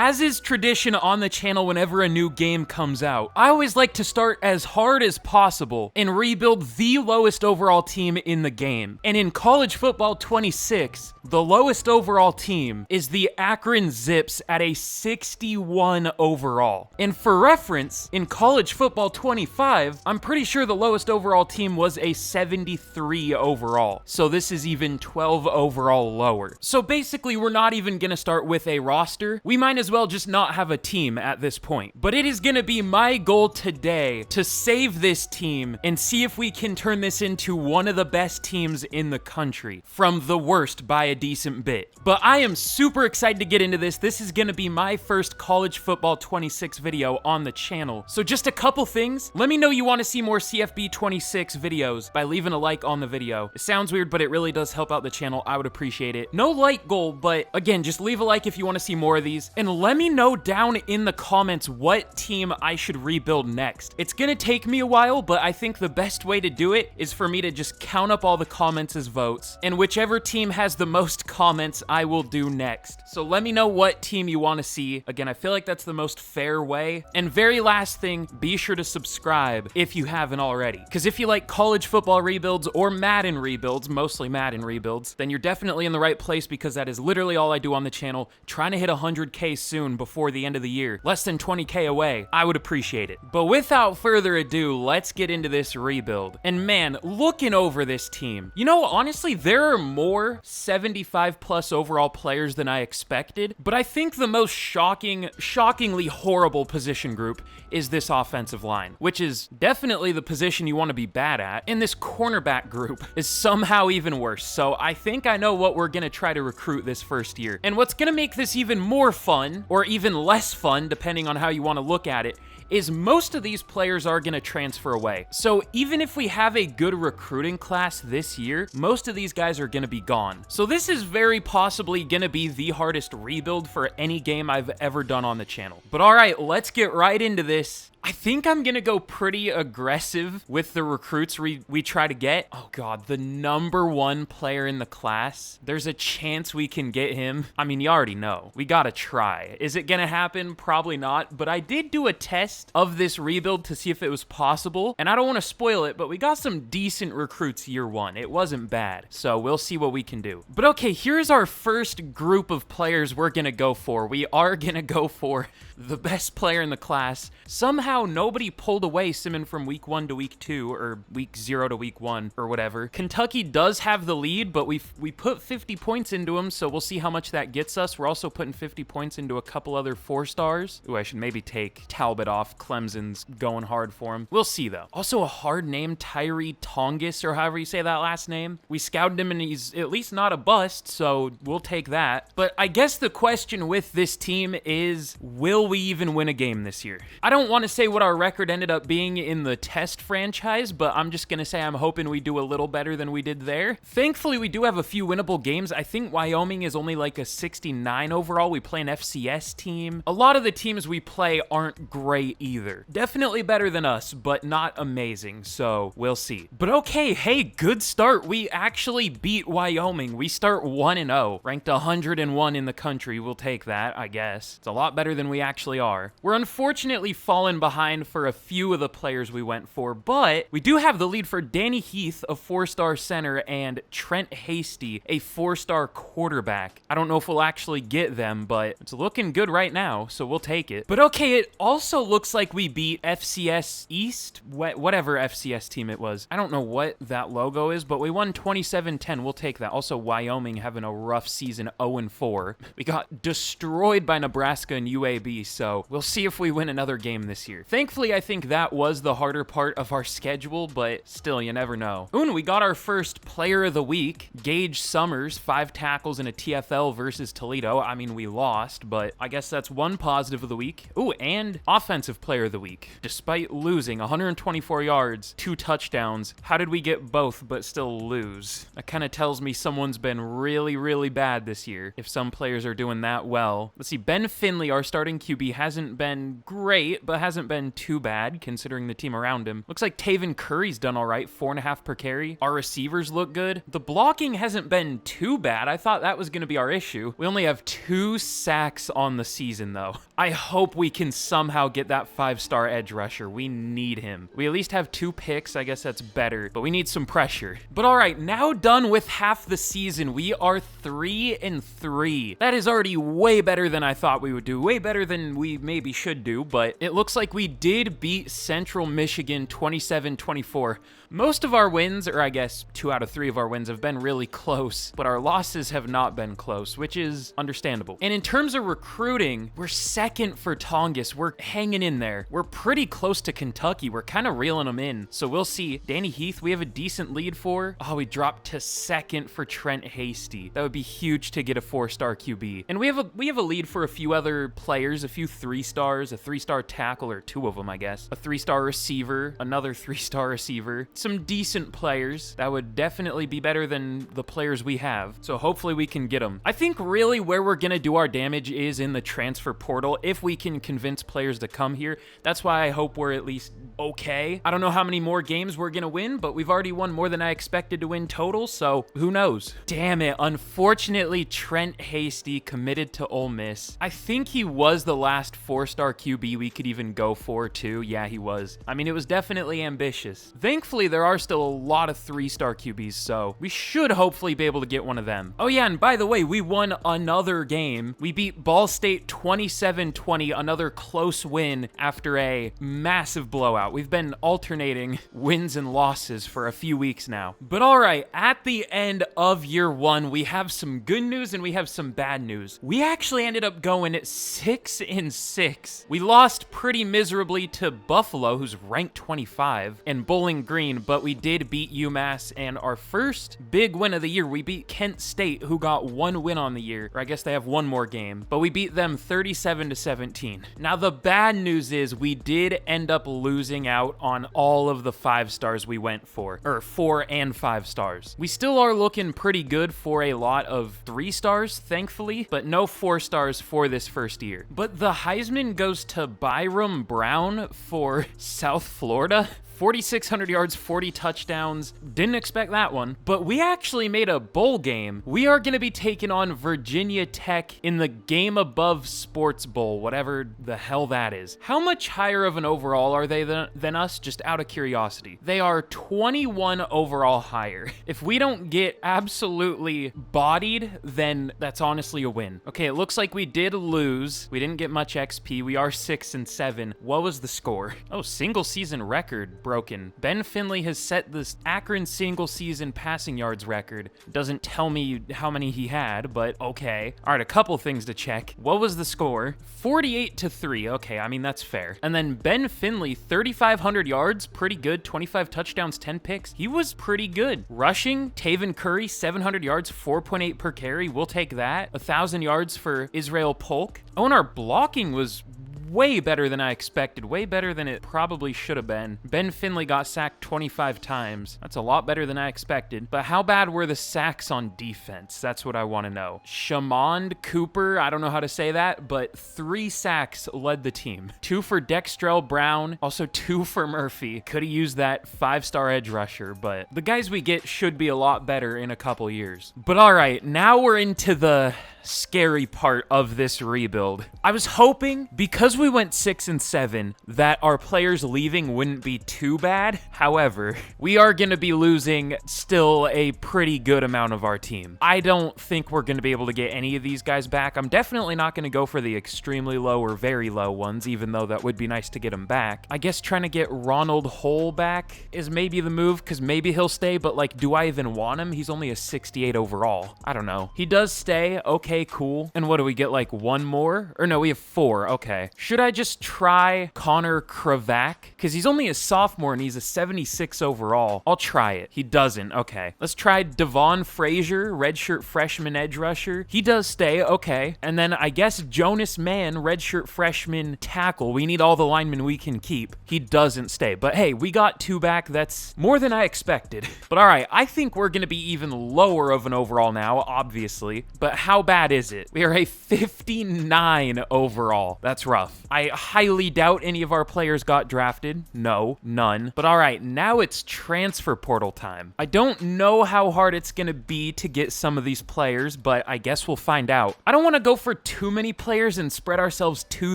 As is tradition on the channel whenever a new game comes out, I always like to start as hard as possible and rebuild the lowest overall team in the game. And in College Football 26, the lowest overall team is the Akron Zips at a 61 overall. And for reference, in College Football 25, I'm pretty sure the lowest overall team was a 73 overall. So this is even 12 overall lower. So basically, we're not even gonna start with a roster. We might as well just not have a team at this point. But it is gonna be my goal today to save this team and see if we can turn this into one of the best teams in the country, from the worst by a decent bit. But I am super excited to get into this. This is gonna be my first College Football 26 video on the channel. So just a couple things. Let me know you want to see more CFB 26 videos by leaving a like on the video. It sounds weird, but it really does help out the channel. I would appreciate it. No like goal, but again, just leave a like if you want to see more of these. And let me know down in the comments what team I should rebuild next. It's gonna take me a while, but I think the best way to do it is for me to just count up all the comments as votes, and whichever team has the most comments, I will do next. So let me know what team you want to see. Again, I feel like that's the most fair way. And very last thing, be sure to subscribe if you haven't already. Because if you like college football rebuilds or Madden rebuilds, mostly Madden rebuilds, then you're definitely in the right place, because that is literally all I do on the channel. Trying to hit 100K soon before the end of the year. Less than 20K away. I would appreciate it. But without further ado, let's get into this rebuild. And man, looking over this team, you know, honestly, there are more 75 plus overall players than I expected, but I think the most shockingly horrible position group is this offensive line, which is definitely the position you want to be bad at. And this cornerback group is somehow even worse. So I think I know what we're going to try to recruit this first year. And what's going to make this even more fun, or even less fun, depending on how you want to look at it, is most of these players are going to transfer away. So even if we have a good recruiting class this year, most of these guys are going to be gone. So this is very possibly going to be the hardest rebuild for any game I've ever done on the channel. But all right, let's get right into this. I think I'm gonna go pretty aggressive with the recruits we try to get. Oh god, the #1 player in the class. There's a chance we can get him. I mean, you already know. We gotta try. Is it gonna happen? Probably not. But I did do a test of this rebuild to see if it was possible. And I don't want to spoil it, but we got some decent recruits year one. It wasn't bad. So we'll see what we can do. But okay, here's our first group of players we're gonna go for. We are gonna go for the best player in the class. Somehow nobody pulled away Simon from week 1 to week 2, or week 0 to week 1, or whatever. Kentucky does have the lead, but we put 50 points into him, so we'll see how much that gets us. We're also putting 50 points into a couple other 4-stars. Ooh, I should maybe take Talbot off. Clemson's going hard for him. We'll see, though. Also, a hard name, Tyree Tongus, or however you say that last name. We scouted him, and he's at least not a bust, so we'll take that. But I guess the question with this team is, will we even win a game this year? I don't want to say what our record ended up being in the test franchise, but I'm just going to say I'm hoping we do a little better than we did there. Thankfully, we do have a few winnable games. I think Wyoming is only like a 69 overall. We play an FCS team. A lot of the teams we play aren't great either. Definitely better than us, but not amazing, so we'll see. But okay, hey, good start. We actually beat Wyoming. We start 1-0, ranked 101 in the country. We'll take that, I guess. It's a lot better than we actually are. We're unfortunately fallen behind for a few of the players we went for, but we do have the lead for Danny Heath, a 4-star center, and Trent Hasty, a 4-star quarterback. I don't know if we'll actually get them, but it's looking good right now, so we'll take it. But okay, it also looks like we beat FCS East, whatever FCS team it was. I don't know what that logo is, but we won 27-10. We'll take that. Also, Wyoming having a rough season, 0-4. We got destroyed by Nebraska and UAB, so we'll see if we win another game this year. Thankfully, I think that was the harder part of our schedule, but still, you never know. Ooh, and we got our first player of the week, Gage Summers, 5 tackles in a TFL versus Toledo. I mean, we lost, but I guess that's one positive of the week. Ooh, and offensive Defensive Player of the Week. Despite losing 124 yards, 2 touchdowns, how did we get both but still lose? That kind of tells me someone's been really, really bad this year, if some players are doing that well. Let's see, Ben Finley, our starting QB, hasn't been great, but hasn't been too bad, considering the team around him. Looks like Taven Curry's done all right, 4.5 per carry. Our receivers look good. The blocking hasn't been too bad. I thought that was going to be our issue. We only have 2 sacks on the season, though. I hope we can somehow get that 5-star edge rusher. We need him. We at least have 2 picks. I guess that's better, but we need some pressure. But all right, now done with half the season, we are 3-3. That is already way better than I thought we would do. Way better than we maybe should do, but it looks like we did beat Central Michigan 27-24. Most of our wins, or I guess 2 out of 3 of our wins, have been really close, but our losses have not been close, which is understandable. And in terms of recruiting, we're second for Tongass. We're hanging in there. We're pretty close to Kentucky. We're kind of reeling them in. So we'll see. Danny Heath, we have a decent lead for. Oh, we dropped to second for Trent Hasty. That would be huge to get a 4-star QB. And we have a lead for a few other players, a few 3-stars, a 3-star tackle, or 2 of them, I guess. A 3-star receiver, another 3-star receiver. Some decent players that would definitely be better than the players we have. So hopefully we can get them. I think really where we're going to do our damage is in the transfer portal. If we can convince players to come here, that's why I hope we're at least okay. I don't know how many more games we're going to win, but we've already won more than I expected to win total, so who knows? Damn it. Unfortunately, Trent Hasty committed to Ole Miss. I think he was the last 4-star QB we could even go for, too. Yeah, he was. I mean, it was definitely ambitious. Thankfully, there are still a lot of 3-star QBs, so we should hopefully be able to get one of them. Oh yeah, and by the way, we won another game. We beat Ball State 27-20, another close win after a massive blowout. We've been alternating wins and losses for a few weeks now. But all right, at the end of year 1, we have some good news and we have some bad news. We actually ended up going 6-6. We lost pretty miserably to Buffalo, who's ranked 25, and Bowling Green, but we did beat UMass, and our first big win of the year, we beat Kent State, who got 1 win on the year, or I guess they have 1 more game, but we beat them 37-17. Now, the bad news is we did end up losing out on all of the 5-stars we went for, or 4 and 5 stars. We still are looking pretty good for a lot of 3-stars, thankfully, but no 4-stars for this first year. But the Heisman goes to Byram Brown for South Florida. 4,600 yards, 40 touchdowns. Didn't expect that one. But we actually made a bowl game. We are going to be taking on Virginia Tech in the Game Above Sports Bowl, whatever the hell that is. How much higher of an overall are they than us? Just out of curiosity. They are 21 overall higher. If we don't get absolutely bodied, then that's honestly a win. Okay, it looks like we did lose. We didn't get much XP. We are 6-7. What was the score? Oh, single season record broken. Ben Finley has set this Akron single season passing yards record. Doesn't tell me how many he had, but okay. All right, a couple things to check. What was the score? 48-3. Okay, I mean, that's fair. And then Ben Finley, 3,500 yards, pretty good. 25 touchdowns, 10 picks. He was pretty good. Rushing, Taven Curry, 700 yards, 4.8 per carry. We'll take that. 1,000 yards for Israel Polk. Oh, and our blocking was way better than I expected, way better than it probably should have been. Ben Finley got sacked 25 times. That's a lot better than I expected. But how bad were the sacks on defense? That's what I want to know. Shamond Cooper, I don't know how to say that, but 3 sacks led the team. 2 for Dextrell Brown, also 2 for Murphy. Could have used that 5-star edge rusher, but the guys we get should be a lot better in a couple years. But all right, now we're into the scary part of this rebuild. I was hoping, because we went 6-7, that our players leaving wouldn't be too bad. However, we are going to be losing still a pretty good amount of our team. I don't think we're going to be able to get any of these guys back. I'm definitely not going to go for the extremely low or very low ones, even though that would be nice to get them back. I guess trying to get Ronald Hole back is maybe the move, because maybe he'll stay, but like, do I even want him? He's only a 68 overall. I don't know. He does stay. Okay, Okay, cool. And what do we get, like 1 more? Or no, we have 4. Okay. Should I just try Connor Kravac? Because he's only a sophomore and he's a 76 overall. I'll try it. He doesn't. Okay. Let's try Devon Frazier, redshirt freshman edge rusher. He does stay. Okay. And then I guess Jonas Mann, redshirt freshman tackle. We need all the linemen we can keep. He doesn't stay. But hey, we got 2 back. That's more than I expected. But all right, I think we're going to be even lower of an overall now, obviously. But how bad is it? We are a 59 overall. That's rough. I highly doubt any of our players got drafted. No, none. But all right, now it's transfer portal time. I don't know how hard it's going to be to get some of these players, but I guess we'll find out. I don't want to go for too many players and spread ourselves too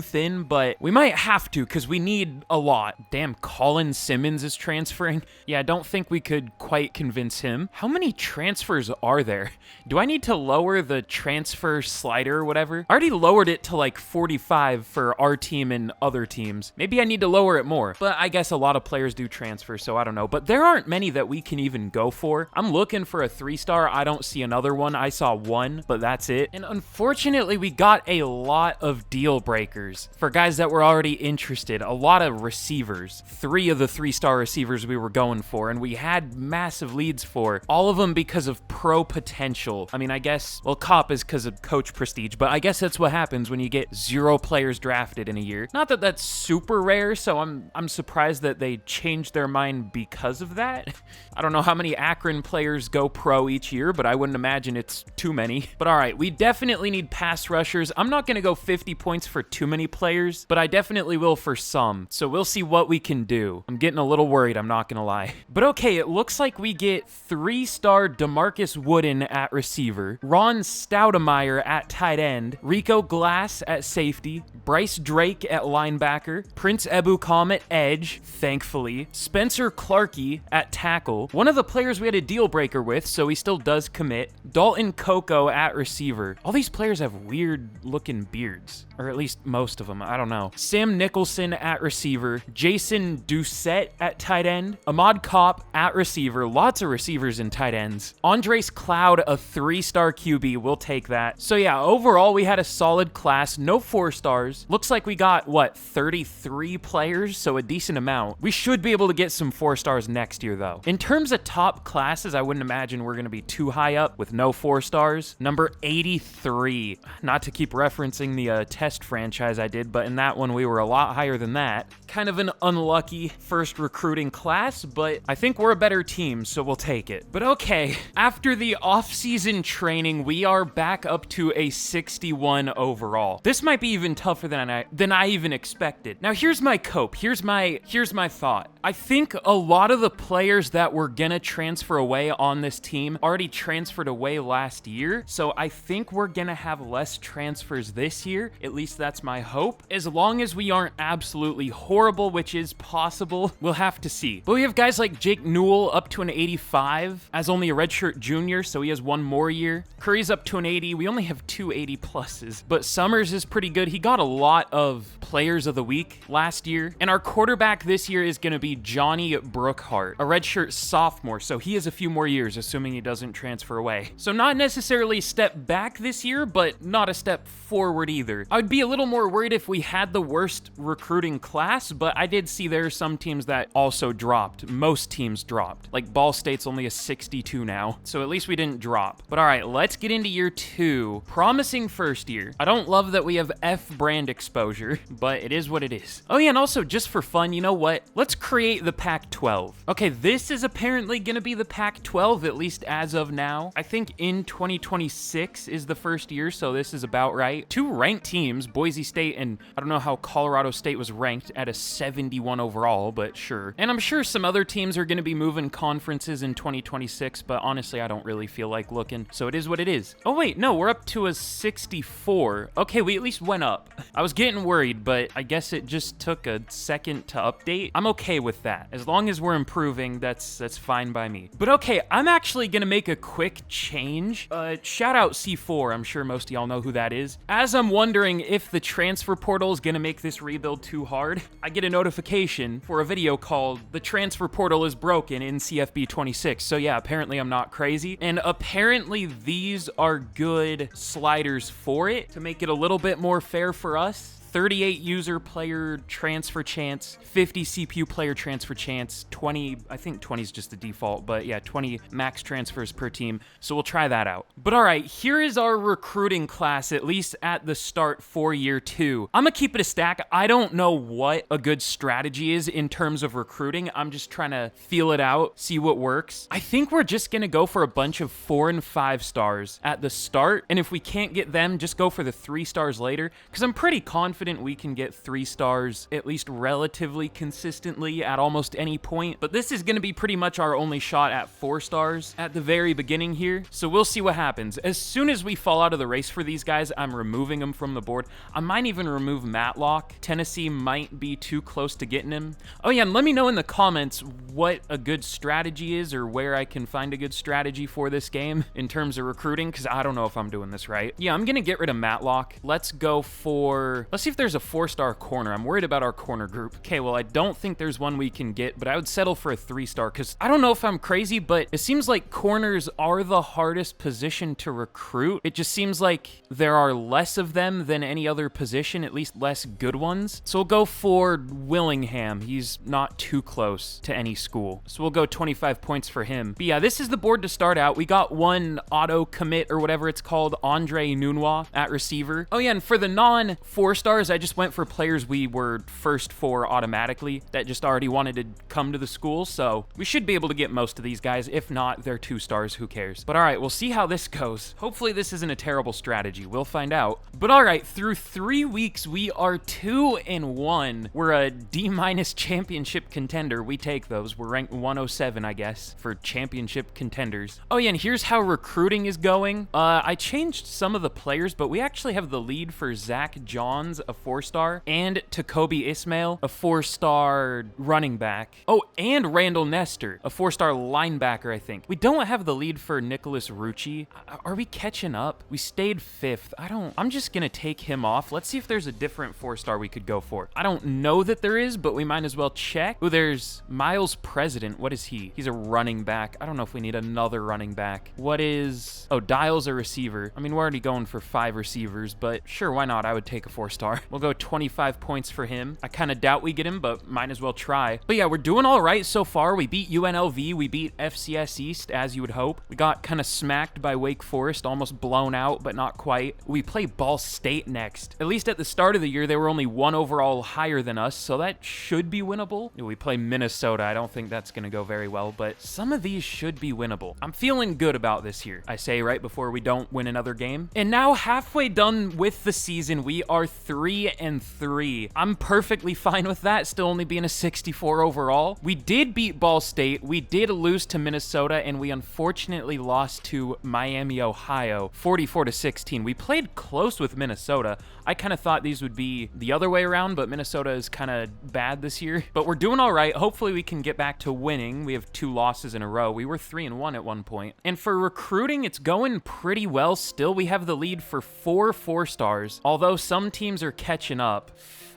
thin, but we might have to because we need a lot. Damn, Colin Simmons is transferring. Yeah, I don't think we could quite convince him. How many transfers are there? Do I need to lower the transfer slider or whatever? I already lowered it to like 45 for our team and other teams. Maybe I need to lower it more, but I guess a lot of players do transfer, so I don't know. But there aren't many that we can even go for. I'm looking for a 3-star. I don't see another one. I saw 1, but that's it. And unfortunately, we got a lot of deal breakers for guys that were already interested. A lot of receivers. 3 of the 3-star receivers we were going for, and we had massive leads for. All of them because of pro potential. I mean, I guess, well, Cop is because of coach prestige, but I guess that's what happens when you get 0 players drafted in a year. Not that that's super rare, so I'm surprised that they changed their mind because of that. I don't know how many Akron players go pro each year, but I wouldn't imagine it's too many. But all right, we definitely need pass rushers. I'm not going to go 50 points for too many players, but I definitely will for some. So we'll see what we can do. I'm getting a little worried, I'm not going to lie. But okay, it looks like we get 3-star DeMarcus Wooden at receiver, Ron Stoudemire at tight end, Rico Glass at safety, Bryce Drake at linebacker, Prince Ebukam at edge, thankfully, Spencer Clarkey at tackle, one of the players we had a deal breaker with, so he still does commit, Dalton Coco at receiver. All these players have weird looking beards, or at least most of them, I don't know. Sam Nicholson at receiver, Jason Doucette at tight end, Ahmad Kopp at receiver, lots of receivers and tight ends, Andres Cloud, a 3-star QB, we'll take that. So yeah, overall we had a solid class, no 4-stars. Looks like we got, what, 33 players, so a decent amount. We should be able to get some 4-stars next year though. In terms of top classes, I wouldn't imagine we're gonna be too high up with no 4-stars. Number 83, not to keep referencing the test franchise I did, but in that one we were a lot higher than that. Kind of an unlucky first recruiting class, but I think we're a better team, so we'll take it. But okay, after the off-season training, we are back up to a 61 overall. This might be even tougher than I even expected. Now here's my cope. Here's my thought. I think a lot of the players that were gonna transfer away on this team already transferred away last year, so I think we're gonna have less transfers this year. At least that's my hope. As long as we aren't absolutely horrible, which is possible, we'll have to see. But we have guys like Jake Newell up to an 85 as only a redshirt junior, so he has 1 more year. Curry's up to an 80. We only have 2 80 pluses, but Summers is pretty good. He got a lot of players of the week last year, and our quarterback this year is gonna be Johnny Brookhart, a redshirt sophomore, so he has a few more years, assuming he doesn't transfer away. So not necessarily a step back this year, but not a step forward either. I would be a little more worried if we had the worst recruiting class, but I did see there are some teams that also dropped. Most teams dropped. Like Ball State's only a 62 now, so at least we didn't drop. But all right, let's get into year 2. Promising first year. I don't love that we have F brand exposure, but it is what it is. Oh yeah, and also just for fun, you know what? Let's create the Pac-12. Okay, this is apparently gonna be the Pac-12, at least as of now. I think in 2026 is the first year, so this is about right. 2 ranked teams, Boise State and I don't know how Colorado State was ranked at a 71 overall, but sure. And I'm sure some other teams are gonna be moving conferences in 2026, but honestly, I don't really feel like looking, so it is what it is. Oh wait, no, we're up to a 64. Okay, we at least went up. I was getting worried, but I guess it just took a second to update. I'm okay with that. As long as we're improving, that's fine by me. But okay, I'm actually gonna make a quick change. Shout out C4, I'm sure most of y'all know who that is. As I'm wondering if the transfer portal is gonna make this rebuild too hard, I get a notification for a video called "The Transfer Portal is Broken in CFB 26. So yeah, apparently I'm not crazy. And apparently these are good sliders for it to make it a little bit more fair for us. 38 user player transfer chance, 50 CPU player transfer chance, 20, I think 20 is just the default, but yeah, 20 max transfers per team. So we'll try that out. But all right, here is our recruiting class, at least at the start for year 2. I'm gonna keep it a stack. I don't know what a good strategy is in terms of recruiting. I'm just trying to feel it out, see what works. I think we're just gonna go for a bunch of 4 and 5 stars at the start. And if we can't get them, just go for the 3 stars later, because I'm pretty confident we can get 3 stars at least relatively consistently at almost any point. But this is going to be pretty much our only shot at 4 stars at the very beginning here. So we'll see what happens. As soon as we fall out of the race for these guys, I'm removing them from the board. I might even remove Matlock. Tennessee might be too close to getting him. Oh yeah, and let me know in the comments what a good strategy is, or where I can find a good strategy for this game in terms of recruiting, because I don't know if I'm doing this right. Yeah, I'm going to get rid of Matlock. Let's see if there's a 4-star corner. I'm worried about our corner group. Okay, well, I don't think there's one we can get, but I would settle for a 3-star, because I don't know if I'm crazy, but it seems like corners are the hardest position to recruit. It just seems like there are less of them than any other position, at least less good ones. So we'll go for Willingham. He's not too close to any school. So we'll go 25 points for him. But yeah, this is the board to start out. We got one auto commit, or whatever it's called, Andre Nunwa at receiver. Oh yeah, and for the non-4 stars, I just went for players we were first for automatically that just already wanted to come to the school, so we should be able to get most of these guys. If not, they're 2 stars, who cares? But all right, we'll see how this goes. Hopefully this isn't a terrible strategy. We'll find out. But all right, through 3 weeks, we are 2-1. We're a D- championship contender. We take those. We're ranked 107, I guess, for championship contenders. Oh yeah, and here's how recruiting is going. I changed some of the players, but we actually have the lead for Zach Johns, a 4-star, and Tacoby Ismail, a 4-star running back. Oh, and Randall Nestor, a 4-star linebacker, I think. We don't have the lead for Nicholas Rucci. Are we catching up? We stayed 5th. I'm just gonna take him off. Let's see if there's a different 4-star we could go for. I don't know that there is, but we might as well check. Oh, there's Miles President. What is he? He's a running back. I don't know if we need another running back. What is... Oh, Dial's a receiver. I mean, we're already going for 5 receivers, but sure, why not? I would take a 4-star. We'll go 25 points for him. I kind of doubt we get him, but might as well try. But yeah, we're doing all right so far. We beat UNLV. We beat FCS East, as you would hope. We got kind of smacked by Wake Forest, almost blown out, but not quite. We play Ball State next. At least at the start of the year, they were only 1 overall higher than us, so that should be winnable. We play Minnesota. I don't think that's going to go very well, but some of these should be winnable. I'm feeling good about this here, I say right before we don't win another game. And now, halfway done with the season, we are 3-3. I'm perfectly fine with that, still only being a 64 overall. We did beat Ball State, we did lose to Minnesota, and we unfortunately lost to Miami, Ohio, 44-16. We played close with Minnesota. I kind of thought these would be the other way around, but Minnesota is kind of bad this year. But we're doing all right. Hopefully we can get back to winning. We have 2 losses in a row. We were 3-1 at one point. And for recruiting, it's going pretty well still. We have the lead for 4 4-stars, although some teams are catching up.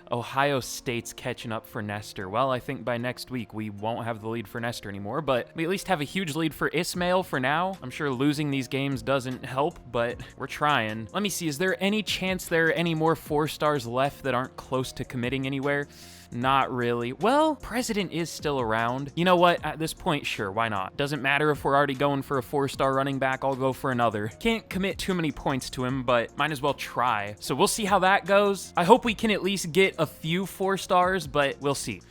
Ohio State's catching up for Nestor. Well, I think by next week we won't have the lead for Nestor anymore, but we at least have a huge lead for Ismail for now. I'm sure losing these games doesn't help, but we're trying. Let me see, is there any chance there are any more 4-stars left that aren't close to committing anywhere? Not really. Well, President is still around. You know what? At this point, sure, why not? Doesn't matter if we're already going for a 4-star running back, I'll go for another. Can't commit too many points to him, but might as well try. So we'll see how that goes. I hope we can at least get a few 4-stars, but we'll see.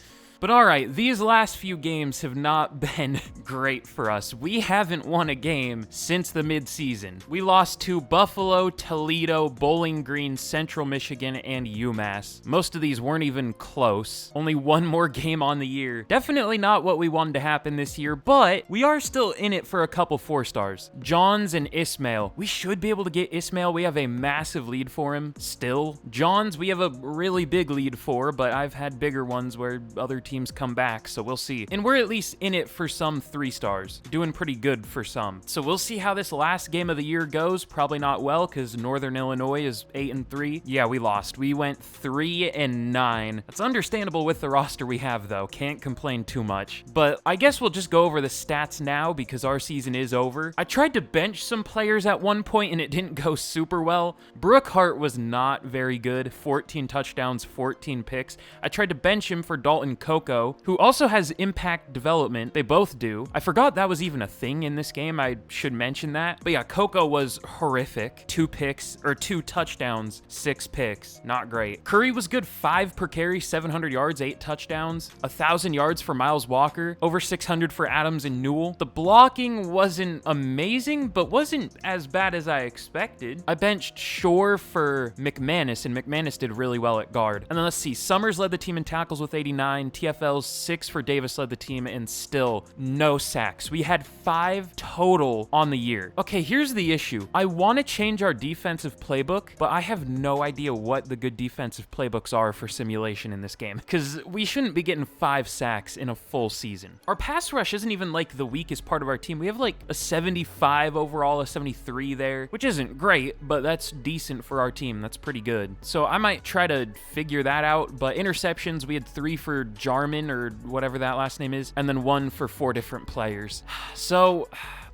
But all right, these last few games have not been great for us. We haven't won a game since the midseason. We lost to Buffalo, Toledo, Bowling Green, Central Michigan, and UMass. Most of these weren't even close. Only one more game on the year. Definitely not what we wanted to happen this year, but we are still in it for a couple 4-stars. Johns and Ismail. We should be able to get Ismail. We have a massive lead for him still. Johns, we have a really big lead for, but I've had bigger ones where other teams come back, so we'll see. And we're at least in it for some 3-stars. Doing pretty good for some. So we'll see how this last game of the year goes. Probably not well, because Northern Illinois is 8-3. Yeah, we lost. We went 3-9. That's understandable with the roster we have, though. Can't complain too much. But I guess we'll just go over the stats now, because our season is over. I tried to bench some players at one point, and it didn't go super well. Brooke Hart was not very good. 14 touchdowns, 14 picks. I tried to bench him for Dalton Coco, who also has impact development. They both do. I forgot that was even a thing in this game. I should mention that. But yeah, Coco was horrific. 2 touchdowns, 6 picks. Not great. Curry was good. 5 per carry, 700 yards, 8 touchdowns, 1,000 yards for Miles Walker, over 600 for Adams and Newell. The blocking wasn't amazing, but wasn't as bad as I expected. I benched Shore for McManus, and McManus did really well at guard. And then let's see, Summers led the team in tackles with 89, TFL's 6 for Davis led the team, and still no sacks. We had 5 total on the year. Okay, here's the issue. I want to change our defensive playbook, but I have no idea what the good defensive playbooks are for simulation in this game, because we shouldn't be getting 5 sacks in a full season. Our pass rush isn't even like the weakest part of our team. We have like a 75 overall, a 73 there, which isn't great, but that's decent for our team. That's pretty good. So I might try to figure that out, but interceptions, we had 3 for Jarman, or whatever that last name is, and then 1 for 4 different players. So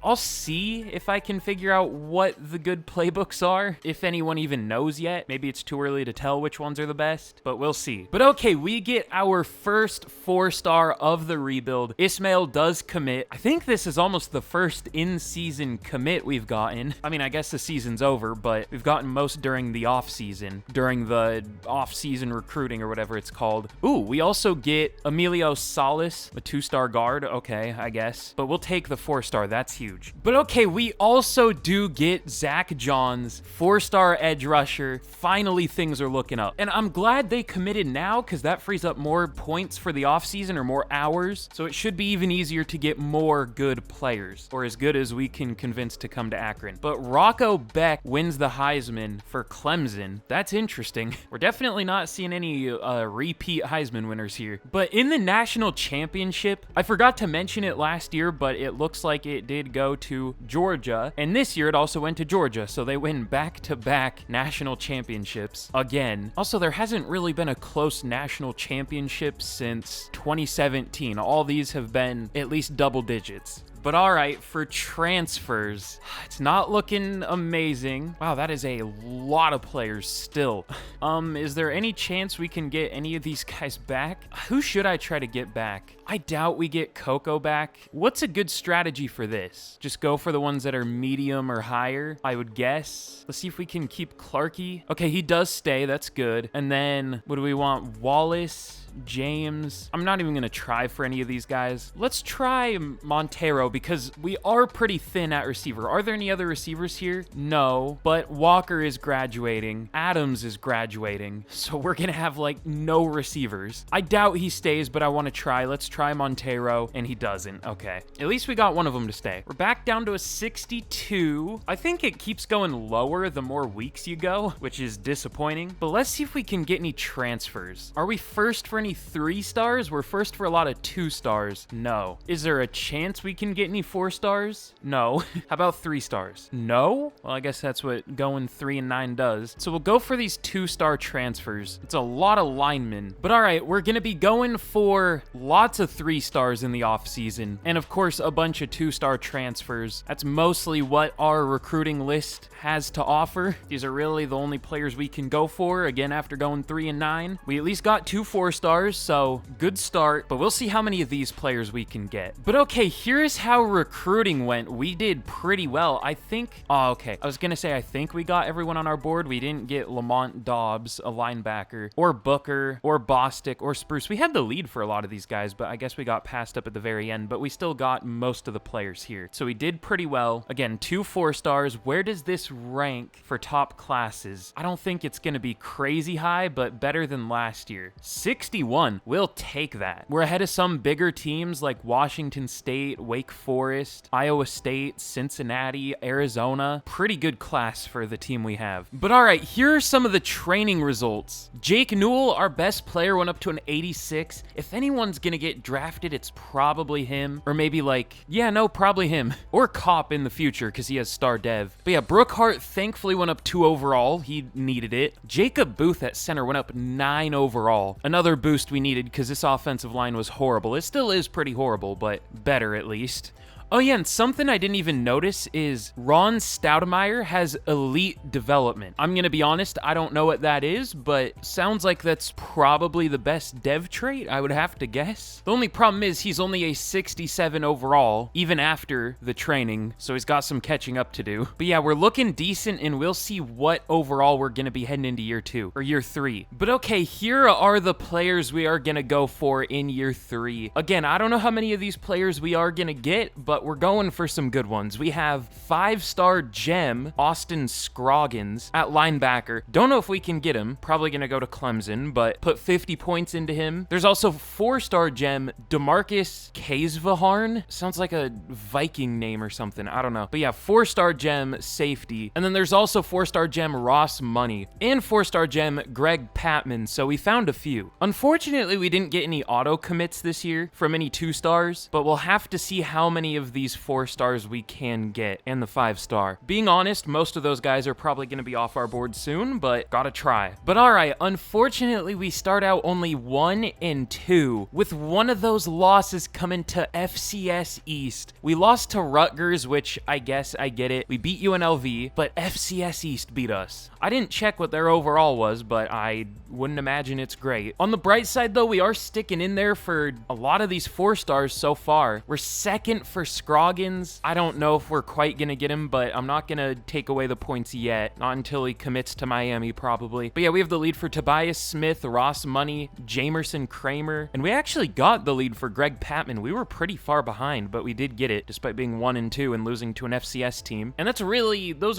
I'll see if I can figure out what the good playbooks are, if anyone even knows yet. Maybe it's too early to tell which ones are the best, but we'll see. But okay, we get our first 4-star of the rebuild. Ismail does commit. I think this is almost the first in-season commit we've gotten. I mean, I guess the season's over, but we've gotten most during the off-season, during the off-season recruiting or whatever it's called. Ooh, we also get Emilio Salas, a 2-star guard. Okay, I guess. But we'll take the 4-star. That's huge. But okay, we also do get Zach Johns, 4-star edge rusher. Finally, things are looking up. And I'm glad they committed now, because that frees up more points for the offseason, or more hours. So it should be even easier to get more good players, or as good as we can convince to come to Akron. But Rocco Beck wins the Heisman for Clemson. That's interesting. We're definitely not seeing any repeat Heisman winners here. But in the national championship, I forgot to mention it last year, but it looks like it did go to Georgia, and this year it also went to Georgia, so they win back-to-back national championships again. Also, there hasn't really been a close national championship since 2017. All these have been at least double digits. But all right, for transfers, it's not looking amazing. Wow, that is a lot of players still. Is there any chance we can get any of these guys back? Who should I try to get back? I doubt we get Coco back. What's a good strategy for this? Just go for the ones that are medium or higher, I would guess. Let's see if we can keep Clarkey. Okay, he does stay. That's good. And then what do we want? Wallace, James. I'm not even going to try for any of these guys. Let's try Montero, because we are pretty thin at receiver. Are there any other receivers here? No, but Walker is graduating. Adams is graduating. So we're going to have like no receivers. I doubt he stays, but I want to try. Let's try Montero, and he doesn't. Okay. At least we got one of them to stay. We're back down to a 62. I think it keeps going lower the more weeks you go, which is disappointing. But let's see if we can get any transfers. Are we first for any 3-stars? We're first for a lot of 2-stars. No. Is there a chance we can get any 4-stars? No. How about 3-stars? No? Well, I guess that's what going 3 and 9 does. So we'll go for these 2-star transfers. It's a lot of linemen. But all right, we're going to be going for lots of 3-stars in the offseason. And of course, a bunch of 2-star transfers. That's mostly what our recruiting list has to offer. These are really the only players we can go for. Again, after going 3 and 9, we at least got 2 4-stars. stars, so good start, but we'll see how many of these players we can get. But okay, here's how recruiting went. We did pretty well. I think, oh, okay. I was gonna say, I think we got everyone on our board. We didn't get Lamont Dobbs, a linebacker, or Booker, or Bostic, or Spruce. We had the lead for a lot of these guys, but I guess we got passed up at the very end, but we still got most of the players here. So we did pretty well. Again, 2 4-stars. Where does this rank for top classes? I don't think it's gonna be crazy high, but better than last year. 61. We'll take that. We're ahead of some bigger teams like Washington State, Wake Forest, Iowa State, Cincinnati, Arizona. Pretty good class for the team we have. But all right, here are some of the training results. Jake Newell, our best player, went up to an 86. If anyone's gonna get drafted, it's probably him. Or maybe like, yeah, no, probably him. Or Kopp in the future because he has star dev. But yeah, Brookhart thankfully went up 2 overall. He needed it. Jacob Booth at center went up 9 overall. Another boost we needed because this offensive line was horrible. It still is pretty horrible, but better at least. Oh yeah, and something I didn't even notice is Ron Stoudemire has elite development. I'm gonna be honest, I don't know what that is, but sounds like that's probably the best dev trait, I would have to guess. The only problem is he's only a 67 overall, even after the training, so he's got some catching up to do. But yeah, we're looking decent, and we'll see what overall we're gonna be heading into year 2, or year 3. But okay, here are the players we are gonna go for in year 3. Again, I don't know how many of these players we are gonna get, but we're going for some good ones. We have 5-star gem Austin Scroggins at linebacker. Don't know if we can get him. Probably gonna go to Clemson, but put 50 points into him. There's also 4-star gem DeMarcus Kaesvaharn. Sounds like a Viking name or something. I don't know. But yeah, 4-star gem safety. And then there's also 4-star gem Ross Money and 4-star gem Greg Patman. So we found a few. Unfortunately, we didn't get any auto commits this year from any 2-stars, but we'll have to see how many of these 4-stars we can get, and the 5-star. Being honest, most of those guys are probably going to be off our board soon, but gotta try. But alright, unfortunately we start out only 1-2, with one of those losses coming to FCS East. We lost to Rutgers, which I guess I get it. We beat UNLV, but FCS East beat us. I didn't check what their overall was, but I wouldn't imagine it's great. On the bright side though, we are sticking in there for a lot of these 4-stars so far. We're 2nd for Scroggins. I don't know if we're quite gonna get him, but I'm not gonna take away the points yet. Not until he commits to Miami, probably. But yeah, we have the lead for Tobias Smith, Ross Money, Jamerson Kramer, and we actually got the lead for Greg Patman. We were pretty far behind, but we did get it, despite being 1-2 and losing to an FCS team. And those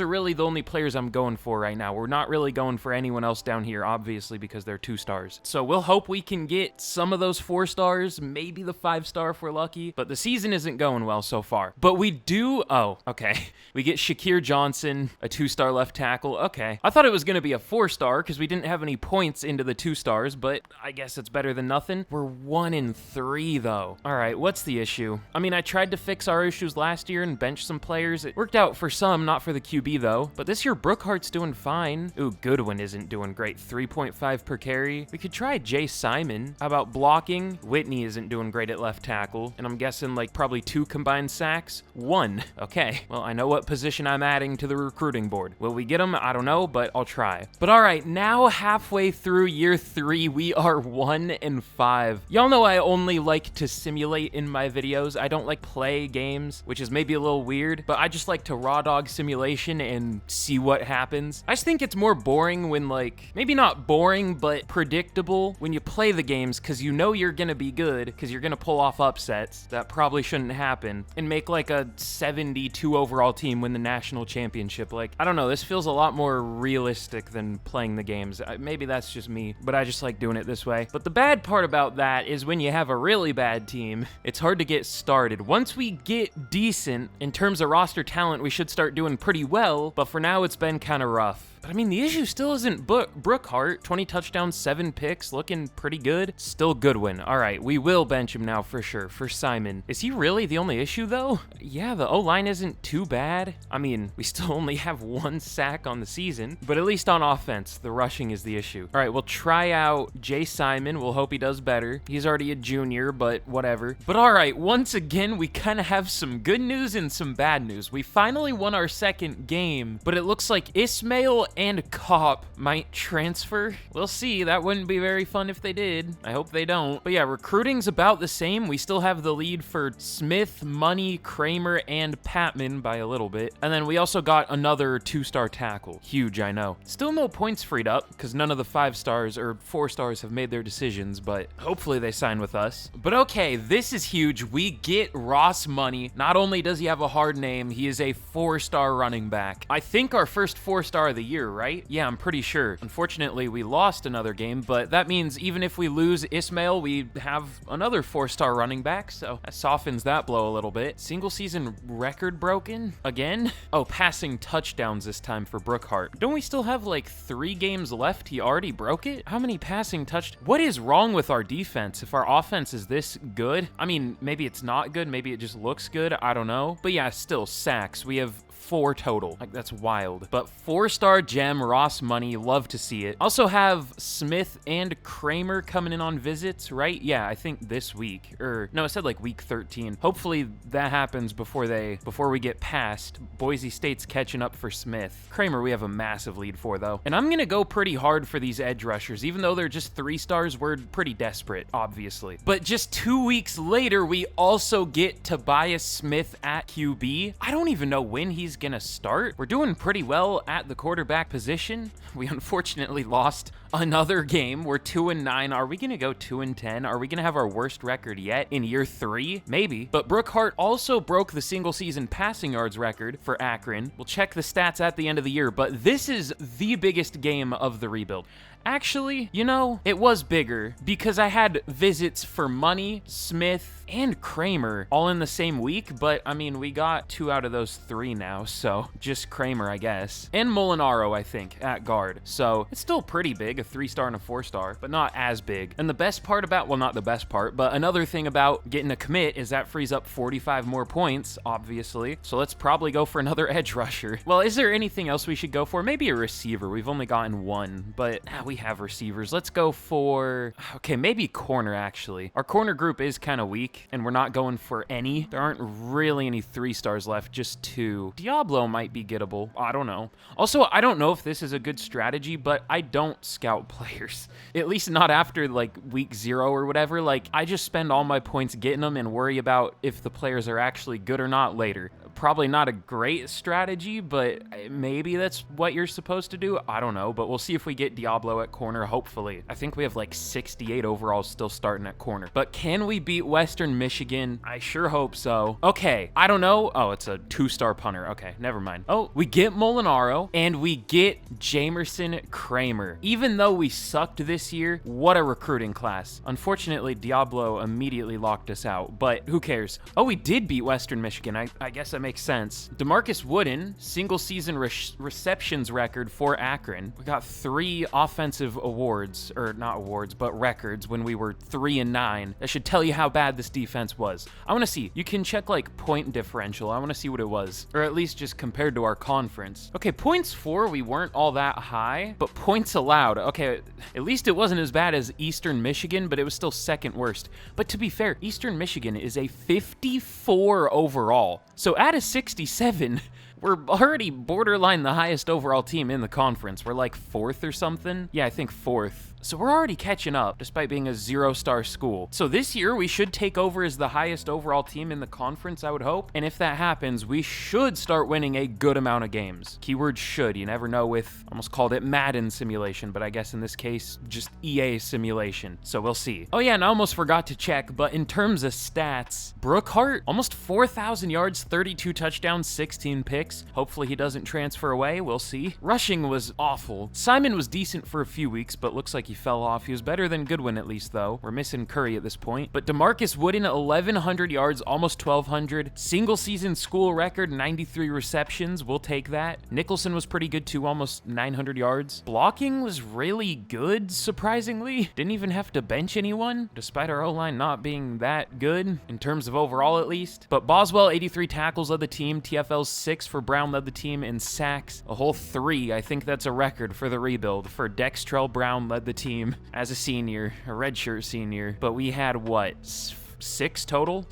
are really the only players I'm going for right now. We're not really going for anyone else down here, obviously, because they're 2-stars. So we'll hope we can get some of those 4-stars, maybe the 5-star if we're lucky, but the season isn't going well so far. But we do, oh, okay. We get Shakir Johnson, a 2-star left tackle. Okay. I thought it was going to be a 4-star because we didn't have any points into the 2-stars, but I guess it's better than nothing. We're 1-3 though. All right, what's the issue? I mean, I tried to fix our issues last year and bench some players. It worked out for some, not for the QB though. But this year, Brookhart's doing fine. Ooh, Goodwin isn't doing great. 3.5 per carry. We could try Jay Simon. How about blocking? Whitney isn't doing great at left tackle. And I'm guessing like probably 2 combined sacks. 1. Okay. Well, I know what position I'm adding to the recruiting board. Will we get him? I don't know, but I'll try. But all right, now halfway through year 3, we are 1-5. Y'all know I only like to simulate in my videos. I don't like play games, which is maybe a little weird, but I just like to raw dog simulation and see what happens. I just think it's more boring when like, maybe not boring, but predictable when you play the games because you know you're gonna be good because you're gonna pull off upsets that probably shouldn't happen and make like a 72 overall team win the national championship. Like, I don't know, this feels a lot more realistic than playing the games. Maybe that's just me, but I just like doing it this way. But the bad part about that is when you have a really bad team, it's hard to get started. Once we get decent in terms of roster talent, we should start doing pretty well, but for now it's been kind of rough. But I mean, the issue still isn't Brookhart. 20 touchdowns, 7 picks, looking pretty good. Still Goodwin. All right, we will bench him now for sure, for Simon. Is he really the only issue though? Yeah, the O-line isn't too bad. I mean, we still only have 1 sack on the season, but at least on offense, the rushing is the issue. All right, we'll try out Jay Simon. We'll hope he does better. He's already a junior, but whatever. But all right, once again, we kind of have some good news and some bad news. We finally won our 2nd game, but it looks like Ismail and Kopp might transfer. We'll see. That wouldn't be very fun if they did. I hope they don't. But yeah, recruiting's about the same. We still have the lead for Smith, Money, Kramer, and Patman by a little bit. And then we also got another 2-star tackle. Huge, I know. Still no points freed up because none of the 5 stars or 4 stars have made their decisions, but hopefully they sign with us. But okay, this is huge. We get Ross Money. Not only does he have a hard name, he is a 4-star running back. I think our first 4-star of the year, right? Yeah, I'm pretty sure. Unfortunately, we lost another game, but that means even if we lose Ismail, we have another 4-star running back, so that softens that blow a little bit. Single season record broken again? Oh, passing touchdowns this time for Brookhart. Don't we still have like 3 games left? He already broke it? How many passing touchdowns? What is wrong with our defense if our offense is this good? I mean, maybe it's not good. Maybe it just looks good. I don't know. But yeah, still sacks. We have 4 total. Like, that's wild. But 4-star gem, Ross Money, love to see it. Also have Smith and Kramer coming in on visits, right? Yeah, I think this week. Or, no, it said like week 13. Hopefully that happens before we get past. Boise State's catching up for Smith. Kramer, we have a massive lead for, though. And I'm gonna go pretty hard for these edge rushers. Even though they're just 3 stars, we're pretty desperate, obviously. But just 2 weeks later, we also get Tobias Smith at QB. I don't even know when he's gonna start. We're doing pretty well at the quarterback position. We unfortunately lost another game. We're 2-9. Are we gonna go 2-10? Are we gonna have our worst record yet in year 3? Maybe. But Brookhart also broke the single season passing yards record for Akron. We'll check the stats at the end of the year, but this is the biggest game of the rebuild. Actually, you know, it was bigger because I had visits for Money, Smith, and Kramer all in the same week, but I mean, we got 2 out of those 3 now, so just Kramer, I guess. And Molinaro, I think, at guard. So it's still pretty big, a 3-star and a 4-star, but not as big. And the best part about, well, not the best part, but another thing about getting a commit is that frees up 45 more points, obviously. So let's probably go for another edge rusher. Well, is there anything else we should go for? Maybe a receiver. We've only gotten 1, but we have receivers. Let's go for, okay, maybe corner, actually. Our corner group is kind of weak, and we're not going for any. There aren't really any 3 stars left, just 2. Diablo might be gettable. I don't know. Also, I don't know if this is a good strategy, but I don't scout players. At least not after, like, week 0 or whatever. Like, I just spend all my points getting them and worry about if the players are actually good or not later. Probably not a great strategy, but maybe that's what you're supposed to do. I don't know, but we'll see if we get Diablo at corner, hopefully. I think we have like 68 overall still starting at corner. But can we beat Western Michigan? I sure hope so. Okay, I don't know. Oh, it's a 2-star punter. Okay, never mind. Oh, we get Molinaro, and we get Jamerson Kramer. Even though we sucked this year, what a recruiting class. Unfortunately, Diablo immediately locked us out, but who cares? Oh, we did beat Western Michigan. I guess that makes sense. DeMarcus Wooden, single season receptions record for Akron. We got 3 offensive awards, or not awards, but records when we were 3-9. That should tell you how bad this defense was. I want to see. You can check like point differential. I want to see what it was, or at least just compared to our conference. Okay, points for, we weren't all that high, but points allowed. Okay, at least it wasn't as bad as Eastern Michigan, but it was still 2nd worst. But to be fair, Eastern Michigan is a 54 overall. So at a 67, we're already borderline the highest overall team in the conference. We're like 4th or something. Yeah, I think 4th. So we're already catching up despite being a 0-star school. So this year we should take over as the highest overall team in the conference, I would hope. And if that happens, we should start winning a good amount of games. Keyword should. You never know with, almost called it Madden simulation, but I guess in this case, just EA simulation. So we'll see. Oh yeah, and I almost forgot to check, but in terms of stats, Brookhart, almost 4,000 yards, 32 touchdowns, 16 picks. Hopefully he doesn't transfer away. We'll see. Rushing was awful. Simon was decent for a few weeks, but looks like he fell off. He was better than Goodwin at least, though. We're missing Curry at this point. But DeMarcus Wooden, 1,100 yards, almost 1,200. Single season school record, 93 receptions. We'll take that. Nicholson was pretty good too, almost 900 yards. Blocking was really good, surprisingly. Didn't even have to bench anyone, despite our O-line not being that good, in terms of overall at least. But Boswell, 83 tackles led the team. TFL's 6 for Brown led the team in sacks. A whole 3. I think that's a record for the rebuild. For Dextrell Brown led the team as a senior, a redshirt senior. But we had, what, 6 total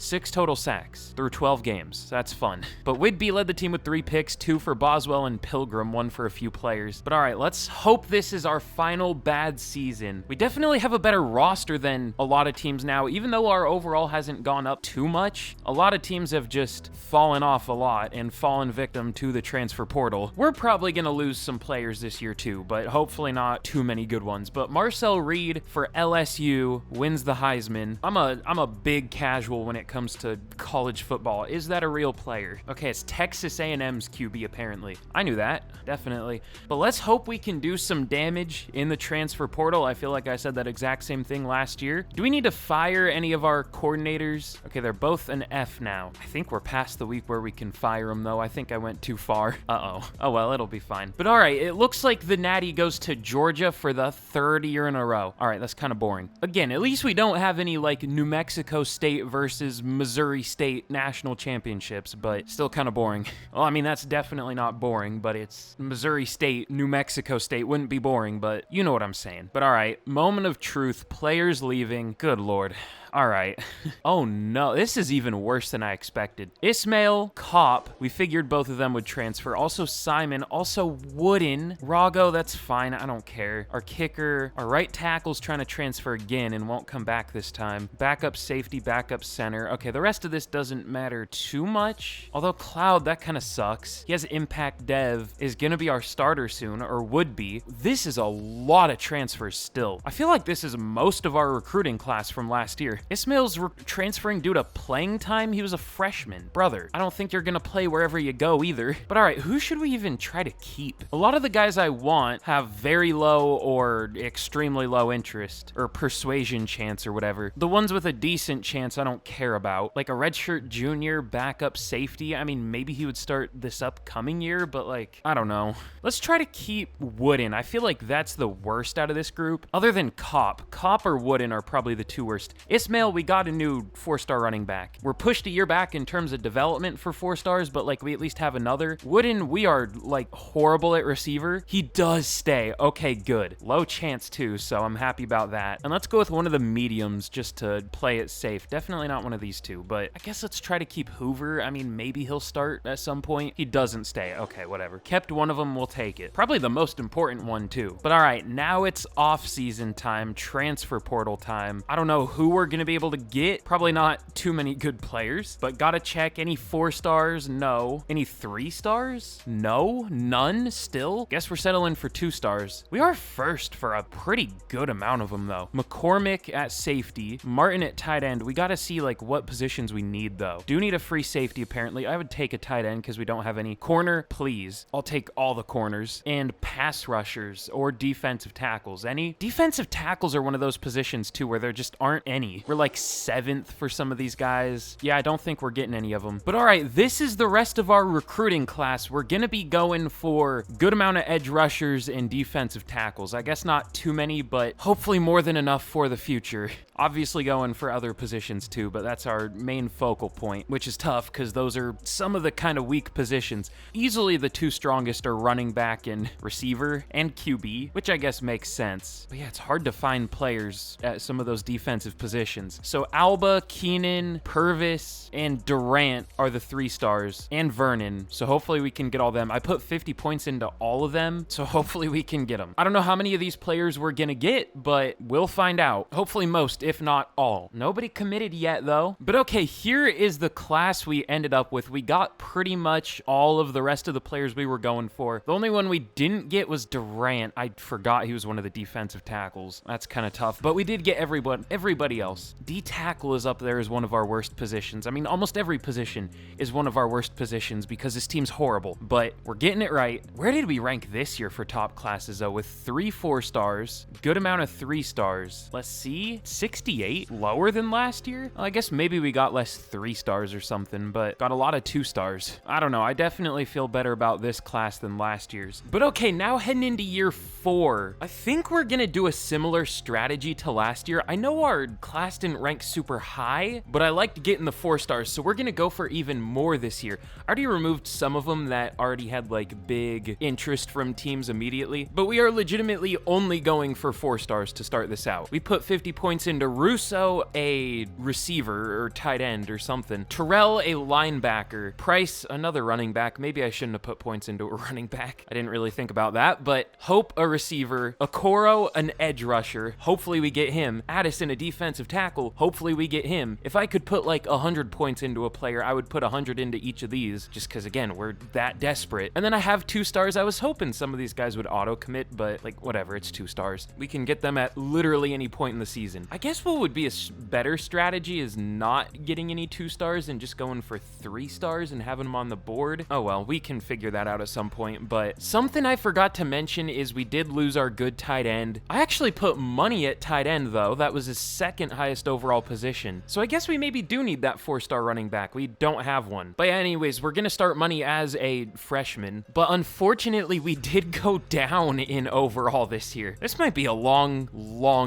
sacks through 12 games. That's fun. But Whidbey led the team with 3 picks, 2 for Boswell and Pilgrim, 1 for a few players. But all right, let's hope this is our final bad season. We definitely have a better roster than a lot of teams now, even though our overall hasn't gone up too much. A lot of teams have just fallen off a lot and fallen victim to the transfer portal. We're probably going to lose some players this year too, but hopefully not too many good ones. But Marcel Reed for LSU wins the Heisman. I'm a big casual when it comes to college football. Is that a real player? Okay, it's Texas A&M's QB apparently. I knew that, definitely. But let's hope we can do some damage in the transfer portal. I feel like I said that exact same thing last year. Do we need to fire any of our coordinators? Okay, they're both an F now. I think we're past the week where we can fire them though. I think I went too far. Uh-oh. Oh well, it'll be fine. But all right, it looks like the Natty goes to Georgia for the 3rd year in a row. All right, that's kind of boring. Again, at least we don't have any like New Mexico State versus Missouri State national championships, but still kind of boring. Well, I mean, that's definitely not boring, but it's Missouri State, New Mexico State wouldn't be boring, but you know what I'm saying. But all right, moment of truth, players leaving. Good Lord. All right. Oh no, this is even worse than I expected. Ismail, Kopp, we figured both of them would transfer. Also Simon, also Wooden. Rago, that's fine, I don't care. Our kicker, our right tackle's trying to transfer again and won't come back this time. Backup safety, backup center. Okay, the rest of this doesn't matter too much. Although Cloud, that kind of sucks. He has impact dev, is gonna be our starter soon, or would be. This is a lot of transfers still. I feel like this is most of our recruiting class from last year. Ismail's transferring due to playing time. He was a freshman. Brother, I don't think you're gonna play wherever you go either. But all right, who should we even try to keep? A lot of the guys I want have very low or extremely low interest or persuasion chance or whatever. The ones with a decent chance I don't care about. Like a redshirt junior backup safety. I mean, maybe he would start this upcoming year, but like, I don't know. Let's try to keep Wooden. I feel like that's the worst out of this group. Other than Kopp. Kopp or Wooden are probably the 2 worst. Ismail, we got a new 4-star running back. We're pushed a year back in terms of development for 4 stars, but like we at least have another. Wooden, we are like horrible at receiver. He does stay. Okay, good. Low chance too, so I'm happy about that. And let's go with one of the mediums just to play it safe. Definitely not one of these 2, but I guess let's try to keep Hoover. I mean, maybe he'll start at some point. He doesn't stay. Okay, whatever. Kept one of them, we'll take it. Probably the most important one too. But all right, now it's off-season time, transfer portal time. I don't know who we're gonna be able to get. Probably not too many good players, but gotta check. Any 4 stars? No. Any 3 stars? No. None still? Guess we're settling for 2 stars. We are first for a pretty good amount of them though. McCormick at safety, Martin at tight end. We gotta see like what positions we need though. Do need a free safety apparently. I would take a tight end because we don't have any. Corner, please. I'll take all the corners. And pass rushers or defensive tackles. Any? Defensive tackles are one of those positions too where there just aren't any. We're like 7th for some of these guys. Yeah, I don't think we're getting any of them. But all right, this is the rest of our recruiting class. We're gonna be going for good amount of edge rushers and defensive tackles. I guess not too many, but hopefully more than enough for the future. Obviously going for other positions too, but that's our main focal point, which is tough because those are some of the kind of weak positions. Easily the 2 strongest are running back and receiver and QB, which I guess makes sense. But yeah, it's hard to find players at some of those defensive positions. So Alba, Keenan, Purvis, and Durant are the 3 stars, and Vernon. So hopefully we can get all them. I put 50 points into all of them, so hopefully we can get them. I don't know how many of these players we're gonna get, but we'll find out. Hopefully most, if not all. Nobody committed yet though. But okay, here is the class we ended up with. We got pretty much all of the rest of the players we were going for. The only one we didn't get was Durant. I forgot he was one of the defensive tackles. That's kind of tough, but we did get everybody else. D-tackle is up there as one of our worst positions. I mean, almost every position is one of our worst positions because this team's horrible, but we're getting it right. Where did we rank this year for top classes though? With 3 4 stars, good amount of 3 stars. Let's see, 68, lower than last year? Well, I guess maybe we got less 3 stars or something, but got a lot of 2 stars. I don't know, I definitely feel better about this class than last year's. But okay, now heading into year 4, I think we're gonna do a similar strategy to last year. I know our class didn't rank super high, but I liked getting the 4 stars, so we're gonna go for even more this year. I already removed some of them that already had like big interest from teams immediately, but we are legitimately only going for 4 stars to start this out. We put 50 points into and Russo a receiver or tight end or something. Terrell a linebacker. Price another running back. Maybe I shouldn't have put points into a running back. I didn't really think about that, but Hope a receiver. Okoro an edge rusher. Hopefully we get him. Addison a defensive tackle. Hopefully we get him. If I could put like 100 points into a player, I would put 100 into each of these just because, again, we're that desperate. And then I have 2 stars. I was hoping some of these guys would auto commit, but like whatever, it's 2 stars. We can get them at literally any point in the season. I guess what would be a better strategy is not getting any 2 stars and just going for 3 stars and having them on the board. Oh well, we can figure that out at some point. But something I forgot to mention is we did lose our good tight end. I actually put money at tight end though. That was his 2nd highest overall position. So I guess we maybe do need that 4-star running back. We don't have one. But anyways, we're gonna start money as a freshman. But unfortunately, we did go down in overall this year. This might be a long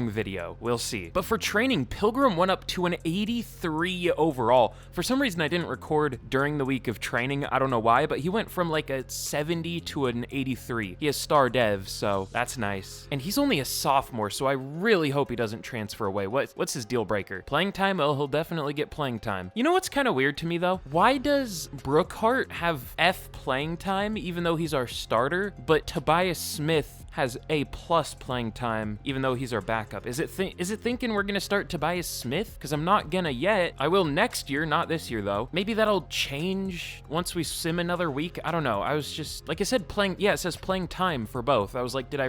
video. We'll see. But for training, Pilgrim went up to an 83 overall. For some reason, I didn't record during the week of training. I don't know why, but he went from like a 70 to an 83. He has star dev, so that's nice. And he's only a sophomore, so I really hope he doesn't transfer away. What's his deal breaker? Playing time? Oh, he'll definitely get playing time. You know what's kind of weird to me though? Why does Brookhart have F playing time even though he's our starter, but Tobias Smith has A+ playing time, even though he's our backup? Is it thinking we're gonna start Tobias Smith? Because I'm not gonna yet. I will next year, not this year though. Maybe that'll change once we sim another week. I don't know. I was just, like I said, playing, yeah, it says playing time for both. I was like, did I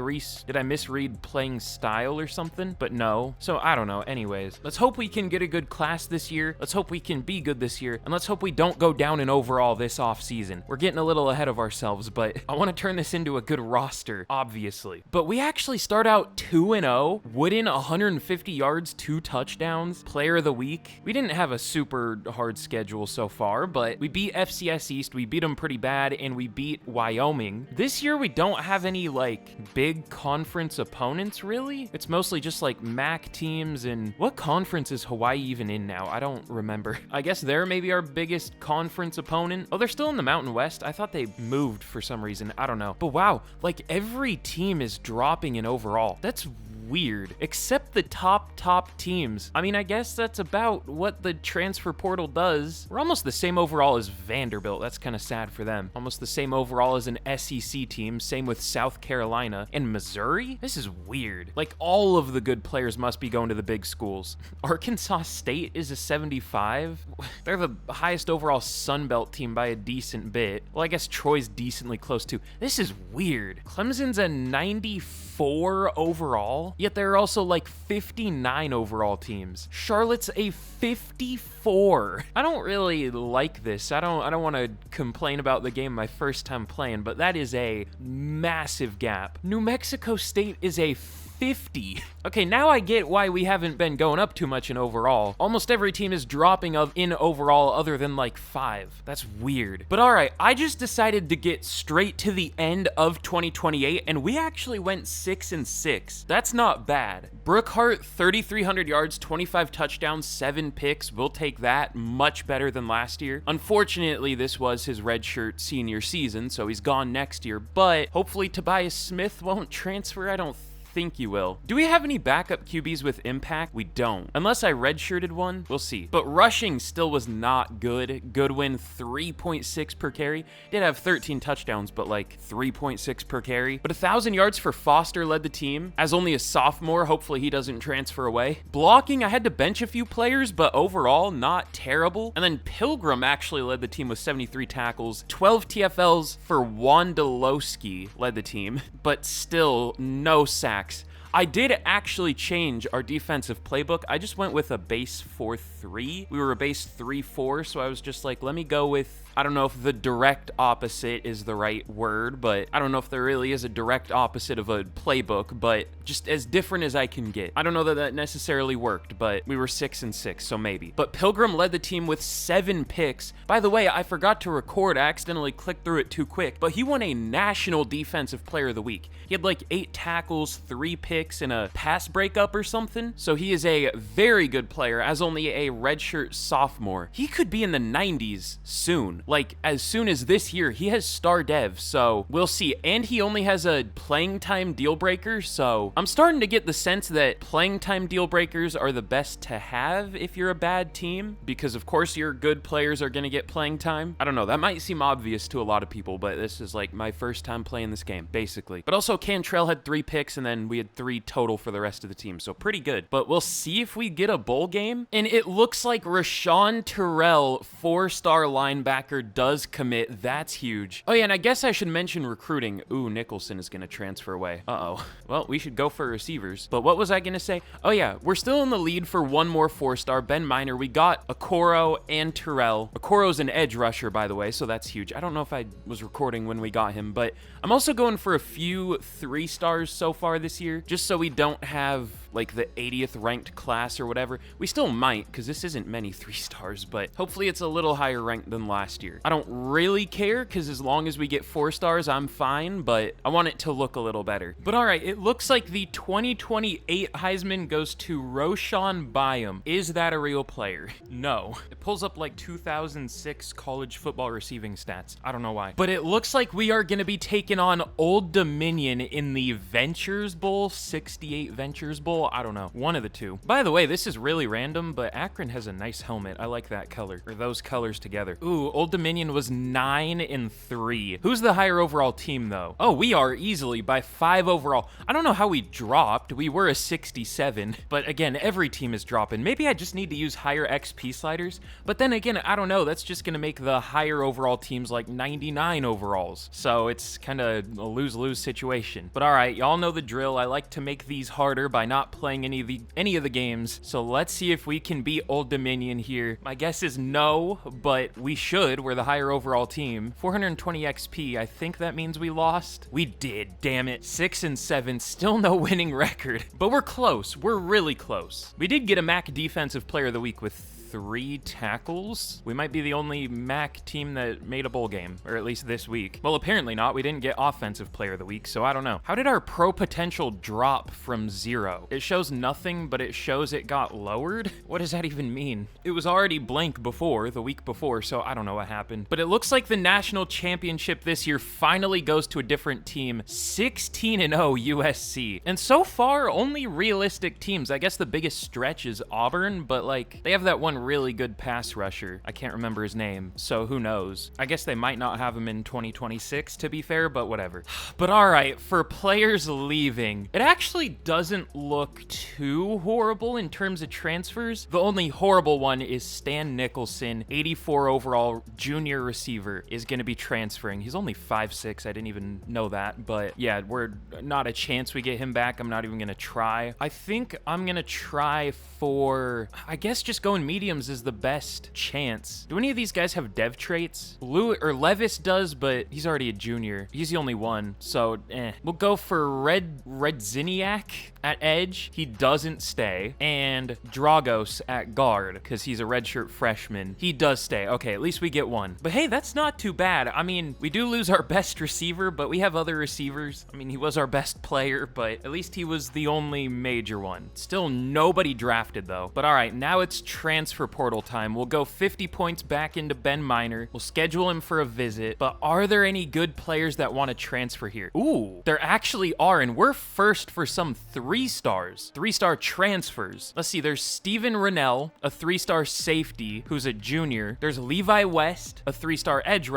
misread playing style or something? But no. So I don't know. Anyways, let's hope we can get a good class this year. Let's hope we can be good this year. And let's hope we don't go down in overall this off season. We're getting a little ahead of ourselves, but I want to turn this into a good roster, obviously. But we actually start out 2-0. Wooden 150 yards, 2 touchdowns, player of the week. We didn't have a super hard schedule so far, but we beat FCS East, we beat them pretty bad, and we beat Wyoming. This year we don't have any like big conference opponents really. It's mostly just like MAC teams. And what conference is Hawaii even in now? I don't remember. I guess they're maybe our biggest conference opponent. Oh, they're still in the Mountain West. I thought they moved for some reason. I don't know. But wow, like every team is dropping in overall. That's weird, except the top teams. I mean, I guess that's about what the transfer portal does. We're almost the same overall as Vanderbilt. That's kind of sad for them. Almost the same overall as an SEC team. Same with South Carolina and Missouri. This is weird. Like all of the good players must be going to the big schools. Arkansas State is a 75. They're the highest overall Sun Belt team by a decent bit. Well, I guess Troy's decently close too. This is weird. Clemson's a 94 overall. Yet there are also like 59 overall teams. Charlotte's a 54. I don't really like this. I don't want to complain about the game my first time playing, but that is a massive gap. New Mexico State is a 50. Okay, now I get why we haven't been going up too much in overall. Almost every team is dropping in overall other than like 5. That's weird. But all right, I just decided to get straight to the end of 2028, and we actually went 6-6. That's not bad. Brookhart, 3,300 yards, 25 touchdowns, 7 picks. We'll take that. Much better than last year. Unfortunately, this was his redshirt senior season, so he's gone next year, but hopefully Tobias Smith won't transfer. I don't think you will. Do we have any backup QBs with impact? We don't. Unless I redshirted one, we'll see. But rushing still was not good. Goodwin, 3.6 per carry. Did have 13 touchdowns, but like 3.6 per carry. But 1,000 yards for Foster led the team. As only a sophomore, hopefully he doesn't transfer away. Blocking, I had to bench a few players, but overall, not terrible. And then Pilgrim actually led the team with 73 tackles. 12 TFLs for Wondolowski led the team, but still no sacks. I did actually change our defensive playbook. I just went with a base 4-3. We were a base 3-4, so I was just like, let me go with, I don't know if the direct opposite is the right word, but I don't know if there really is a direct opposite of a playbook, but just as different as I can get. I don't know that that necessarily worked, but we were 6-6, so maybe. But Pilgrim led the team with 7 picks. By the way, I forgot to record. I accidentally clicked through it too quick, but he won a National Defensive Player of the Week. He had like 8 tackles, 3 picks, picks in a pass breakup or something. So he is a very good player as only a redshirt sophomore. He could be in the 90s soon. Like, as soon as this year, he has star dev, so we'll see. And he only has a playing time deal breaker, so I'm starting to get the sense that playing time deal breakers are the best to have if you're a bad team, because of course your good players are going to get playing time. I don't know, that might seem obvious to a lot of people, but this is like my first time playing this game, basically. But also Cantrell had 3 picks, and then we had 3 total for the rest of the team, so pretty good. But we'll see if we get a bowl game, and it looks like Rashawn Terrell, 4-star linebacker, does commit. That's huge. Oh yeah, and I guess I should mention recruiting. Ooh, Nicholson is going to transfer away. Uh-oh. Well, we should go for receivers. But what was I going to say? Oh yeah, we're still in the lead for one more 4-star, Ben Minor. We got Okoro and Terrell. Okoro's an edge rusher, by the way, so that's huge. I don't know if I was recording when we got him, but I'm also going for a few 3-stars so far this year, just so we don't have like the 80th ranked class or whatever. We still might, because this isn't many 3-stars, but hopefully it's a little higher ranked than last year. I don't really care, because as long as we get 4 stars, I'm fine, but I want it to look a little better. But all right, it looks like the 2028 Heisman goes to Roshan Byam. Is that a real player? No. It pulls up like 2006 college football receiving stats. I don't know why. But it looks like we are going to be taking on Old Dominion in the Ventures Bowl, 68 Ventures Bowl. I don't know. One of the two. By the way, this is really random, but Akron has a nice helmet. I like that color, or those colors together. Ooh, Old Dominion was 9-3. Who's the higher overall team, though? Oh, we are easily by 5 overall. I don't know how we dropped. We were a 67, but again, every team is dropping. Maybe I just need to use higher XP sliders, but then again, I don't know. That's just going to make the higher overall teams like 99 overalls. So it's kind of a lose-lose situation. But all right, y'all know the drill. I like to make these harder by not playing any of the games. So let's see if we can beat Old Dominion here. My guess is no, but we should. We're the higher overall team. 420 XP. I think that means we lost. We did, damn it. 6-7, still no winning record. But we're close. We're really close. We did get a MAC Defensive Player of the Week with 3 tackles. We might be the only MAC team that made a bowl game, or at least this week. Well, apparently not. We didn't get Offensive Player of the Week, so I don't know. How did our pro potential drop from 0? It shows nothing, but it shows it got lowered? What does that even mean? It was already blank before, the week before, so I don't know what happened. But it looks like the national championship this year finally goes to a different team. 16-0 USC. And so far, only realistic teams. I guess the biggest stretch is Auburn, but like, they have that one really good pass rusher. I can't remember his name, so who knows? I guess they might not have him in 2026, to be fair, but whatever. But all right, for players leaving, it actually doesn't look too horrible in terms of transfers. The only horrible one is Stan Nicholson, 84 overall junior receiver, is going to be transferring. He's only 5'6". I didn't even know that, but yeah, we're not a chance we get him back. I'm not even going to try. I think I'm going to try for, I guess just going mediums is the best chance. Do any of these guys have dev traits? Levis does, but he's already a junior. He's the only one, so We'll go for Redziniak at edge. He doesn't stay. And Dragos at guard, because he's a redshirt freshman. He does stay. Okay, at least we get one. But hey, that's not too bad. I mean, we do lose our best receiver, but we have other receivers. I mean, he was our best player, but at least he was the only major one. Still nobody drafted, though. But all right, now it's transfer portal time. We'll go 50 points back into Ben Minor. We'll schedule him for a visit. But are there any good players that want to transfer here? Ooh, there actually are, and we're first for some 3-stars. 3-star transfers. Let's see, there's Steven Rennell, a 3-star safety who's a junior. There's Levi West, a 3-star edge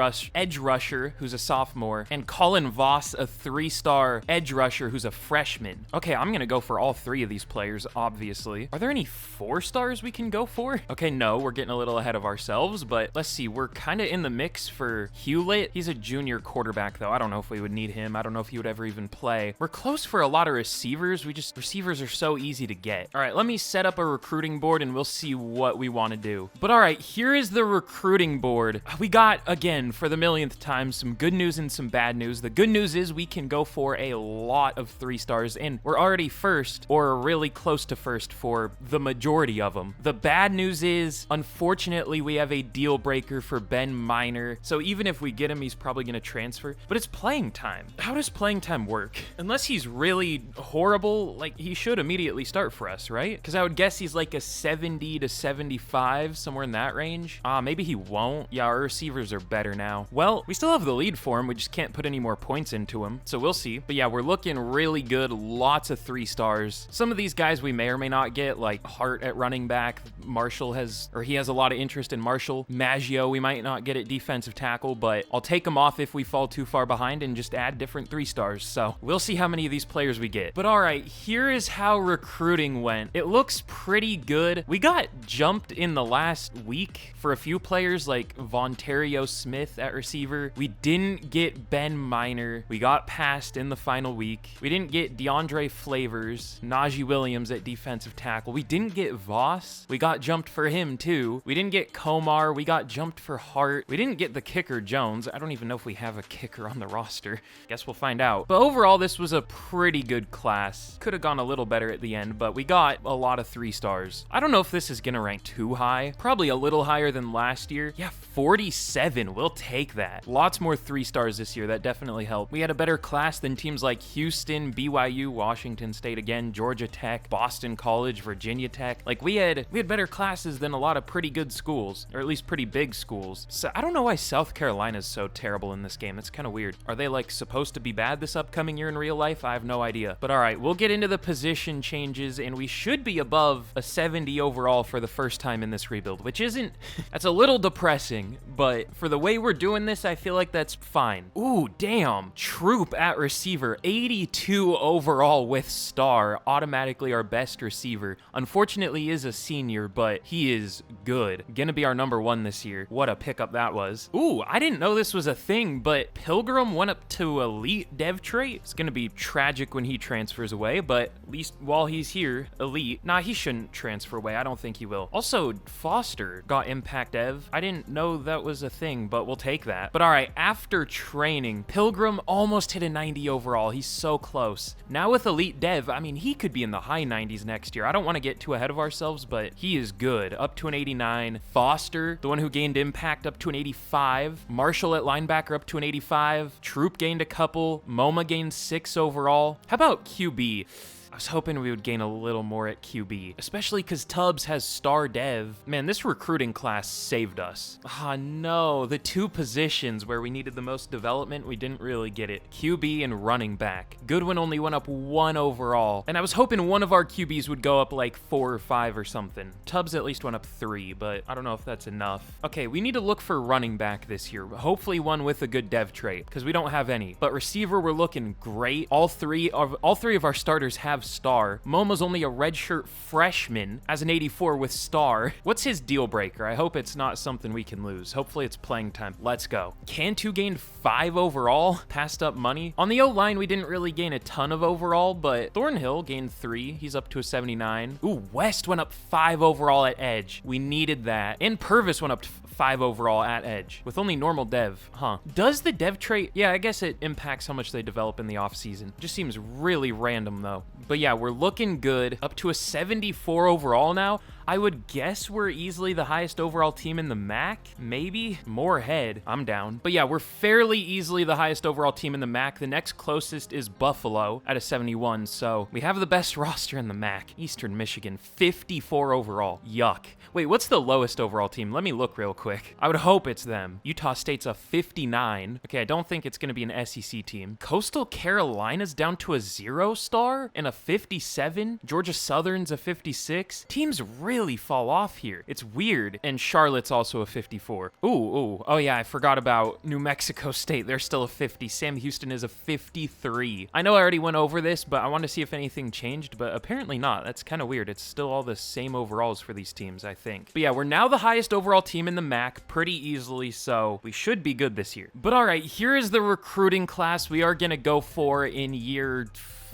rusher who's a sophomore, and Colin Voss, a 3-star edge rusher who's a freshman. Okay, I'm gonna go for all 3 of these players, obviously. Are there any 4-stars we can go for? Okay, no, we're getting a little ahead of ourselves, but let's see, we're kind of in the mix for Hewlett. He's a junior quarterback, though. I don't know if we would need him. I don't know if he would ever even play. We're close for a lot of receivers. Receivers are so easy to get. All right, let me set up a recruiting board and we'll see what we want to do. But all right, here is the recruiting board. We got, again, for the millionth time, some good news and some bad news. The good news is we can go for a lot of 3-stars, and we're already first, or really close to first, for the majority of them. The bad news news is, unfortunately, we have a deal breaker for Ben Miner. So even if we get him, he's probably going to transfer. But it's playing time. How does playing time work? Unless he's really horrible, like, he should immediately start for us, right? Because I would guess he's like a 70 to 75, somewhere in that range. Maybe he won't. Yeah, our receivers are better now. Well, we still have the lead for him. We just can't put any more points into him. So we'll see. But yeah, we're looking really good. Lots of 3 stars. Some of these guys we may or may not get, like Hart at running back. Marshall has a lot of interest in Marshall. Maggio, we might not get at defensive tackle, but I'll take him off if we fall too far behind and just add different 3 stars. So we'll see how many of these players we get. But all right, here is how recruiting went. It looks pretty good. We got jumped in the last week for a few players like Vontario Smith at receiver. We didn't get Ben Miner. We got passed in the final week. We didn't get DeAndre Flavors, Najee Williams at defensive tackle. We didn't get Voss. We got jumped for him too. We didn't get Komar. We got jumped for Hart. We didn't get the kicker Jones. I don't even know if we have a kicker on the roster. Guess we'll find out. But overall, this was a pretty good class. Could have gone a little better at the end, but we got a lot of 3 stars. I don't know if this is gonna rank too high. Probably a little higher than last year. Yeah, 47. We'll take that. Lots more 3 stars this year. That definitely helped. We had a better class than teams like Houston, BYU, Washington State again, Georgia Tech, Boston College, Virginia Tech. Like we had better classes than a lot of pretty good schools, or at least pretty big schools. So I don't know why South Carolina's so terrible in this game. It's kind of weird. Are they like supposed to be bad this upcoming year in real life? I have no idea. But all right, we'll get into the position changes, and we should be above a 70 overall for the first time in this rebuild, which isn't, that's a little depressing, but for the way we're doing this, I feel like that's fine. Ooh, damn. Troop at receiver, 82 overall with star, automatically our best receiver. Unfortunately, he is a senior, but he is good. Gonna be our number 1 this year. What a pickup that was. Ooh, I didn't know this was a thing, but Pilgrim went up to elite dev trait. It's gonna be tragic when he transfers away, but at least while he's here, elite. Nah, he shouldn't transfer away. I don't think he will. Also, Foster got impact dev. I didn't know that was a thing, but we'll take that. But all right, after training, Pilgrim almost hit a 90 overall. He's so close. Now with elite dev, I mean, he could be in the high 90s next year. I don't want to get too ahead of ourselves, but he is good. Up to an 89. Foster, the one who gained impact, up to an 85. Marshall at linebacker, up to an 85. Troop gained a couple. MoMA gained 6 overall. How about QB? I was hoping we would gain a little more at QB, especially because Tubbs has star dev. Man, this recruiting class saved us. Ah, no, the 2 positions where we needed the most development, we didn't really get it. QB and running back. Goodwin only went up 1 overall, and I was hoping one of our QBs would go up like 4 or 5 or something. Tubbs at least went up 3, but I don't know if that's enough. Okay, we need to look for running back this year. Hopefully one with a good dev trait, because we don't have any. But receiver, we're looking great. All three of our starters have star. Moma's only a redshirt freshman as an 84 with star. What's his deal breaker? I hope it's not something we can lose. Hopefully it's playing time. Let's go. Cantu gained 5 overall. Passed up money. On the O-line, we didn't really gain a ton of overall, but Thornhill gained 3. He's up to a 79. Ooh, West went up 5 overall at edge. We needed that. And Purvis went up to 5 overall at edge with only normal dev. Does the dev trait? Yeah, I guess it impacts how much they develop in the offseason. Just seems really random though. But yeah, we're looking good. Up to a 74 overall now. I would guess we're easily the highest overall team in the MAC. Maybe. Moorhead. I'm down. But yeah, we're fairly easily the highest overall team in the MAC. The next closest is Buffalo at a 71. So we have the best roster in the MAC. Eastern Michigan, 54 overall. Yuck. Wait, what's the lowest overall team? Let me look real quick. I would hope it's them. Utah State's a 59. Okay, I don't think it's going to be an SEC team. Coastal Carolina's down to a 0 star and a 57. Georgia Southern's a 56. Teams really fall off here. It's weird. And Charlotte's also a 54. Ooh. Oh yeah, I forgot about New Mexico State. They're still a 50. Sam Houston is a 53. I know I already went over this, but I wanted to see if anything changed, but apparently not. That's kind of weird. It's still all the same overalls for these teams, I think. But yeah, we're now the highest overall team in the MAC pretty easily, so we should be good this year. But all right, here is the recruiting class we are going to go for in year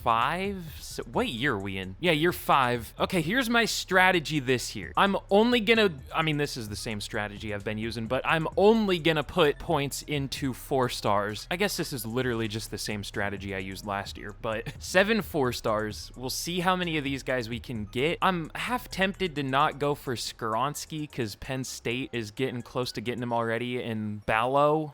5? So, what year are we in? Yeah, year 5. Okay, here's my strategy this year. I'm only gonna, I mean, this is the same strategy I've been using, but I'm only gonna put points into 4 stars. I guess this is literally just the same strategy I used last year, but 7 4 stars. We'll see how many of these guys we can get. I'm half tempted to not go for Skronsky because Penn State is getting close to getting him already, and Ballo,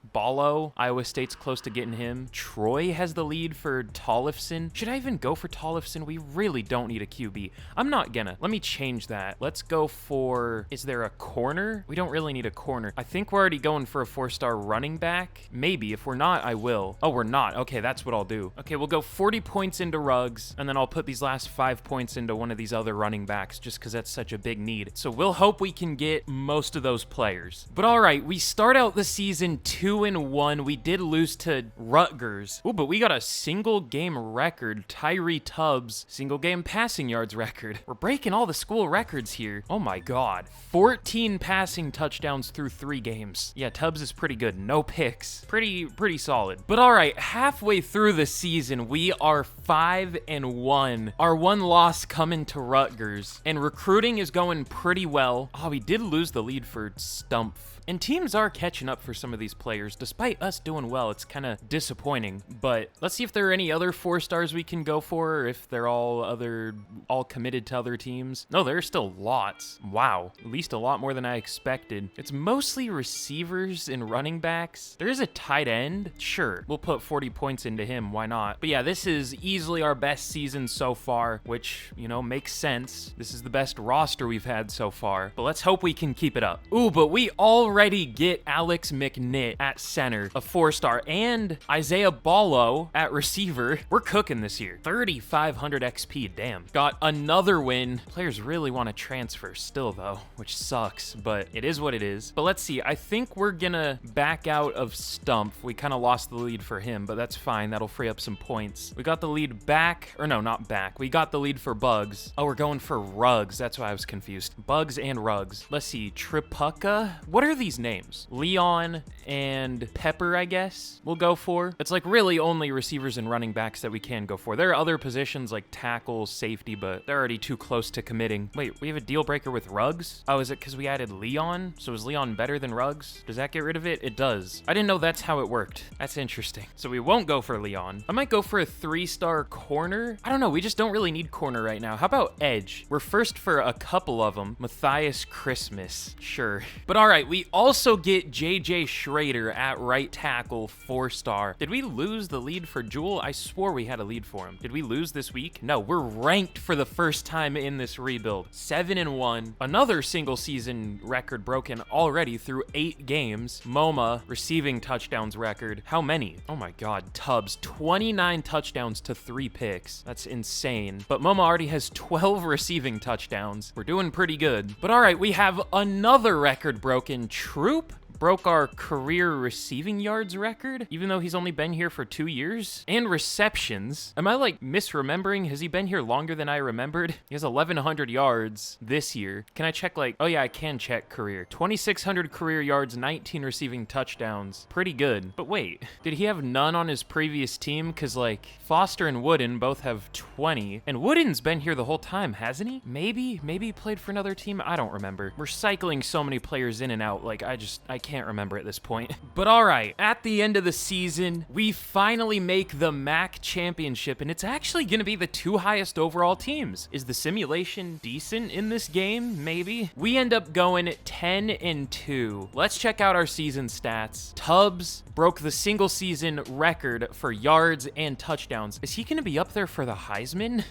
Iowa State's close to getting him. Troy has the lead for Tollefson. Should I even go for Tollefson? We really don't need a QB. I'm not gonna. Let me change that. Let's go for, is there a corner? We don't really need a corner. I think we're already going for a 4-star running back. Maybe. If we're not, I will. Oh, we're not. Okay, that's what I'll do. Okay, we'll go 40 points into Ruggs, and then I'll put these last 5 points into one of these other running backs just because that's such a big need. So we'll hope we can get most of those players. But all right, we start out the season 2-1. We did lose to Rutgers. Oh, but we got a single game record. Tyree Tubbs, single game passing yards record. We're breaking all the school records here. Oh my God. 14 passing touchdowns through 3 games. Yeah, Tubbs is pretty good. No picks. Pretty solid. But all right, halfway through the season, we are 5-1. Our one loss coming to Rutgers, and recruiting is going pretty well. Oh, we did lose the lead for Stumpf. And teams are catching up for some of these players. Despite us doing well, it's kind of disappointing. But let's see if there are any other 4 stars we can go for, or if they're all committed to other teams. No, there are still lots. Wow, at least a lot more than I expected. It's mostly receivers and running backs. There is a tight end. Sure, we'll put 40 points into him. Why not? But yeah, this is easily our best season so far, which, you know, makes sense. This is the best roster we've had so far. But let's hope we can keep it up. Ooh, but we already get Alex McNitt at center, a 4-star, and Isaiah Ballo at receiver. We're cooking this year. 3,500 XP, damn. Got another win. Players really want to transfer still though, which sucks, but it is what it is. But let's see, I think we're gonna back out of Stumpf. We kind of lost the lead for him, but that's fine. That'll free up some points. We got the lead back, or no, not back. We got the lead for Bugs. Oh, we're going for Ruggs. That's why I was confused. Bugs and Ruggs. Let's see, Tripucka. What are these names? Leon and Pepper, I guess we'll go for. It's like really only receivers and running backs that we can go for. There are other positions like tackle, safety, but they're already too close to committing. Wait, we have a deal breaker with Ruggs? Oh, is it because we added Leon? So is Leon better than Ruggs? Does that get rid of it? It does. I didn't know that's how it worked. That's interesting. So we won't go for Leon. I might go for a 3-star corner. I don't know. We just don't really need corner right now. How about edge? We're first for a couple of them. Matthias Christmas. Sure. But all right, we also get JJ Schrader at right tackle, 4-star. Did we lose the lead for Jewel? I swore we had a lead for him. Did we lose this week? No, we're ranked for the first time in this rebuild. 7-1. Another single season record broken already through 8 games. MoMA receiving touchdowns record. How many? Oh my God. Tubbs, 29 touchdowns to 3 picks. That's insane. But MoMA already has 12 receiving touchdowns. We're doing pretty good. But all right, we have another record broken. Troop broke our career receiving yards record, even though he's only been here for 2 years. And receptions. Am I like misremembering? Has he been here longer than I remembered? He has 1,100 yards this year. Can I check like, oh yeah, I can check career. 2,600 career yards, 19 receiving touchdowns. Pretty good. But wait, did he have none on his previous team? Cause like Foster and Wooden both have 20. And Wooden's been here the whole time, hasn't he? Maybe he played for another team. I don't remember. We're cycling so many players in and out. Like I can't remember at this point. But all right, at the end of the season, we finally make the MAC championship, and it's actually going to be the 2 highest overall teams. Is the simulation decent in this game? Maybe. We end up going 10-2. Let's check out our season stats. Tubbs broke the single season record for yards and touchdowns. Is he going to be up there for the Heisman?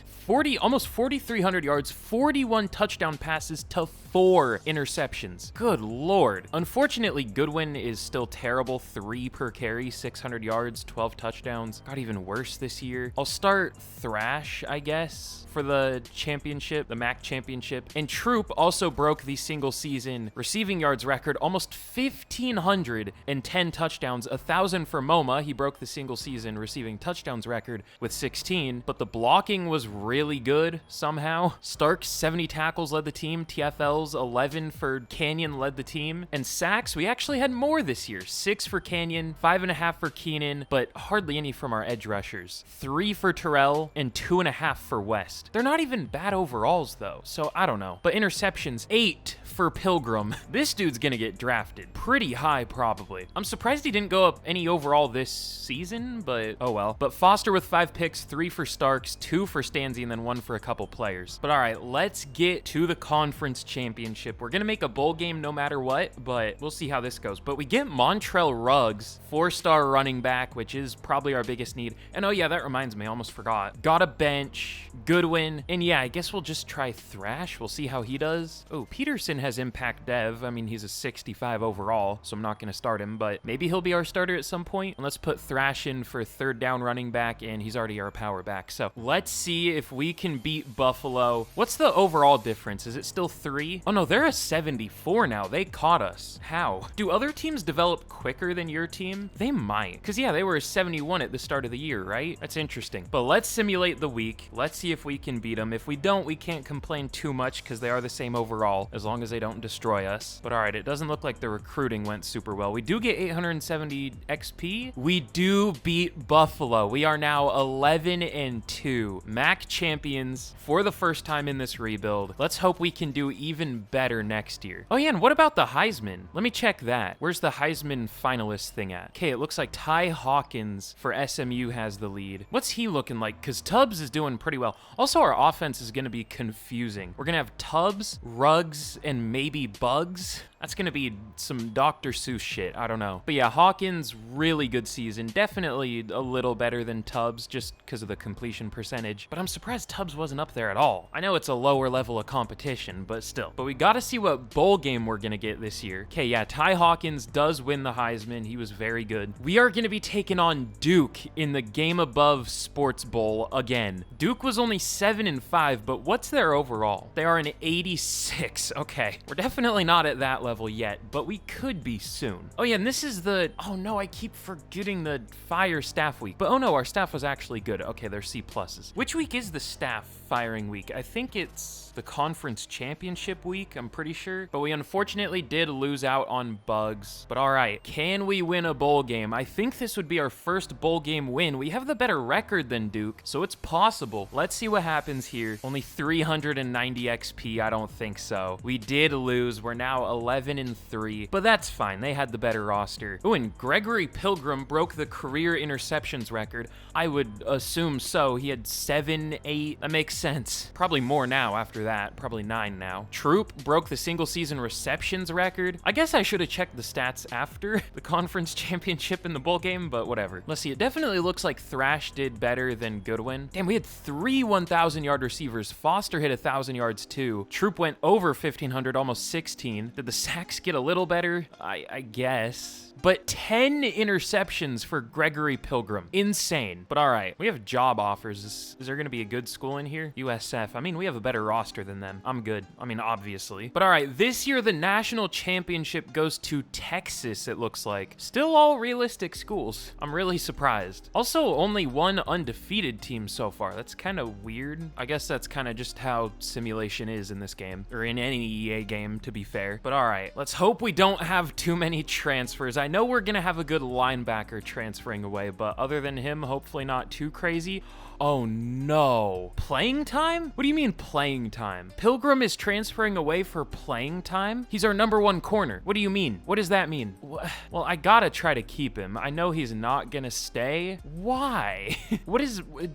Almost 4,300 yards, 41 touchdown passes to 4 interceptions. Good Lord. Unfortunately, Goodwin is still terrible. 3 per carry, 600 yards, 12 touchdowns. Got even worse this year. I'll start Thrash, I guess, for the championship, the MAC championship. And Troop also broke the single season receiving yards record, almost 1,510 touchdowns, 1,000 for MoMA. He broke the single season receiving touchdowns record with 16, but the blocking was really good somehow. Starks, 70 tackles led the team. TFL's 11 for Canyon led the team. And sacks, we actually actually had more this year. 6 for Canyon, 5.5 for Keenan, but hardly any from our edge rushers. 3 for Terrell, and 2.5 for West. They're not even bad overalls though, so I don't know. But interceptions, 8 for Pilgrim. This dude's gonna get drafted pretty high probably. I'm surprised he didn't go up any overall this season, but oh well. But Foster with 5 picks, 3 for Starks, 2 for Stanzi, and then 1 for a couple players. But all right, let's get to the conference championship. We're gonna make a bowl game no matter what, but we'll see how this goes. But we get Montrell Ruggs, 4-star running back, which is probably our biggest need. And oh yeah, that reminds me, I almost forgot. Got a bench, Goodwin, and yeah, I guess we'll just try Thrash. We'll see how he does. Oh, Peterson has impact dev. I mean, he's a 65 overall, so I'm not gonna start him, but maybe he'll be our starter at some point. And let's put Thrash in for 3rd down running back, and he's already our power back. So let's see if we can beat Buffalo. What's the overall difference? Is it still 3? Oh no, they're a 74 now. They caught us. How? Do other teams develop quicker than your team? They might, because yeah, they were a 71 at the start of the year, right? That's interesting. But let's simulate the week. Let's see if we can beat them. If we don't, we can't complain too much because they are the same overall, as long as they don't destroy us. But all right, it doesn't look like the recruiting went super well. We do get 870 XP. We do beat Buffalo. We are now 11-2. MAC champions for the first time in this rebuild. Let's hope we can do even better next year. Oh yeah, and what about the Heisman? Let me check that. Where's the Heisman finalist thing at? Okay, it looks like Ty Hawkins for SMU has the lead. What's he looking like? Because Tubbs is doing pretty well. Also, our offense is going to be confusing. We're going to have Tubbs, Ruggs, and maybe Bugs. That's going to be some Dr. Seuss shit. I don't know. But yeah, Hawkins, really good season. Definitely a little better than Tubbs just because of the completion percentage. But I'm surprised Tubbs wasn't up there at all. I know it's a lower level of competition, but still. But we got to see what bowl game we're going to get this year. Okay, yeah, Ty Hawkins does win the Heisman. He was very good. We are going to be taking on Duke in the Game Above Sports Bowl again. Duke was only 7-5, but what's their overall? They are an 86. Okay, we're definitely not at that level yet, but we could be soon. Oh yeah, and this is the, oh no, I keep forgetting the fire staff week. But oh no, our staff was actually good. Okay, they're C pluses. Which week is the staff firing week? I think it's the conference championship week, I'm pretty sure. But we unfortunately did lose out on Bugs. But all right, can we win a bowl game? I think this would be our first bowl game win. We have the better record than Duke, so it's possible. Let's see what happens here. Only 390 XP, I don't think so. We did lose. We're now 11-3, but that's fine. They had the better roster. Oh, and Gregory Pilgrim broke the career interceptions record. I would assume so. He had 7, 8. That makes sense. Probably more now after that. Probably 9 now. Troop broke the single season receptions record. I guess I should have checked the stats after the conference championship in the bowl game, but whatever. Let's see. It definitely looks like Thrash did better than Goodwin. Damn, we had 3 1,000-yard receivers. Foster hit 1,000 yards too. Troop went over 1,500, almost 16. Did the sacks get a little better? I guess. But 10 interceptions for Gregory Pilgrim. Insane. But all right, we have job offers. Is there going to be a good school in here? USF. I mean, we have a better roster than them. I'm good. I mean, obviously. But all right, this year the national championship goes to Texas, it looks like. Still all realistic schools. I'm really surprised. Also, only 1 undefeated team so far. That's kind of weird. I guess that's kind of just how simulation is in this game, or in any EA game, to be fair. But all right, let's hope we don't have too many transfers. I know we're gonna have a good linebacker transferring away, but other than him, hopefully not too crazy. Oh no. Playing time? What do you mean playing time? Pilgrim is transferring away for playing time? He's our #1 corner. What do you mean? What does that mean? Well, I gotta try to keep him. I know he's not gonna stay. Why?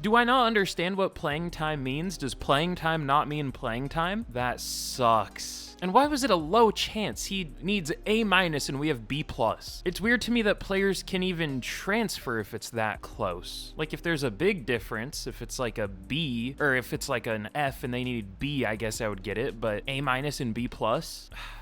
Do I not understand what playing time means? Does playing time not mean playing time? That sucks. And why was it a low chance? He needs A- and we have B+. It's weird to me that players can even transfer if it's that close. Like if there's a big difference, if it's like a B, or if it's like an F and they need B, I guess I would get it, but A- and B+.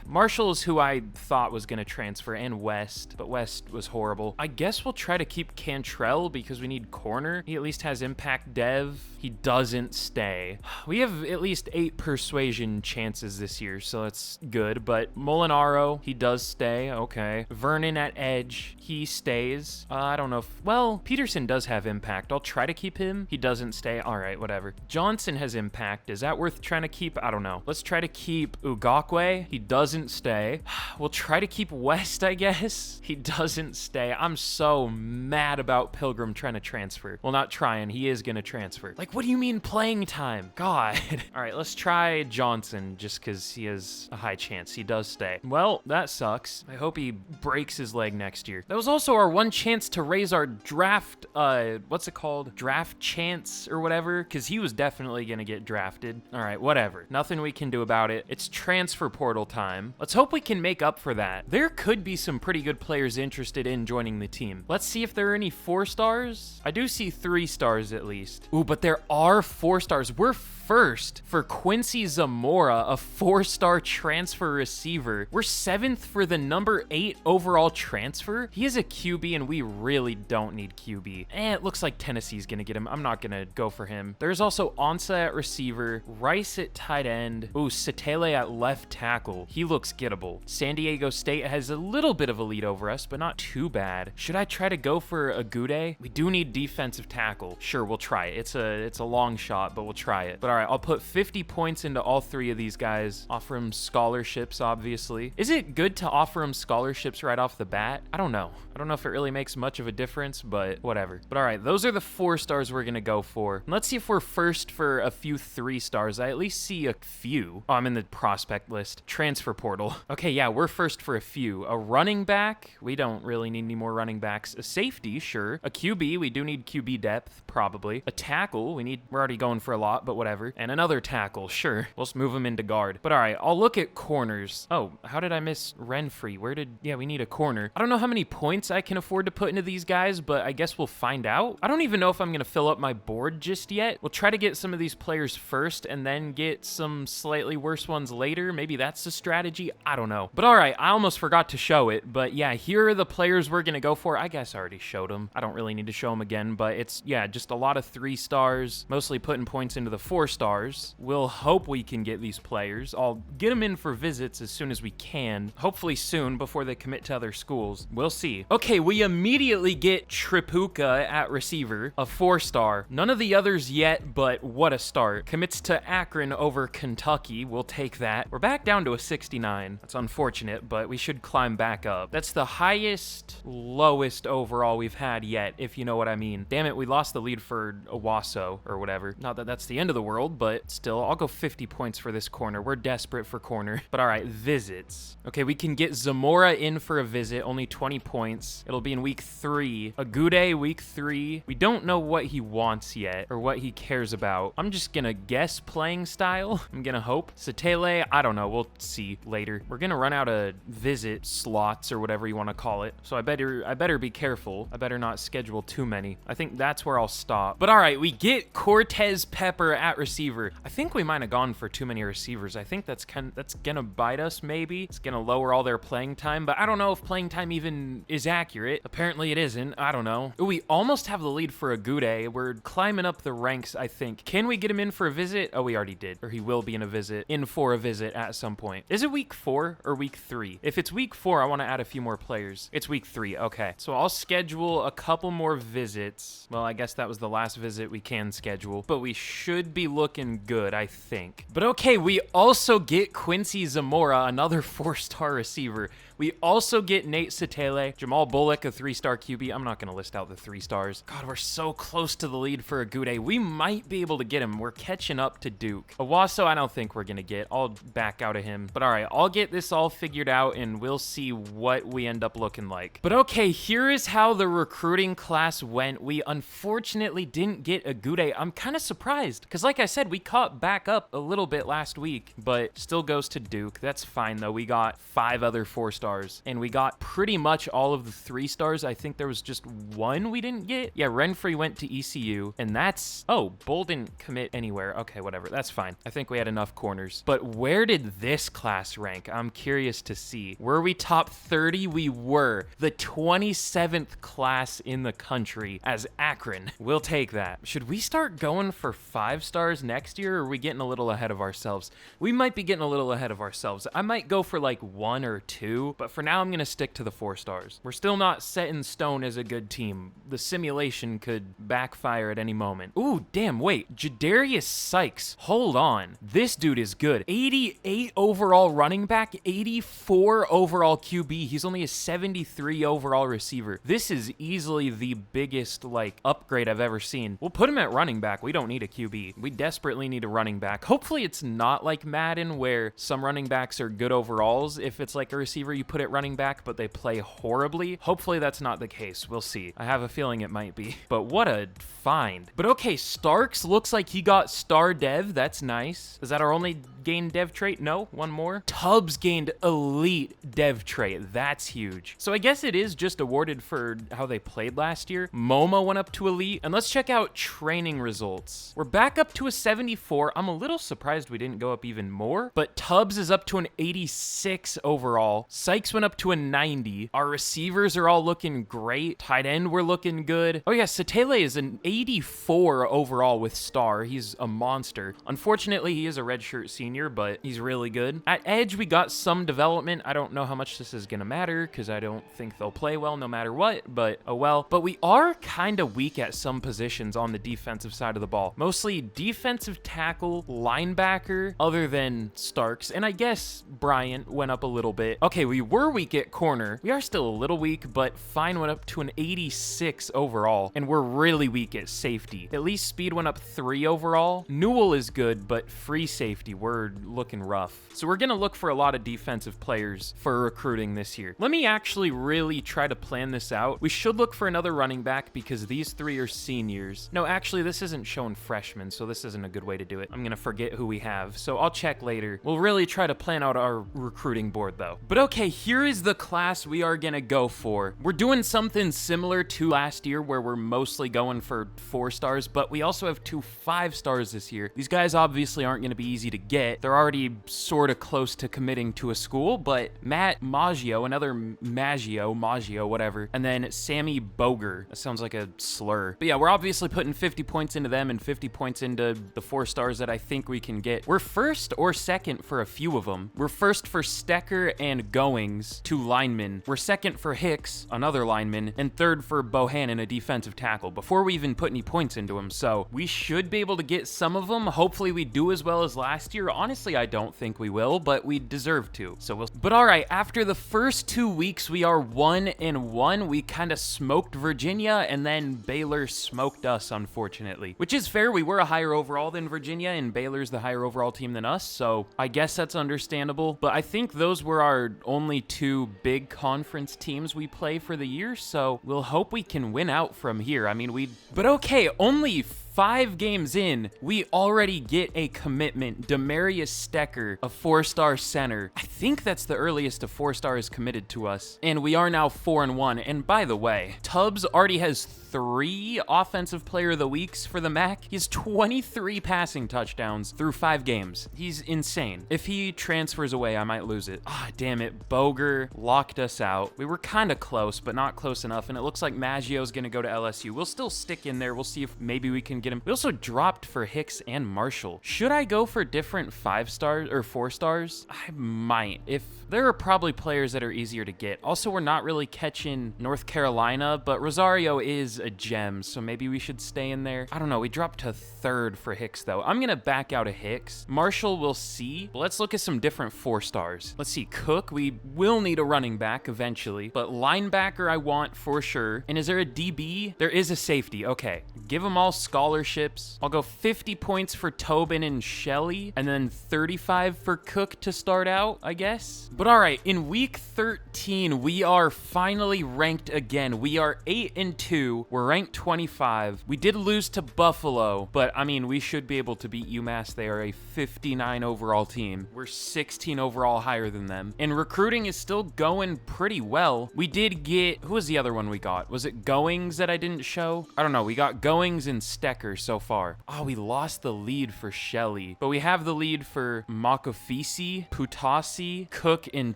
Marshall is who I thought was gonna transfer, and West, but West was horrible. I guess we'll try to keep Cantrell because we need corner. He at least has impact dev. He doesn't stay. We have at least 8 persuasion chances this year, so that's good. But Molinaro, he does stay. Okay. Vernon at edge, he stays. I don't know if, well, Peterson does have impact. I'll try to keep him. He doesn't stay. All right, whatever. Johnson has impact. Is that worth trying to keep? I don't know. Let's try to keep Ugakwe. He doesn't stay. We'll try to keep West, I guess. He doesn't stay. I'm so mad about Pilgrim trying to transfer. Well, not trying. He is going to transfer. Like, what do you mean playing time? God. All right, let's try Johnson just because he has a high chance. He does stay. Well, that sucks. I hope he breaks his leg next year. That was also our one chance to raise our draft, what's it called? Draft chance or whatever, because he was definitely going to get drafted. All right, whatever. Nothing we can do about it. It's transfer portal time. Let's hope we can make up for that. There could be some pretty good players interested in joining the team. Let's see if there are any 4 stars. I do see 3 stars at least. Ooh, but there are 4 stars. We're first for Quincy Zamora, a 4-star transfer receiver. We're 7th for the number 8 overall transfer. He is a QB and we really don't need QB. It looks like Tennessee's gonna get him. I'm not gonna go for him. There's also Ansa at receiver, Rice at tight end. Ooh, Satele at left tackle. He looks gettable. San Diego State has a little bit of a lead over us, but not too bad. Should I try to go for Agude? We do need defensive tackle. Sure, we'll try it. It's a long shot, but we'll try it. But all right, I'll put 50 points into all 3 of these guys. Offer them scholarships, obviously. Is it good to offer them scholarships right off the bat? I don't know. I don't know if it really makes much of a difference, but whatever. But all right, those are the 4 stars we're gonna go for. And let's see if we're first for a few 3 stars. I at least see a few. Oh, I'm in the prospect list. Transfer portal. Okay, yeah, we're first for a few. A running back. We don't really need any more running backs. A safety, sure. A QB. We do need QB depth, probably. A tackle. We're already going for a lot, but whatever. And another tackle, sure. We'll just move him into guard. But all right, I'll look at corners. Oh, how did I miss Renfree? Yeah, we need a corner. I don't know how many points I can afford to put into these guys, but I guess we'll find out. I don't even know if I'm gonna fill up my board just yet. We'll try to get some of these players first and then get some slightly worse ones later. Maybe that's the strategy. I don't know. But all right, I almost forgot to show it. But yeah, here are the players we're gonna go for. I guess I already showed them. I don't really need to show them again, but it's, yeah, just a lot of 3 stars, mostly putting points into the 4 stars. We'll hope we can get these players. I'll get them in for visits as soon as we can. Hopefully soon before they commit to other schools. We'll see. Okay, we immediately get Tripucka at receiver, a 4-star. None of the others yet, but what a start. Commits to Akron over Kentucky. We'll take that. We're back down to a 69. That's unfortunate, but we should climb back up. That's the highest, lowest overall we've had yet, if you know what I mean. Damn it, we lost the lead for Owasso or whatever. Not that that's the end of the world, but still, I'll go 50 points for this corner. We're desperate for corner. But all right, visits. Okay, we can get Zamora in for a visit, only 20 points. It'll be in week 3. Agude, week 3. We don't know what he wants yet or what he cares about. I'm just gonna guess playing style. I'm gonna hope. Satele, I don't know. We'll see later. We're gonna run out of visit slots or whatever you want to call it. So I better be careful. I better not schedule too many. I think that's where I'll stop. But all right, we get Cortez Pepper at receiver. I think we might have gone for too many receivers. I think that's gonna bite us maybe. It's gonna lower all their playing time, but I don't know if playing time even is accurate. Apparently it isn't. I don't know. Ooh, we almost have the lead for Agude. We're climbing up the ranks, I think. Can we get him in for a visit? Oh, we already did. Or he will be in for a visit at some point. Is it week 4 or week 3? If it's week 4, I want to add a few more players. It's week 3. Okay. So I'll schedule a couple more visits. Well, I guess that was the last visit we can schedule, but we should be looking good, I think. But okay, we also get Quincy Zamora, another 4-star receiver. We also get Nate Satele, Jamal Bullock, a 3-star QB. I'm not going to list out the 3 stars. God, we're so close to the lead for Agude. We might be able to get him. We're catching up to Duke. Owasso, I don't think we're going to get. I'll back out of him. But all right, I'll get this all figured out and we'll see what we end up looking like. But okay, here is how the recruiting class went. We unfortunately didn't get Agude. I'm kind of surprised because like I said, we caught back up a little bit last week, but still goes to Duke. That's fine, though. We got 5 other 4 stars, and we got pretty much all of the 3 stars. I think there was just 1 we didn't get. Yeah, Renfrey went to ECU, and that's... Oh, Bull didn't commit anywhere. Okay, whatever. That's fine. I think we had enough corners. But where did this class rank? I'm curious to see. Were we top 30? We were. The 27th class in the country as Akron. We'll take that. Should we start going for 5 stars next year, or are we getting a little ahead of ourselves? We might be getting a little ahead of ourselves. I might go for like 1 or 2, but for now I'm going to stick to the 4 stars. We're still not set in stone as a good team. The simulation could backfire at any moment. Ooh, damn, wait. Jadarius Sykes. Hold on. This dude is good. 88 overall running back, 84 overall QB. He's only a 73 overall receiver. This is easily the biggest, like, upgrade I've ever seen. We'll put him at running back. We don't need a QB. We desperately need a running back. Hopefully it's not like Madden where some running backs are good overalls. If it's like a receiver you put at running back, but they play horribly. Hopefully that's not the case. We'll see. I have a feeling it might be. But what a find. But okay, Starks looks like he got star dev. That's nice. Is that our only gained dev trait? No, one more. Tubbs gained elite dev trait. That's huge. So I guess it is just awarded for how they played last year. Momo went up to elite. And let's check out training results. We're back up to a 74. I'm a little surprised we didn't go up even more, but Tubbs is up to an 86 overall. Sykes went up to a 90. Our receivers are all looking great. Tight end, we're looking good. Oh yeah, Satele is an 84 overall with star. He's a monster. Unfortunately, he is a redshirt senior, but he's really good. At edge, we got some development. I don't know how much this is gonna matter because I don't think they'll play well no matter what, but oh well. But we are kind of weak at some positions on the defensive side of the ball. Mostly defensive tackle, linebacker, other than Starks, and I guess Bryant went up a little bit. Okay, we were weak at corner. We are still a little weak, but Fine went up to an 86 overall, and we're really weak at safety. At least Speed went up 3 overall. Newell is good, but free safety, we're looking rough. So we're gonna look for a lot of defensive players for recruiting this year. Let me actually really try to plan this out. We should look for another running back because these 3 are seniors. No, actually, this isn't showing freshmen, so this isn't a good way to do it. I'm gonna forget who we have, so I'll check later. We'll really try to plan out our recruiting board though. But okay, here is the class we are gonna go for. We're doing something similar to last year where we're mostly going for 4 stars, but we also have 2 5 stars this year. These guys obviously aren't gonna be easy to get. They're already sort of close to committing to a school, but Matt Maggio, another Maggio, whatever, and then Sammy Boger. That sounds like a slur. But yeah, we're obviously putting 50 points into them and 50 points into the 4 stars that I think we can get. We're first or second for a few of them. We're first for Stecker and Goings, 2 linemen. We're second for Hicks, another lineman, and third for Bohannon, a defensive tackle, before we even put any points into him. So we should be able to get some of them. Hopefully we do as well as last year. Honestly, I don't think we will, but we deserve to. So we'll. But all right, after the first 2 weeks, we are 1-1. We kind of smoked Virginia, and then Baylor smoked us, unfortunately, which is fair. We were a higher overall than Virginia, and Baylor's the higher overall team than us, so I guess that's understandable. But I think those were our only 2 big conference teams we play for the year, so we'll hope we can win out from here. I mean, but okay, only 5 games in, we already get a commitment. Demarius Stecker, a 4-star center. I think that's the earliest a 4-star is committed to us. And we are now 4-1. And by the way, Tubbs already has 3 Offensive Player of the Weeks for the MAC. He has 23 passing touchdowns through 5 games. He's insane. If he transfers away, I might lose it. Ah, damn it. Boger locked us out. We were kind of close, but not close enough. And it looks like Maggio's going to go to LSU. We'll still stick in there. We'll see if maybe we can get him. We also dropped for Hicks and Marshall. Should I go for different 5 stars or 4 stars? I might. If there are probably players that are easier to get. Also, we're not really catching North Carolina, but Rosario is a gem, so maybe we should stay in there. I don't know. We dropped to 3rd for Hicks, though. I'm going to back out of Hicks. Marshall, we'll see. But let's look at some different 4 stars. Let's see. Cook, we will need a running back eventually, but linebacker I want for sure. And is there a DB? There is a safety. Okay. Give them all scholarship scholarships. I'll go 50 points for Tobin and Shelley, and then 35 for Cook to start out, I guess. But all right, in week 13, we are finally ranked again. We are 8-2. We're ranked 25. We did lose to Buffalo, but I mean, we should be able to beat UMass. They are a 59 overall team. We're 16 overall higher than them. And recruiting is still going pretty well. We did get, who was the other one we got? Was it Goings that I didn't show? I don't know. We got Goings and Stecker so far. Oh, we lost the lead for Shelley, but we have the lead for Makofisi, Putasi, Cook, and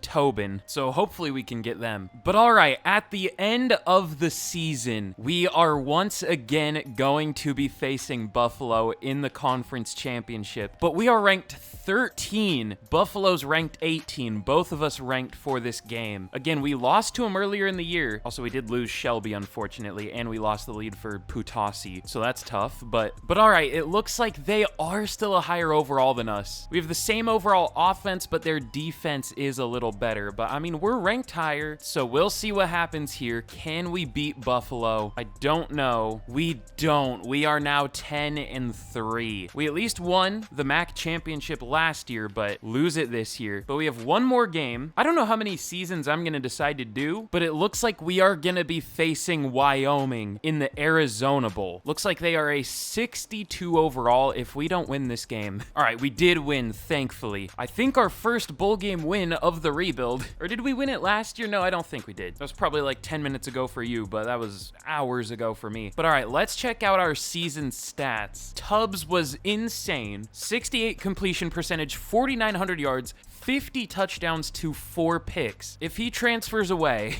Tobin. So hopefully we can get them. But all right, at the end of the season, we are once again going to be facing Buffalo in the conference championship, but we are ranked 13. Buffalo's ranked 18. Both of us ranked for this game. Again, we lost to them earlier in the year. Also, we did lose Shelby, unfortunately, and we lost the lead for Putasi, so that's tough. But all right, it looks like they are still a higher overall than us. We have the same overall offense, but their defense is a little better. But I mean, we're ranked higher, so we'll see what happens here. Can we beat Buffalo? I don't know. We don't. We are now 10-3. We at least won the MAC championship last year, but lose it this year. But we have one more game. I don't know how many seasons I'm going to decide to do, but it looks like we are going to be facing Wyoming in the Arizona Bowl. Looks like they are a 62 overall if we don't win this game. All right, we did win, thankfully. I think our first bowl game win of the rebuild. Or did we win it last year? No, I don't think we did. That was probably like 10 minutes ago for you, but that was hours ago for me. But all right, let's check out our season stats. Tubbs was insane. 68 completion percentage, 4,900 yards, 50 touchdowns to 4 picks. If he transfers away,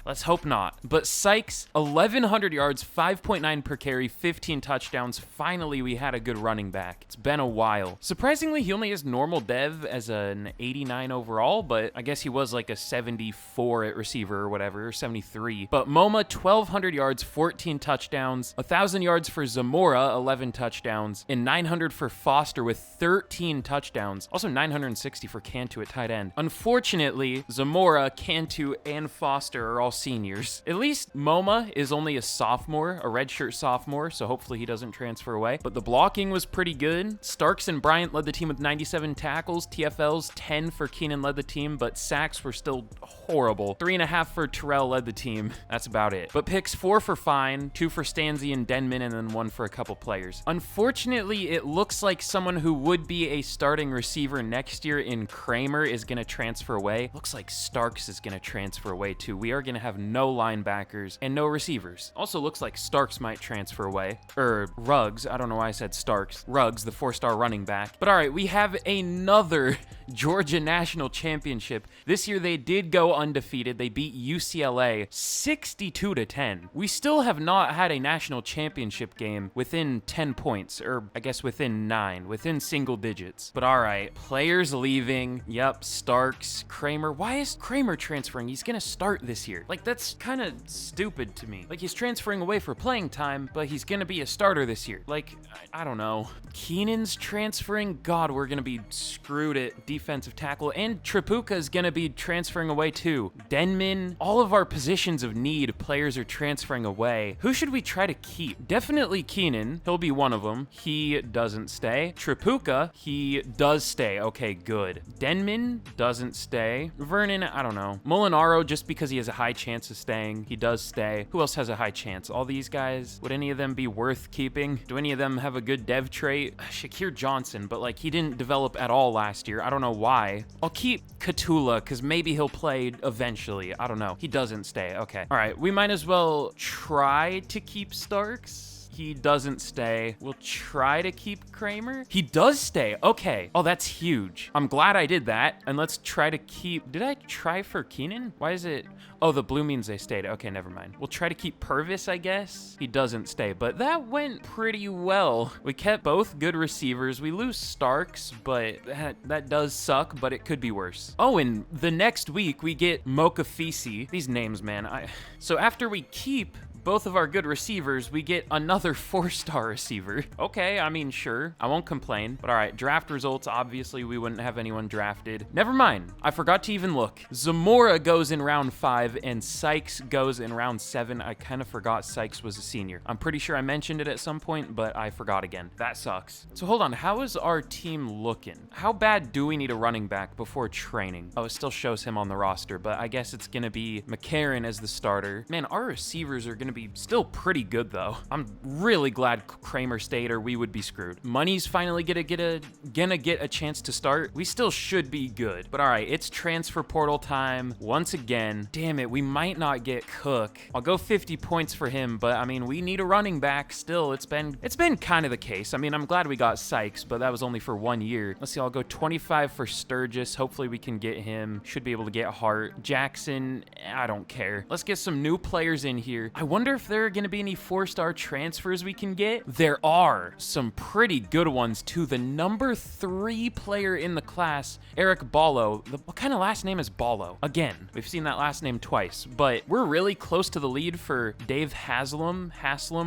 let's hope not. But Sykes, 1,100 yards, 5.9 per carry, 15 touchdowns. Finally, we had a good running back. It's been a while. Surprisingly, he only has normal dev as an 89 overall, but I guess he was like a 74 at receiver or whatever, or 73. But Moma, 1,200 yards, 14 touchdowns, 1,000 yards for Zamora, 11 touchdowns, and 900 for Foster with 13 touchdowns. Also 960 for Cantu at tight end. Unfortunately, Zamora, Cantu, and Foster are all seniors. At least Moma is only a sophomore, a redshirt sophomore, so hopefully he doesn't transfer away. But the blocking was pretty good. Starks and Bryant led the team with 97 tackles. TFLs, 10 for Keenan led the team, but sacks were still horrible. 3.5 for Terrell led the team. That's about it. But picks, 4 for Fine, 2 for Stanzi and Denman, and then 1 for a couple players. Unfortunately, it looks like someone who would be a starting receiver next year in Kramer is going to transfer away. Looks like Starks is going to transfer away too. We are going to have no linebackers and no receivers. Also looks like Starks might transfer away. Or Ruggs. I don't know why I said Starks. Ruggs, the 4-star running back. But all right, we have another Georgia National Championship. This year they did go undefeated. They beat UCLA 62-10. We still have not had a national championship game within 10 points, or I guess within 9, within single digits. But all right, players leaving. Yep, Starks, Kramer. Why is Kramer transferring? He's gonna start this year. Like, that's kind of stupid to me. Like, he's transferring away for playing time, but he's gonna be a starter this year. Like, I don't know. Keenan's transferring. God, we're gonna be screwed at defensive tackle. And Tripucka is gonna be transferring away too. Denman, all of our positions of need, players are transferring away. Who should we try to keep? Definitely Keenan. He'll be one of them. He doesn't stay. Tripucka, he does stay. Okay, good. Denman doesn't stay. Vernon, I don't know. Molinaro, just because he has a high chance of staying, he does stay. Who else has a high chance? All these guys, would any of them be worth keeping? Do any of them have a good dev trait? Shakir Johnson, but like, he didn't develop at all last year. I don't know why. I'll keep Katula because maybe he'll play eventually. I don't know. He doesn't stay. Okay. All right. We might as well try to keep Starks. He doesn't stay. We'll try to keep Kramer. He does stay. Okay. Oh, that's huge. I'm glad I did that. And let's try to keep... Did I try for Keenan? Why is it... Oh, the blue means they stayed. Okay, never mind. We'll try to keep Purvis, I guess. He doesn't stay, but that went pretty well. We kept both good receivers. We lose Starks, but that does suck, but it could be worse. Oh, and the next week we get Mokafisi. These names, man. So after we keep both of our good receivers, we get another 4-star receiver. Okay, I mean, sure. I won't complain. But all right, draft results, obviously we wouldn't have anyone drafted. Never mind. I forgot to even look. Zamora goes in round 5 and Sykes goes in round 7. I kind of forgot Sykes was a senior. I'm pretty sure I mentioned it at some point, but I forgot again. That sucks. So hold on, how is our team looking? How bad do we need a running back before training? Oh, it still shows him on the roster, but I guess it's gonna be McCarron as the starter. Man, our receivers are gonna be still pretty good though. I'm really glad Kramer stayed or we would be screwed. Money's finally gonna get a chance to start. We still should be good. But all right, it's transfer portal time once again. Damn it, we might not get Cook. I'll go 50 points for him, but I mean, we need a running back still. It's been kind of the case. I mean, I'm glad we got Sykes, but that was only for 1 year. Let's see, I'll go 25 for Sturgis. Hopefully we can get him. Should be able to get Hart. Jackson, I don't care. Let's get some new players in here. I wonder if there are going to be any 4-star transfers we can get. There are some pretty good ones too. The number 3 player in the class, Eric Ballo. What kind of last name is Ballo? Again, we've seen that last name twice, but we're really close to the lead for Dave Haslam,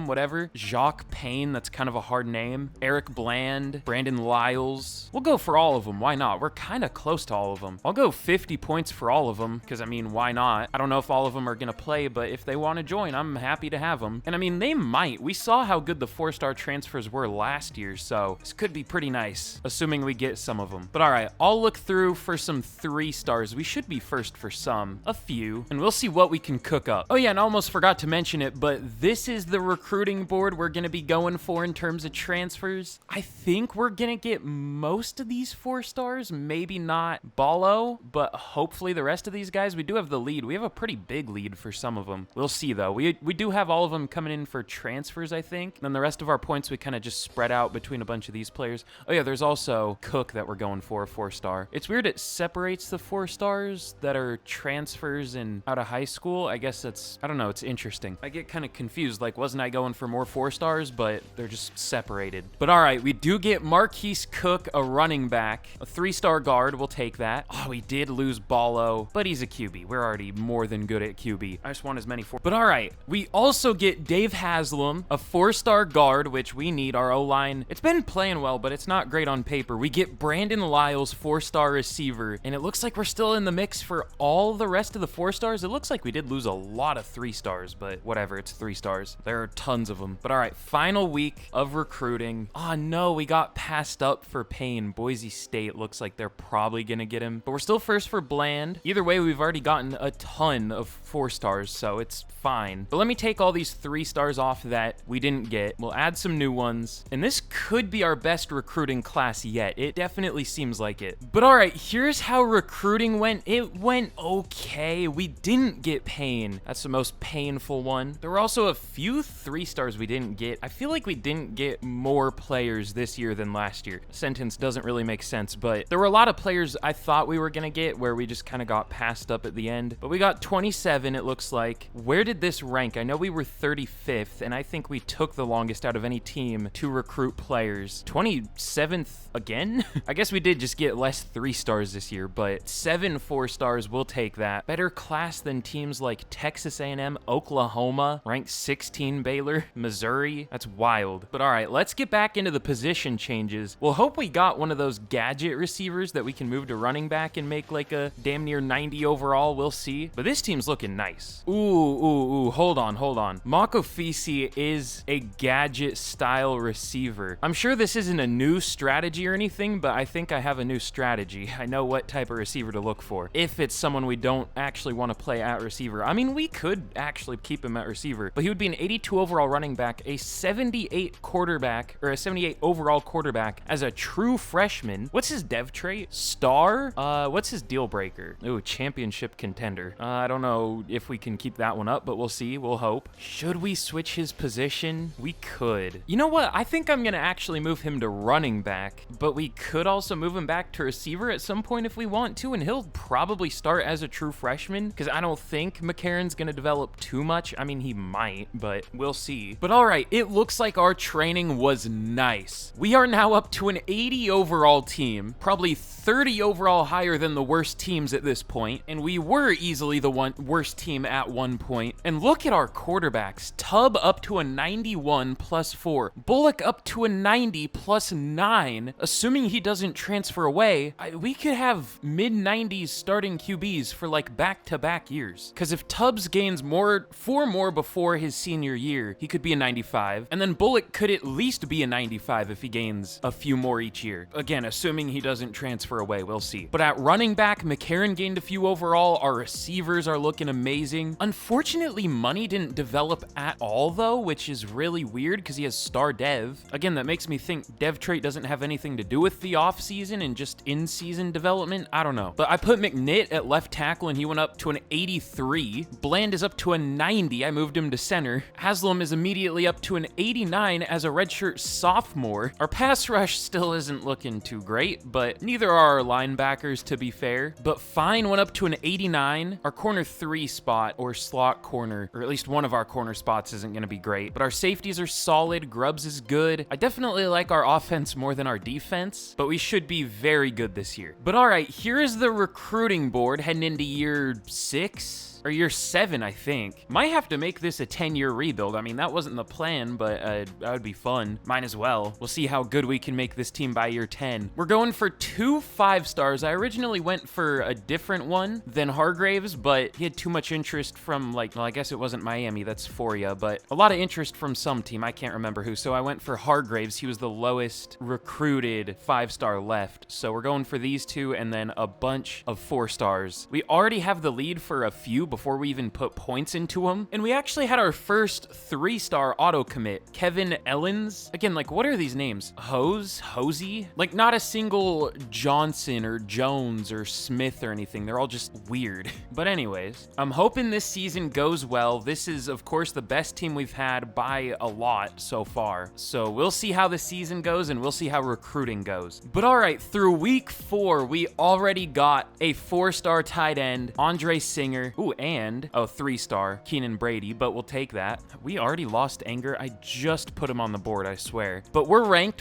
whatever. Jacques Payne, that's kind of a hard name. Eric Bland, Brandon Lyles. We'll go for all of them. Why not? We're kind of close to all of them. I'll go 50 points for all of them because, I mean, why not? I don't know if all of them are going to play, but if they want to join, I'm happy to have them. And I mean, they might. We saw how good the 4-star transfers were last year, so this could be pretty nice, assuming we get some of them. But all right, I'll look through for some 3-stars. We should be first for some, a few, and we'll see what we can cook up. Oh yeah, and I almost forgot to mention it, but this is the recruiting board we're going to be going for in terms of transfers. I think we're going to get most of these 4-stars, maybe not Ballo, but hopefully the rest of these guys. We do have the lead. We have a pretty big lead for some of them. We'll see though. We do have all of them coming in for transfers, I think. And then the rest of our points we kind of just spread out between a bunch of these players. Oh yeah, there's also Cook that we're going for, a 4-star. It's weird it separates the 4-stars that are transfers and out of high school. I guess that's, I don't know, it's interesting. I get kind of confused, like wasn't I going for more 4-stars, but they're just separated. But all right, we do get Marquise Cook, a running back, a 3-star guard. We'll take that. Oh, we did lose Ballo, but he's a QB. We're already more than good at QB. I just want as many 4. But all right, we also get Dave Haslam, a 4-star guard, which we need. Our O-line, it's been playing well, but it's not great on paper. We get Brandon Lyles, 4-star receiver, and it looks like we're still in the mix for all the rest of the 4-stars. It looks like we did lose a lot of 3-stars, but whatever, it's 3-stars. There are tons of them. But all right, final week of recruiting. Oh no, we got passed up for Payne. Boise State looks like they're probably gonna get him, but we're still first for Bland. Either way, we've already gotten a ton of 4-stars, so it's fine. But let me take all these 3-stars off that we didn't get. We'll add some new ones, and this could be our best recruiting class yet. It definitely seems like it. But all right, here's how recruiting went. It went okay. We didn't get Payne. That's the most painful one. There were also a few 3-stars we didn't get. I feel like we didn't get more players this year than last year. Sentence doesn't really make sense, but there were a lot of players I thought we were gonna get where we just kind of got passed up at the end. But we got 27, it looks like. Where did this rank? I know we were 35th, and I think we took the longest out of any team to recruit players. 27th again? I guess we did just get less 3-stars this year, but 7 4-stars, we'll take that. Better class than teams like Texas A&M, Oklahoma, ranked 16 Baylor, Missouri. That's wild. But all right, let's get back into the position changes. We'll hope we got one of those gadget receivers that we can move to running back and make like a damn near 90 overall. We'll see. But this team's looking nice. Ooh, hold on. Makofisi is a gadget style receiver. I'm sure this isn't a new strategy or anything, but I think I have a new strategy. I know what type of receiver to look for. If it's someone we don't actually want to play at receiver. I mean, we could actually keep him at receiver, but he would be an 82 overall running back, a 78 quarterback, or a 78 overall quarterback as a true freshman. What's his dev trait? Star? What's his deal breaker? Ooh, championship contender. I don't know if we can keep that one up, but we'll see. We'll hope. Should we switch his position? We could. You know what? I think I'm going to actually move him to running back, but we could also move him back to receiver at some point if we want to, and he'll probably start as a true freshman because I don't think McCarron's going to develop too much. I mean, he might, but we'll see. But all right, it looks like our training was nice. We are now up to an 80 overall team, probably 30 overall higher than the worst teams at this point, and we were easily the worst team at one point. And look at our our quarterbacks. Tubb up to a 91 plus 4. Bullock up to a 90 plus 9. Assuming he doesn't transfer away, we could have mid-90s starting QBs for like back-to-back years. Because if Tubbs gains 4 more before his senior year, he could be a 95. And then Bullock could at least be a 95 if he gains a few more each year. Again, assuming he doesn't transfer away, we'll see. But at running back, McCarron gained a few overall. Our receivers are looking amazing. Unfortunately, Money didn't develop at all though, which is really weird because he has star dev. Again, that makes me think dev trait doesn't have anything to do with the offseason and just in-season development. I don't know. But I put McNitt at left tackle and he went up to an 83. Bland is up to a 90. I moved him to center. Haslam is immediately up to an 89 as a redshirt sophomore. Our pass rush still isn't looking too great, but neither are our linebackers, to be fair. But Fine went up to an 89. Our corner 3 spot, or slot corner, or at least one of our corner spots, isn't going to be great. But our safeties are solid. Grubbs is good. I definitely like our offense more than our defense, but we should be very good this year. But all right, here is the recruiting board heading into year 6. Or year 7, I think. Might have to make this a 10-year rebuild. I mean, that wasn't the plan, but that would be fun. Might as well. We'll see how good we can make this team by year 10. We're going for 2 5-stars. I originally went for a different one than Hargraves, but he had too much interest from, like, well, I guess it wasn't Miami. That's for ya, but a lot of interest from some team. I can't remember who. So I went for Hargraves. He was the lowest recruited 5-star left. So we're going for these 2 and then a bunch of 4-stars. We already have the lead for a few before we even put points into them. And we actually had our first 3-star auto commit, Kevin Ellens. Again, like, what are these names? Hosey? Like, not a single Johnson or Jones or Smith or anything. They're all just weird. But anyways, I'm hoping this season goes well. This is, of course, the best team we've had by a lot so far. So we'll see how the season goes and we'll see how recruiting goes. But all right, through week 4, we already got a 4-star tight end, Andre Singer. Ooh, and 3-star Keenan Brady, but we'll take that. We already lost Anger. I just put him on the board, I swear. But we're ranked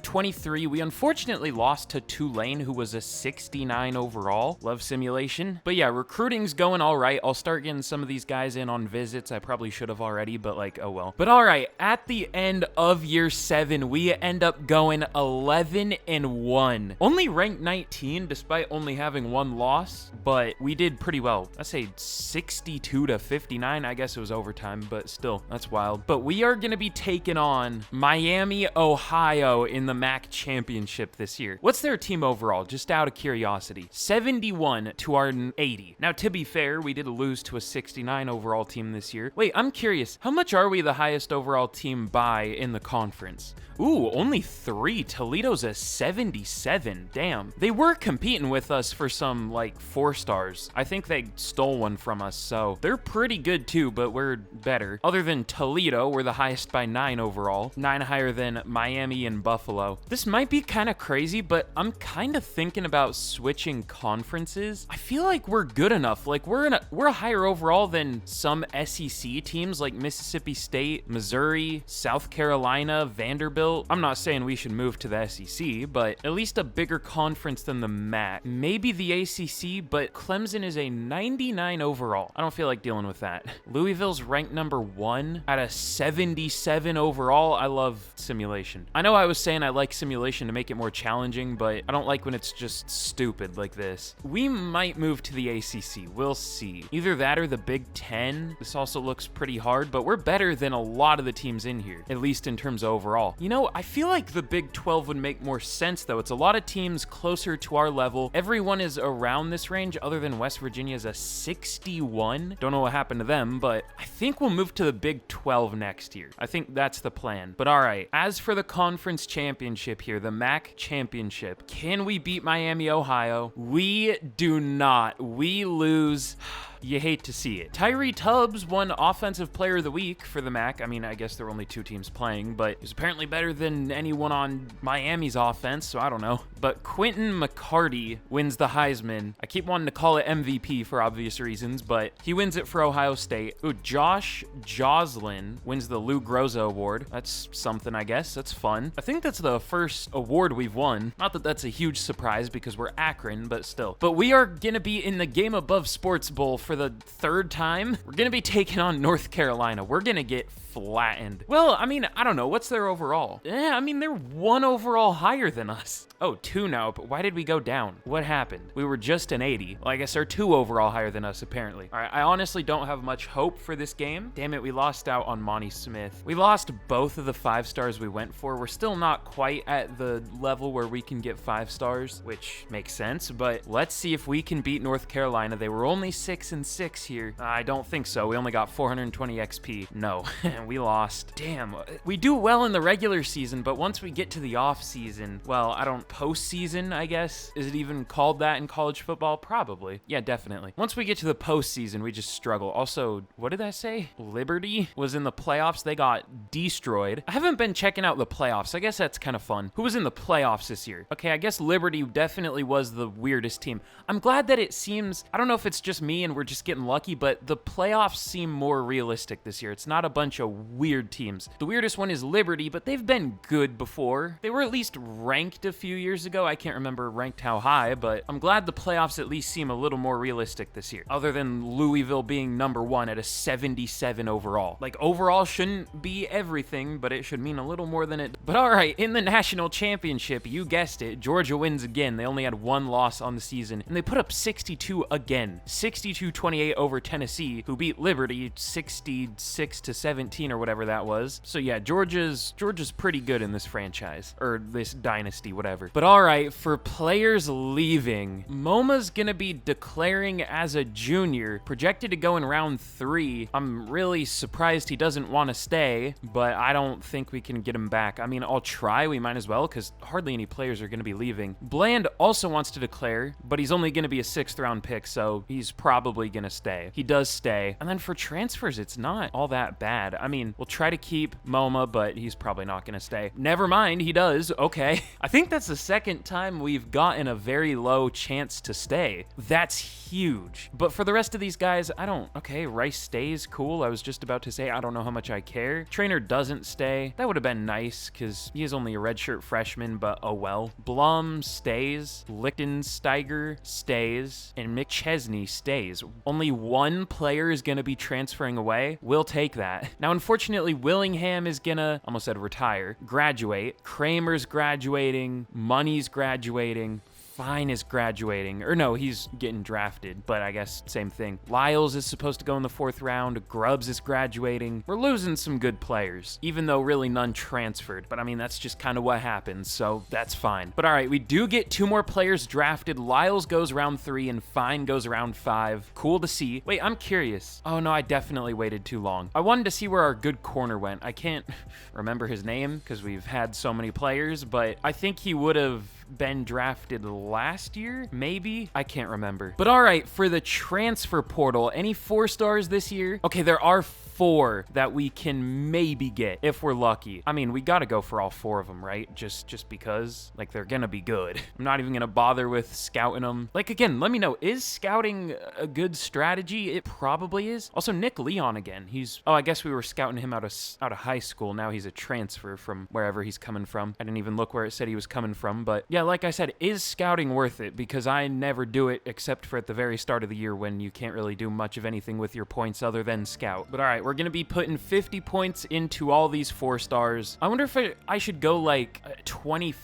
23. We unfortunately lost to Tulane, who was a 69 overall. Love simulation. But yeah, recruiting's going all right. I'll start getting some of these guys in on visits. I probably should have already, but like, oh well. But all right, at the end of year 7, we end up going 11-1. Only ranked 19 despite only having 1 loss, but we did pretty well. I say 62 to 59. I guess it was overtime, but still, that's wild. But we are going to be taking on Miami, Ohio in the MAC championship this year. What's their team overall? Just out of curiosity. 71 to our 80. Now, to be fair, we did lose to a 69 overall team this year. Wait, I'm curious. How much are we the highest overall team by in the conference? Ooh, only 3. Toledo's a 77. Damn. They were competing with us for some, like, 4-stars. I think they stole one from us, so they're pretty good too, but we're better. Other than Toledo, we're the highest by 9 overall. 9 higher than Miami and Buffalo. This might be kind of crazy, but I'm kind of thinking about switching conferences. I feel like we're good enough. Like, we're a higher overall than some SEC teams like Mississippi State, Missouri, South Carolina, Vanderbilt. I'm not saying we should move to the SEC, but at least a bigger conference than the MAC. Maybe the ACC, but Clemson is a 99 overall. I don't feel like dealing with that. Louisville's ranked number 1 at a 77 overall. I love simulation. I know I was saying I like simulation to make it more challenging, but I don't like when it's just stupid like this. We might move to the ACC. We'll see. Either that or the Big Ten. This also looks pretty hard, but we're better than a lot of the teams in here, at least in terms of overall. You know, I feel like the Big 12 would make more sense, though. It's a lot of teams closer to our level. Everyone is around this range, other than West Virginia's a 61. Don't know what happened to them, but I think we'll move to the Big 12 next year. I think that's the plan. But all right, as for the conference championship here, the MAC championship, can we beat Miami, Ohio? We do not. We lose. You hate to see it. Tyree Tubbs won Offensive Player of the Week for the MAC. I mean, I guess there were only 2 teams playing, but he's apparently better than anyone on Miami's offense, so I don't know. But Quentin McCarty wins the Heisman. I keep wanting to call it MVP for obvious reasons, but he wins it for Ohio State. Ooh, Josh Joslin wins the Lou Groza Award. That's something, I guess. That's fun. I think that's the first award we've won. Not that that's a huge surprise because we're Akron, but still. But we are gonna be in the Game Above Sports Bowl for for the third time, we're gonna be taking on North Carolina. We're gonna get flattened. Well, I mean, I don't know. What's their overall? I mean, they're 1 overall higher than us. Oh, 2 now, but why did we go down? What happened? We were just an 80. Well, I guess they're 2 overall higher than us, apparently. All right, I honestly don't have much hope for this game. Damn it, we lost out on Monty Smith. We lost both of the 5 stars we went for. We're still not quite at the level where we can get 5 stars, which makes sense, but let's see if we can beat North Carolina. They were only 6-6 here. I don't think so. We only got 420 XP. No, we lost. Damn, we do well in the regular season, but once we get to the off season, well, postseason, I guess. Is it even called that in college football? Probably. Yeah, definitely. Once we get to the postseason, we just struggle. Also, what did I say? Liberty was in the playoffs. They got destroyed. I haven't been checking out the playoffs. I guess that's kind of fun. Who was in the playoffs this year? Okay, I guess Liberty definitely was the weirdest team. I'm glad that it seems, I don't know if it's just me and we're just getting lucky, but the playoffs seem more realistic this year. It's not a bunch of weird teams. The weirdest one is Liberty, but they've been good before. They were at least ranked a few years ago. I can't remember ranked how high, but I'm glad the playoffs at least seem a little more realistic this year, other than Louisville being #1 at a 77 overall. Like, overall shouldn't be everything, but it should mean a little more than it. But all right, in the national championship, you guessed it, Georgia wins again. They only had 1 loss on the season, and they put up 62 again. 62-28 over Tennessee, who beat Liberty 66-17 or whatever that was. So yeah, Georgia's pretty good in this franchise, or this dynasty, whatever. But all right, for players leaving, MoMA's gonna be declaring as a junior, projected to go in round 3. I'm really surprised he doesn't want to stay, but I don't think we can get him back. I mean, I'll try, we might as well, because hardly any players are gonna be leaving. Bland also wants to declare, but he's only gonna be a 6th round pick, so he's probably gonna stay. He does stay. And then for transfers, it's not all that bad. I mean, we'll try to keep MoMA, but he's probably not gonna stay. Never mind, he does. Okay. I think that's the second time we've gotten a very low chance to stay. That's huge. But for the rest of these guys, okay, Rice stays, cool. I was just about to say, I don't know how much I care. Trainer doesn't stay. That would have been nice, because he is only a redshirt freshman, but oh well. Blum stays, Lichtensteiger stays, and McChesney stays. Only 1 player is gonna be transferring away. We'll take that. Now, unfortunately, Willingham is gonna, almost said retire, graduate. Kramer's graduating, Money's graduating, Fine is graduating, or no, he's getting drafted, but I guess same thing. Lyles is supposed to go in the 4th round. Grubbs is graduating. We're losing some good players, even though really none transferred, but I mean, that's just kind of what happens, so that's fine. But all right, we do get 2 more players drafted. Lyles goes round 3 and Fine goes round 5. Cool to see. Wait, I'm curious. Oh no, I definitely waited too long. I wanted to see where our good corner went. I can't remember his name because we've had so many players, but I think he would have been drafted last year, maybe? I can't remember. But all right, for the transfer portal, any 4 stars this year? Okay, there are 4 that we can maybe get if we're lucky. I mean, we gotta go for all 4 of them, right? Just because, like, they're gonna be good. I'm not even gonna bother with scouting them. Like, again, let me know, is scouting a good strategy? It probably is. Also, Nick Leon again. Oh, I guess we were scouting him out of high school. Now he's a transfer from wherever he's coming from. I didn't even look where it said he was coming from, but yeah, like I said, is scouting worth it? Because I never do it except for at the very start of the year when you can't really do much of anything with your points other than scout. But all right, we're gonna be putting 50 points into all these 4 stars. I wonder if I should go like 25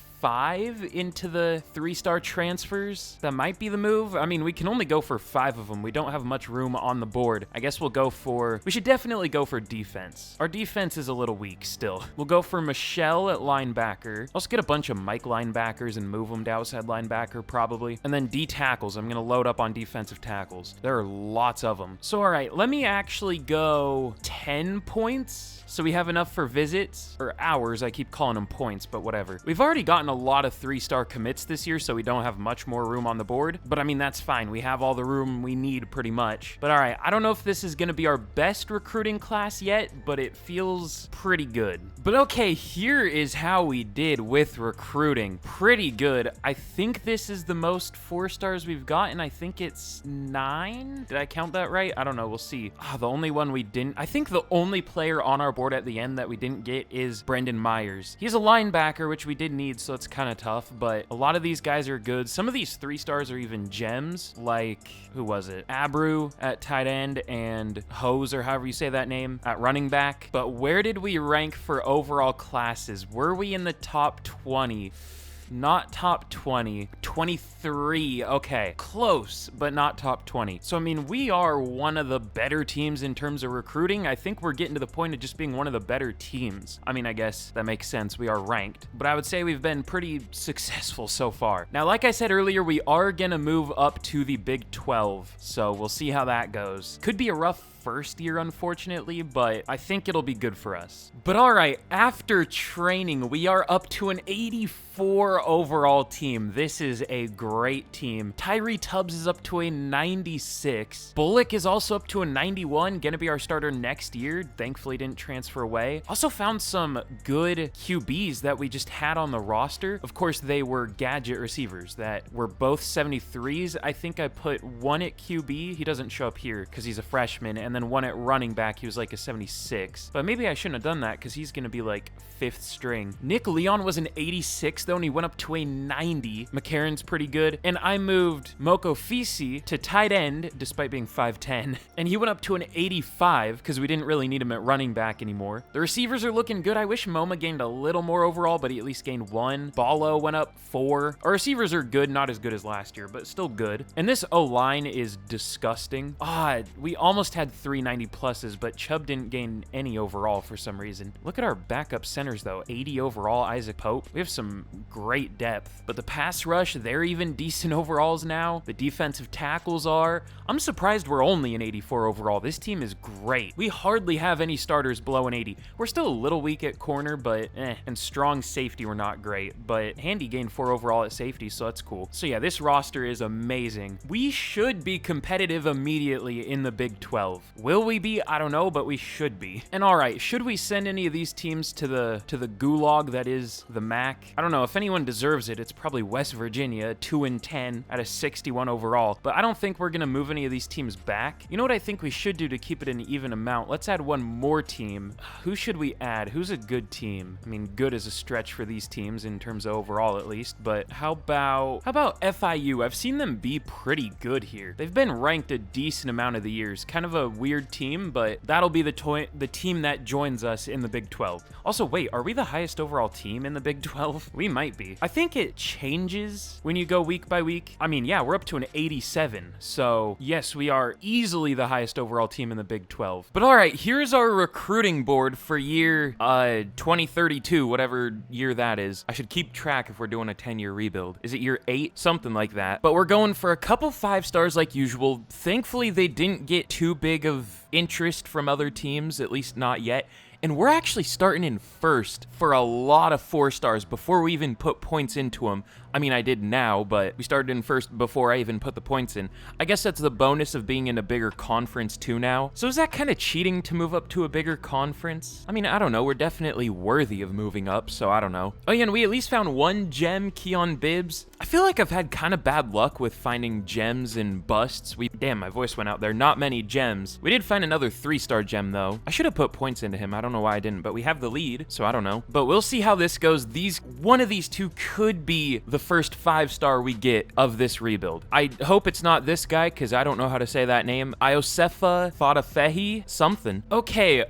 into the 3-star transfers. That might be the move. I mean, we can only go for 5 of them. We don't have much room on the board. I guess we should definitely go for defense. Our defense is a little weak still. We'll go for Michelle at linebacker. Let's get a bunch of Mike linebackers and move them to outside linebacker probably. And then D tackles. I'm gonna load up on defensive tackles. There are lots of them. So all right, let me actually go 10 points. So we have enough for visits, or hours. I keep calling them points, but whatever. We've already gotten a lot of 3-star commits this year, so we don't have much more room on the board. But I mean, that's fine. We have all the room we need pretty much. But all right, I don't know if this is gonna be our best recruiting class yet, but it feels pretty good. But okay, here is how we did with recruiting. Pretty good. I think this is the most 4 stars we've gotten. I think it's 9. Did I count that right? I don't know. We'll see. The only one we didn't. I think the only player on our board at the end that we didn't get is Brendan Myers. He's a linebacker, which we did need, so it's kind of tough, but a lot of these guys are good. Some of these 3-stars are even gems, like, who was it? Abru at tight end and Hose, or however you say that name, at running back. But where did we rank for overall classes? Were we in the top 20? Not top 20, 23, okay. Close, but not top 20. So, I mean, we are one of the better teams in terms of recruiting. I think we're getting to the point of just being one of the better teams. I mean, I guess that makes sense. We are ranked. But I would say we've been pretty successful so far. Now, like I said earlier, we are gonna move up to the Big 12. So we'll see how that goes. Could be a rough first year, unfortunately, but I think it'll be good for us. But all right, after training, we are up to an 84 overall team. This is a great team. Tyree Tubbs is up to a 96. Bullock is also up to a 91, gonna be our starter next year. Thankfully didn't transfer away. Also found some good QBs that we just had on the roster. Of course, they were gadget receivers that were both 73s. I think I put one at QB. He doesn't show up here because he's a freshman, and then one at running back, he was like a 76. But maybe I shouldn't have done that because he's going to be like 5th string. Nick Leon was an 86 though, and he went up to a 90. McCarron's pretty good. And I moved Moko Fisi to tight end, despite being 5'10", and he went up to an 85 because we didn't really need him at running back anymore. The receivers are looking good. I wish MoMA gained a little more overall, but he at least gained 1. Ballo went up 4. Our receivers are good, not as good as last year, but still good. And this O-line is disgusting. We almost had 390 pluses, but Chubb didn't gain any overall for some reason. Look at our backup centers though, 80 overall, Isaac Pope. We have some great depth, but the pass rush, they're even decent overalls now. The defensive tackles are. I'm surprised we're only an 84 overall. This team is great. We hardly have any starters below an 80. We're still a little weak at corner, but and strong safety we're not great, but Handy gained 4 overall at safety, so that's cool. So yeah, this roster is amazing. We should be competitive immediately in the Big 12. Will we be? I don't know, but we should be. And all right, should we send any of these teams to the gulag that is the MAC? I don't know. If anyone deserves it, it's probably West Virginia, 2-10 at a 61 overall. But I don't think we're gonna move any of these teams back. You know what I think we should do to keep it an even amount? Let's add one more team. Who should we add? Who's a good team? I mean, good is a stretch for these teams in terms of overall at least. But how about FIU? I've seen them be pretty good here. They've been ranked a decent amount of the years. Kind of a weird team, but that'll be the team that joins us in the Big 12. Also, wait, are we the highest overall team in the Big 12? We might be. I think it changes when you go week by week. I mean, yeah, we're up to an 87. So yes, we are easily the highest overall team in the Big 12. But all right, here's our recruiting board for year 2032, whatever year that is. I should keep track if we're doing a 10-year rebuild. Is it year 8? Something like that. But we're going for a couple 5-stars like usual. Thankfully, they didn't get too big of interest from other teams, at least not yet. And we're actually starting in first for a lot of 4-stars before we even put points into them. I mean, I did now, but we started in first before I even put the points in. I guess that's the bonus of being in a bigger conference too now. So is that kind of cheating to move up to a bigger conference? I mean, I don't know. We're definitely worthy of moving up, so I don't know. Oh yeah, and we at least found one gem, Keon Bibbs. I feel like I've had kind of bad luck with finding gems and busts. Damn, my voice went out there. Not many gems. We did find another 3-star gem though. I should have put points into him. I don't know why I didn't, but we have the lead, so I don't know. But we'll see how this goes. One of these two could be the first 5-star we get of this rebuild. I hope it's not this guy, because I don't know how to say that name. Iosefa Fadafehi something. Okay,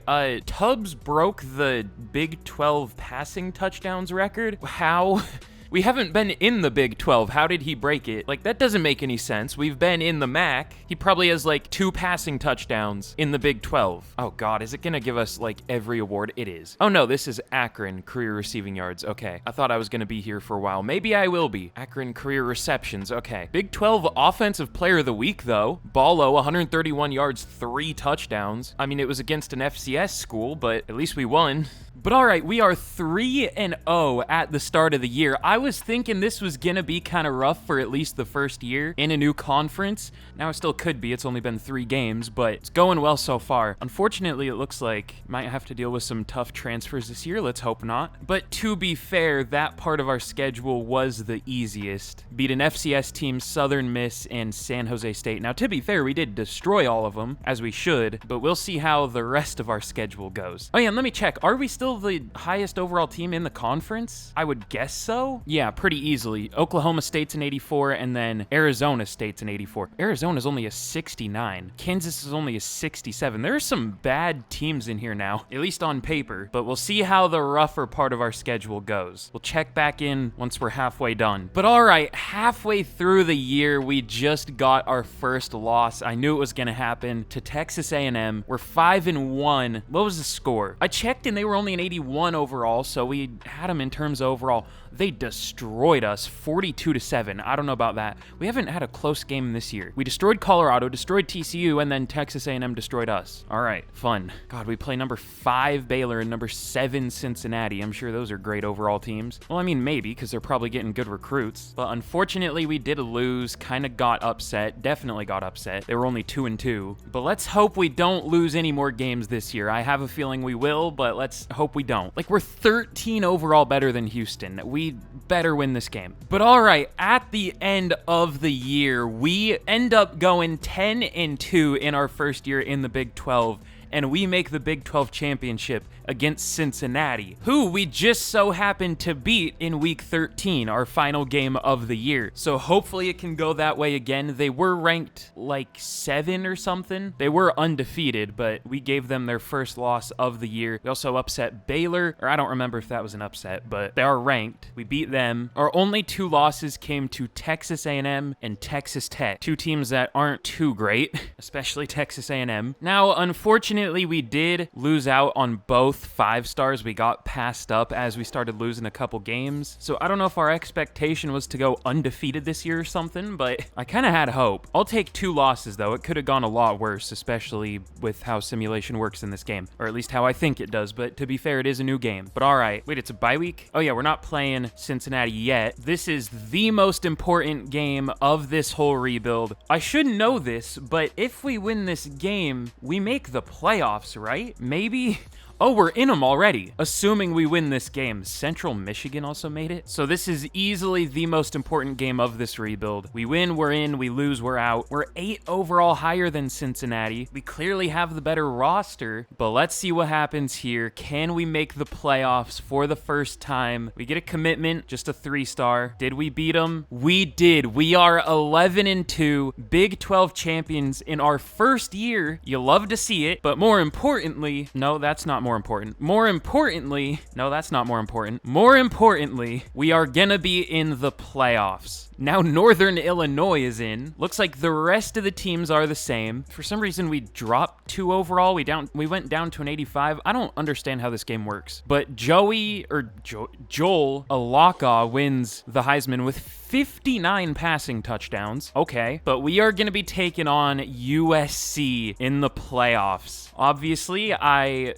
Tubbs broke the Big 12 passing touchdowns record. How? We haven't been in the Big 12. How did he break it? Like, that doesn't make any sense. We've been in the MAC. He probably has, like, 2 passing touchdowns in the Big 12. Oh, God, is it gonna give us, like, every award? It is. Oh, no, this is Akron, career receiving yards. Okay, I thought I was gonna be here for a while. Maybe I will be. Akron, career receptions. Okay. Big 12 Offensive Player of the Week, though. Ballo, 131 yards, 3 touchdowns. I mean, it was against an FCS school, but at least we won. But all right, we are 3-0 at the start of the year. I was thinking this was gonna be kind of rough for at least the first year in a new conference. Now it still could be. It's only been 3 games, but it's going well so far. Unfortunately, it looks like might have to deal with some tough transfers this year. Let's hope not. But to be fair, that part of our schedule was the easiest. Beat an FCS team, Southern Miss, and San Jose State. Now, to be fair, we did destroy all of them, as we should, but we'll see how the rest of our schedule goes. Oh yeah, and let me check. Are we still still the highest overall team in the conference? I would guess so. Yeah, pretty easily. Oklahoma State's an 84, and then Arizona State's an 84. Arizona's only a 69. Kansas is only a 67. There are some bad teams in here now, at least on paper, but we'll see how the rougher part of our schedule goes. We'll check back in once we're halfway done. But all right, halfway through the year, we just got our first loss. I knew it was gonna happen to Texas A&M. We're 5-1. What was the score? I checked and they were only an 81 overall, so we had them in terms of overall. They destroyed us 42-7. I don't know about that. We haven't had a close game this year. We destroyed Colorado, destroyed TCU, and then Texas A&M destroyed us. All right, fun. God, we play number 5 Baylor and number 7 Cincinnati. I'm sure those are great overall teams. Well, I mean, maybe, because they're probably getting good recruits. But unfortunately, we did lose, kind of got upset, definitely got upset. They were only 2-2. But let's hope we don't lose any more games this year. I have a feeling we will, but let's hope we don't. Like, we're 13 overall better than Houston. We better win this game. But all right, at the end of the year, we end up going 10-2 in our first year in the Big 12, and we make the Big 12 championship against Cincinnati, who we just so happened to beat in week 13, our final game of the year. So hopefully it can go that way again. They were ranked like 7 or something. They were undefeated, but we gave them their first loss of the year. We also upset Baylor, or I don't remember if that was an upset, but they are ranked. We beat them. Our only 2 losses came to Texas A&M and Texas Tech, 2 teams that aren't too great, especially Texas A&M. Now, unfortunately, we did lose out on both 5 stars. We got passed up as we started losing a couple games. So I don't know if our expectation was to go undefeated this year or something, but I kind of had hope. I'll take 2 losses though. It could have gone a lot worse, especially with how simulation works in this game, or at least how I think it does. But to be fair, it is a new game. But all right, wait, it's a bye week? Oh yeah, we're not playing Cincinnati yet. This is the most important game of this whole rebuild. I should know this, but if we win this game, we make the playoffs, right? Maybe? Oh, we're in them already, assuming we win this game. Central Michigan also made it. So this is easily the most important game of this rebuild. We win, we're in. We lose, we're out. We're 8 overall higher than Cincinnati. We clearly have the better roster, but let's see what happens here. Can we make the playoffs for the first time? We get a commitment, just a 3-star. Did we beat them? We did. We are 11-2, Big 12 champions in our first year. You love to see it, but more importantly, no, that's not more important. More importantly, no, that's not more important. More importantly, we are gonna be in the playoffs. Now Northern Illinois is in. Looks like the rest of the teams are the same. For some reason, we dropped 2 overall. We went down to an 85. I don't understand how this game works. But Joel Alaka wins the Heisman with 59 passing touchdowns. Okay, but we are going to be taking on USC in the playoffs. Obviously,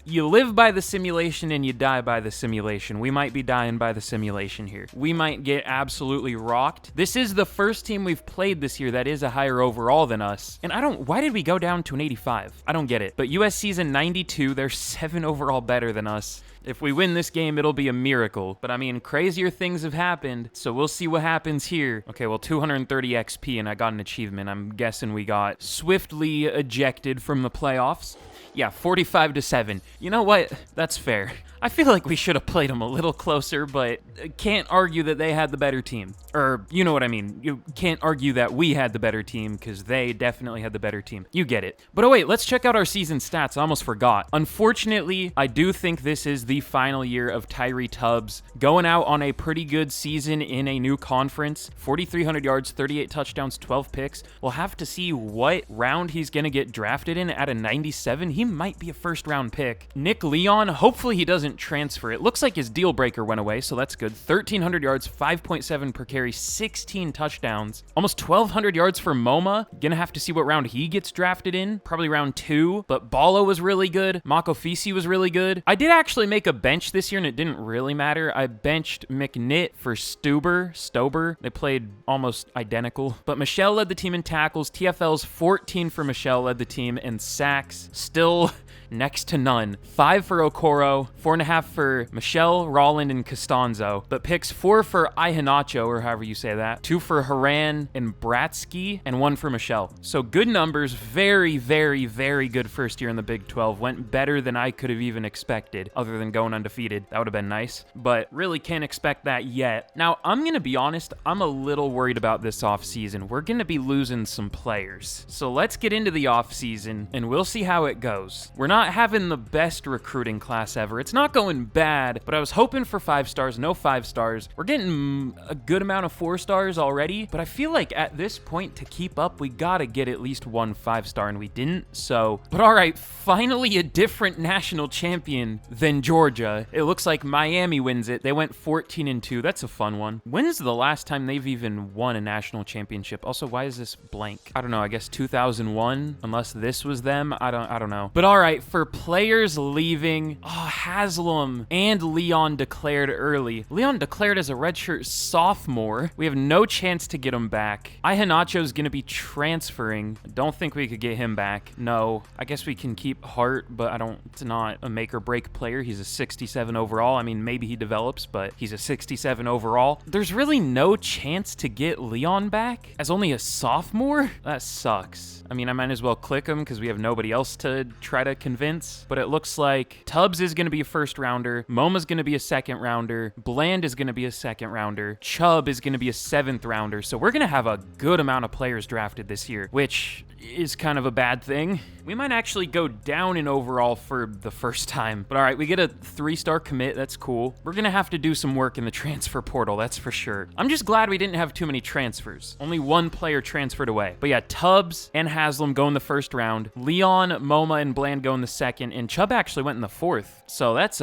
you live by the simulation and you die by the simulation. We might be dying by the simulation here. We might get absolutely rocked. This is the first team we've played this year that is a higher overall than us. And why did we go down to an 85? I don't get it. But USC's a 92. They're 7 overall better than us. If we win this game, it'll be a miracle. But I mean, crazier things have happened, so we'll see what happens here. Okay, well, 230 XP, and I got an achievement. I'm guessing we got swiftly ejected from the playoffs. Yeah, 45-7. You know what? That's fair. I feel like we should have played them a little closer, but can't argue that they had the better team. Or, you know what I mean. You can't argue that we had the better team, because they definitely had the better team. You get it. But oh wait, let's check out our season stats. I almost forgot. Unfortunately, I do think this is the final year of Tyree Tubbs going out on a pretty good season in a new conference. 4,300 yards, 38 touchdowns, 12 picks. We'll have to see what round he's going to get drafted in at a 97. He might be a first-round pick. Nick Leon, hopefully he doesn't transfer. It looks like his deal breaker went away, so that's good. 1,300 yards, 5.7 per carry, 16 touchdowns. Almost 1,200 yards for MoMA. Gonna have to see what round he gets drafted in. Probably round 2, but Balo was really good. Makofisi was really good. I did actually make a bench this year, and it didn't really matter. I benched McNitt for Stober. They played almost identical, but Michelle led the team in tackles. TFL's 14 for Michelle led the team, and sacks still next to none. 5 for Okoro, 4 4.5 for Michelle, Rolland, and Costanzo, but picks 4 for Ihanacho, or however you say that, 2 for Haran and Bratsky, and 1 for Michelle. So good numbers, very, very, very good first year in the Big 12. Went better than I could have even expected, other than going undefeated. That would have been nice, but really can't expect that yet. Now, I'm going to be honest, I'm a little worried about this offseason. We're going to be losing some players. So let's get into the offseason, and we'll see how it goes. We're not having the best recruiting class ever. It's not going bad, but I was hoping for 5 stars, no 5 stars. We're getting a good amount of 4 stars already, but I feel like at this point, to keep up, we gotta get at least 1 5-star, and we didn't, so. But all right, finally a different national champion than Georgia. It looks like Miami wins it. They went 14-2. That's a fun one. When's the last time they've even won a national championship? Also, why is this blank? I don't know. I guess 2001, unless this was them. I don't know. But all right, for players leaving, Haslam and Leon declared early. Leon declared as a redshirt sophomore. We have no chance to get him back. Ihanacho's gonna be transferring. I don't think we could get him back. No, I guess we can keep Hart, but it's not a make or break player. He's a 67 overall. I mean, maybe he develops, but he's a 67 overall. There's really no chance to get Leon back as only a sophomore? That sucks. I mean, I might as well click him because we have nobody else to try to convince, but it looks like Tubbs is going to be a first rounder, MoMA's going to be a second rounder, Bland is going to be a second rounder, Chubb is going to be a 7th rounder, so we're going to have a good amount of players drafted this year, which is kind of a bad thing. We might actually go down in overall for the first time, but all right, we get a 3-star commit. That's cool. We're going to have to do some work in the transfer portal, that's for sure. I'm just glad we didn't have too many transfers. Only 1 player transferred away. But yeah, Tubbs and Haslam go in the first round. Leon, MoMA, and Bland go in the second, and Chubb actually went in the 4th. So that's,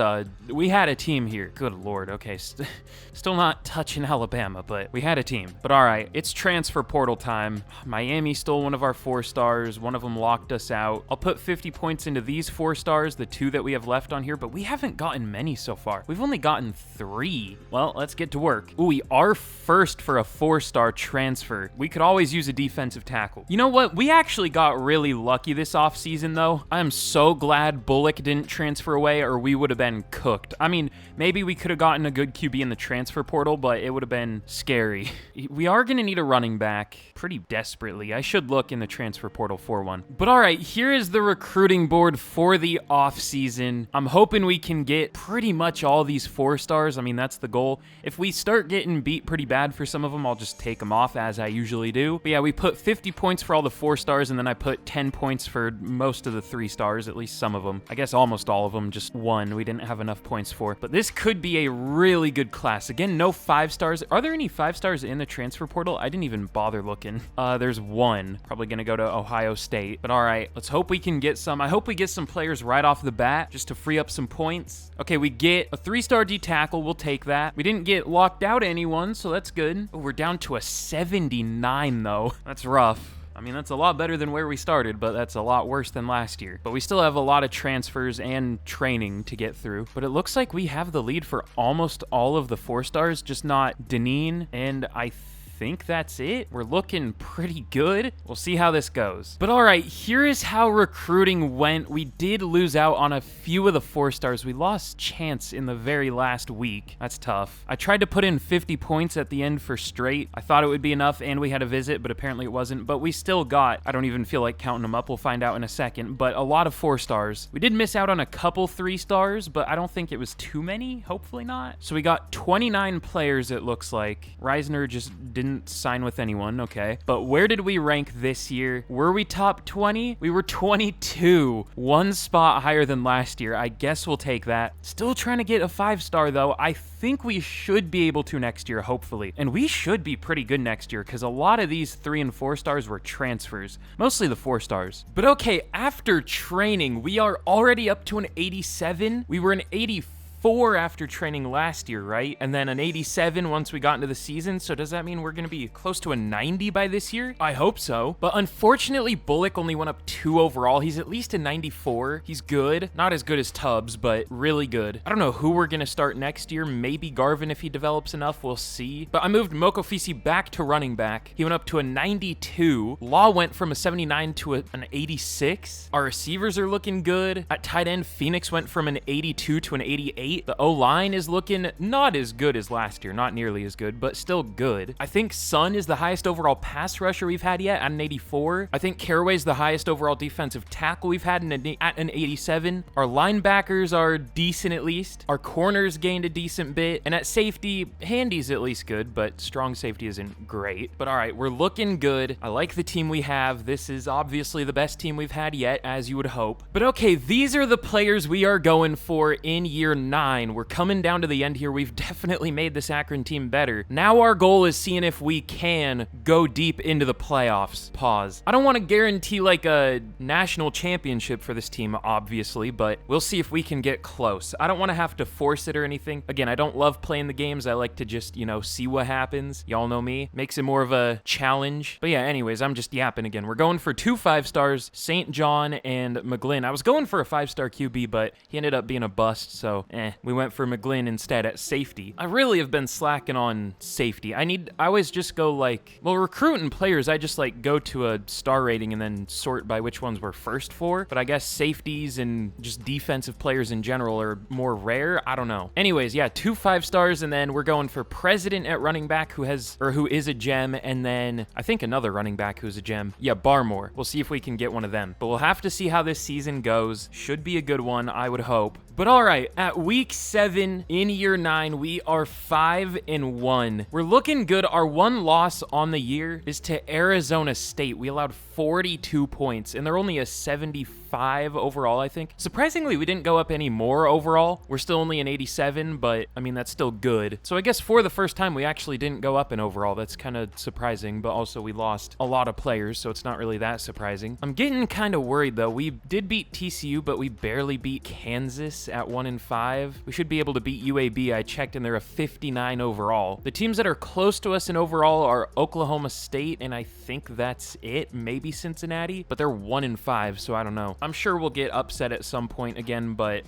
we had a team here. Good Lord. Okay, still not touching Alabama, but we had a team. But all right, it's transfer portal time. Miami stole one of our 4 stars. One of them locked us out. I'll put 50 points into these 4 stars, the 2 that we have left on here, but we haven't gotten many so far. We've only gotten 3. Well, let's get to work. Ooh, we are first for a 4-star transfer. We could always use a defensive tackle. You know what? We actually got really lucky this offseason, though. I'm so glad Bullock didn't transfer away, or we would have been cooked. I mean, maybe we could have gotten a good QB in the transfer portal, but it would have been scary. We are going to need a running back pretty desperately. I should look in the transfer portal for one. But all right, here is the recruiting board for the offseason. I'm hoping we can get pretty much all these 4 stars. I mean, that's the goal. If we start getting beat pretty bad for some of them, I'll just take them off as I usually do. But yeah, we put 50 points for all the 4 stars, and then I put 10 points for most of the 3 stars, at least some of them. I guess almost all of them, just 1 we didn't have enough points for. But this could be a really good class. Again, no 5 stars. Are there any 5 stars in the transfer portal? I didn't even bother looking. There's 1. Probably gonna go to Ohio State. But all right, let's hope we can get some. I hope we get some players right off the bat just to free up some points. Okay, we get a 3-star D tackle. We'll take that. We didn't get locked out anyone, so that's good. Oh, we're down to a 79, though. That's rough. I mean, that's a lot better than where we started, but that's a lot worse than last year. But we still have a lot of transfers and training to get through. But it looks like we have the lead for almost all of the 4 stars, just not Deneen, and I think that's it. We're looking pretty good. We'll see how this goes. But all right, here is how recruiting went. We did lose out on a few of the 4 stars. We lost Chance in the very last week. That's tough. I tried to put in 50 points at the end for straight. I thought it would be enough, and we had a visit, but apparently it wasn't. But we still got, I don't even feel like counting them up. We'll find out in a second, but a lot of 4 stars. We did miss out on a couple 3 stars, but I don't think it was too many. Hopefully not. So we got 29 players, it looks like. Reisner just didn't sign with anyone, okay. But where did we rank this year? Were we top 20? We were 22. 1 spot higher than last year. I guess we'll take that. Still trying to get a 5-star though. I think we should be able to next year, hopefully. And we should be pretty good next year because a lot of these 3 and 4 stars were transfers. Mostly the 4 stars. But okay, after training, we are already up to an 87. We were an 84 after training last year, right? And then an 87 once we got into the season. So does that mean we're going to be close to a 90 by this year? I hope so. But unfortunately, Bullock only went up 2 overall. He's at least a 94. He's good. Not as good as Tubbs, but really good. I don't know who we're going to start next year. Maybe Garvin if he develops enough. We'll see. But I moved Mokofisi back to running back. He went up to a 92. Law went from a 79 to an 86. Our receivers are looking good. At tight end, Phoenix went from an 82 to an 88. State. The O-line is looking not as good as last year, not nearly as good, but still good. I think Sun is the highest overall pass rusher we've had yet at an 84. I think Caraway's the highest overall defensive tackle we've had at an 87. Our linebackers are decent at least. Our corners gained a decent bit. And at safety, Handy's at least good, but strong safety isn't great. But all right, we're looking good. I like the team we have. This is obviously the best team we've had yet, as you would hope. But okay, these are the players we are going for in year 9. We're coming down to the end here. We've definitely made this Akron team better. Now our goal is seeing if we can go deep into the playoffs. Pause. I don't want to guarantee like a national championship for this team, obviously, but we'll see if we can get close. I don't want to have to force it or anything. Again, I don't love playing the games. I like to just, you know, see what happens. Y'all know me. Makes it more of a challenge. But yeah, anyways, I'm just yapping again. We're going for 2 5-stars, St. John and McGlynn. I was going for a 5-star QB, but he ended up being a bust, so we went for McGlynn instead at safety. I really have been slacking on safety. I always just go like, well, recruiting players, I just like go to a star rating and then sort by which ones we're first for. But I guess safeties and just defensive players in general are more rare. I don't know. Anyways, yeah, 2 5-stars, and then we're going for President at running back who is a gem, and then I think another running back who's a gem. Yeah, Barmore. We'll see if we can get one of them. But we'll have to see how this season goes. Should be a good one, I would hope. But all right, at week 7 in year 9, we are 5-1. We're looking good. Our one loss on the year is to Arizona State. We allowed 42 points, and they're only a 75 overall, I think. Surprisingly, we didn't go up any more overall. We're still only an 87, but I mean, that's still good. So I guess for the first time, we actually didn't go up in overall. That's kind of surprising, but also we lost a lot of players, so it's not really that surprising. I'm getting kind of worried, though. We did beat TCU, but we barely beat Kansas at 1-5. We should be able to beat UAB. I checked, and they're a 59 overall. The teams that are close to us in overall are Oklahoma State, and I think that's it. Maybe Cincinnati, but they're 1-5, so I don't know. I'm sure we'll get upset at some point again, but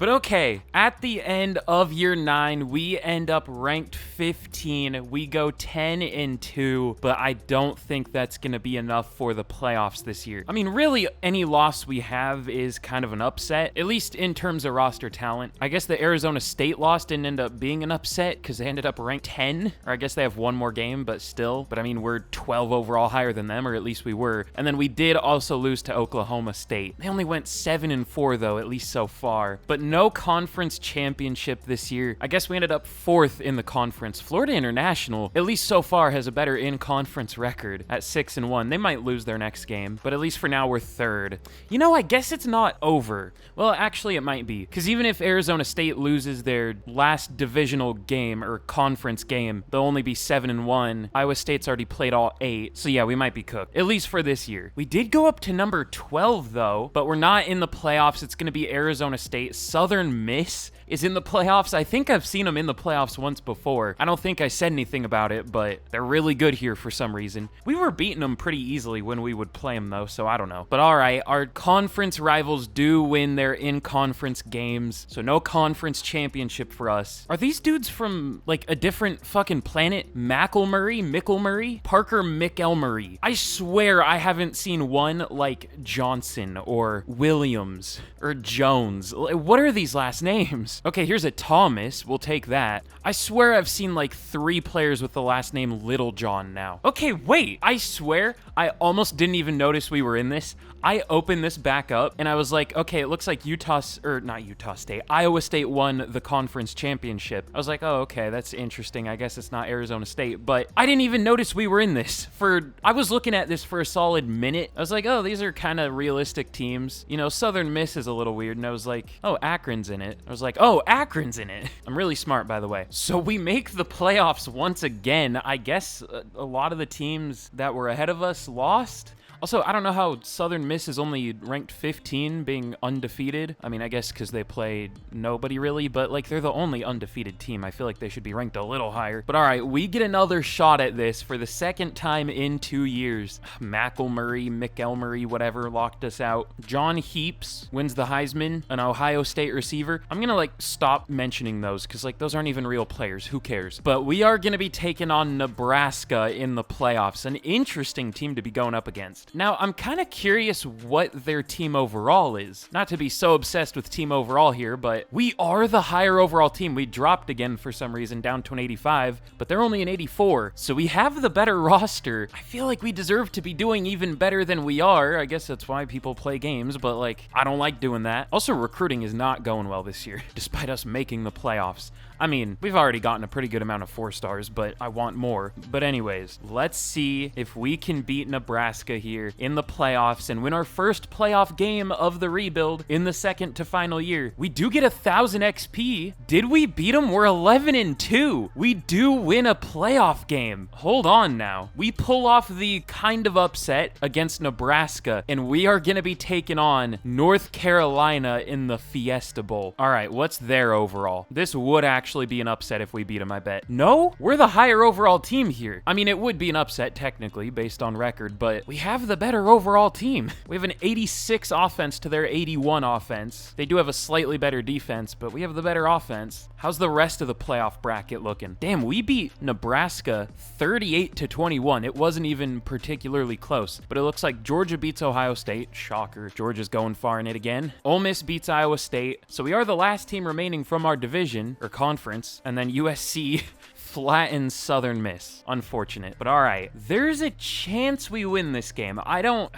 okay, at the end of year 9, we end up ranked 15. We go 10-2, but I don't think that's going to be enough for the playoffs this year. I mean, really, any loss we have is kind of an upset, at least in terms of roster talent. I guess the Arizona State loss didn't end up being an upset because they ended up ranked 10, or I guess they have one more game, but still. But I mean, we're 12 overall higher than them, or at least we were. And then we did also lose to Oklahoma State. They only went 7-4, though, at least so far. But no conference championship this year. I guess we ended up 4th in the conference. Florida International, at least so far, has a better in-conference record at 6-1. They might lose their next game, but at least for now we're 3rd. You know, I guess it's not over. Well, actually it might be, because even if Arizona State loses their last divisional game or conference game, they'll only be 7-1. Iowa State's already played all 8, so yeah, we might be cooked, at least for this year. We did go up to number 12 though, but we're not in the playoffs. It's going to be Arizona State. Southern Miss is in the playoffs. I think I've seen them in the playoffs once before. I don't think I said anything about it, but they're really good here for some reason. We were beating them pretty easily when we would play them though, so I don't know. But all right, our conference rivals do win their in-conference games, so no conference championship for us. Are these dudes from like a different fucking planet? Micklemurray? Parker McElmurray. I swear I haven't seen one like Johnson or Williams or Jones. What are these last names? Okay, here's a Thomas. We'll take that. I swear I've seen like 3 players with the last name Littlejohn now. Okay, wait. I swear I almost didn't even notice we were in this. I opened this back up and I was like, okay, it looks like Iowa State won the conference championship. I was like, oh, okay, that's interesting. I guess it's not Arizona State, but I didn't even notice we were in this. I was looking at this for a solid minute. I was like, oh, these are kind of realistic teams. You know, Southern Miss is a little weird. And I was like, oh, Akron's in it. I was like, oh, Akron's in it. I'm really smart, by the way. So we make the playoffs once again. I guess a lot of the teams that were ahead of us lost. Also, I don't know how Southern Miss is only ranked 15, being undefeated. I mean, I guess because they played nobody really, but like they're the only undefeated team. I feel like they should be ranked a little higher. But all right, we get another shot at this for the 2nd time in 2 years. McElmurray, whatever, locked us out. John Heaps wins the Heisman, an Ohio State receiver. I'm gonna like stop mentioning those because like those aren't even real players. Who cares? But we are gonna be taking on Nebraska in the playoffs. An interesting team to be going up against. best. Now, I'm kind of curious what their team overall is. Not to be so obsessed with team overall here, but we are the higher overall team. We dropped again for some reason down to an 85, but they're only an 84, so we have the better roster. I feel like we deserve to be doing even better than we are. I guess that's why people play games, but like, I don't like doing that. Also, recruiting is not going well this year, despite us making the playoffs. I mean, we've already gotten a pretty good amount of 4 stars, but I want more. But anyways, let's see if we can beat Nebraska here in the playoffs and win our first playoff game of the rebuild in the second to final year. We do get 1,000 XP. Did we beat them? We're 11-2. We do win a playoff game. Hold on now. We pull off the kind of upset against Nebraska, and we are going to be taking on North Carolina in the Fiesta Bowl. All right, what's their overall? This would actually be an upset if we beat them, I bet. No, we're the higher overall team here. I mean, it would be an upset technically based on record, but we have the better overall team. We have an 86 offense to their 81 offense. They do have a slightly better defense, but we have the better offense. How's the rest of the playoff bracket looking? Damn, we beat Nebraska 38-21. It wasn't even particularly close, but it looks like Georgia beats Ohio State. Shocker. Georgia's going far in it again. Ole Miss beats Iowa State. So we are the last team remaining from our division or conference. And then USC flattens Southern Miss. Unfortunate, but all right. There's a chance we win this game. I don't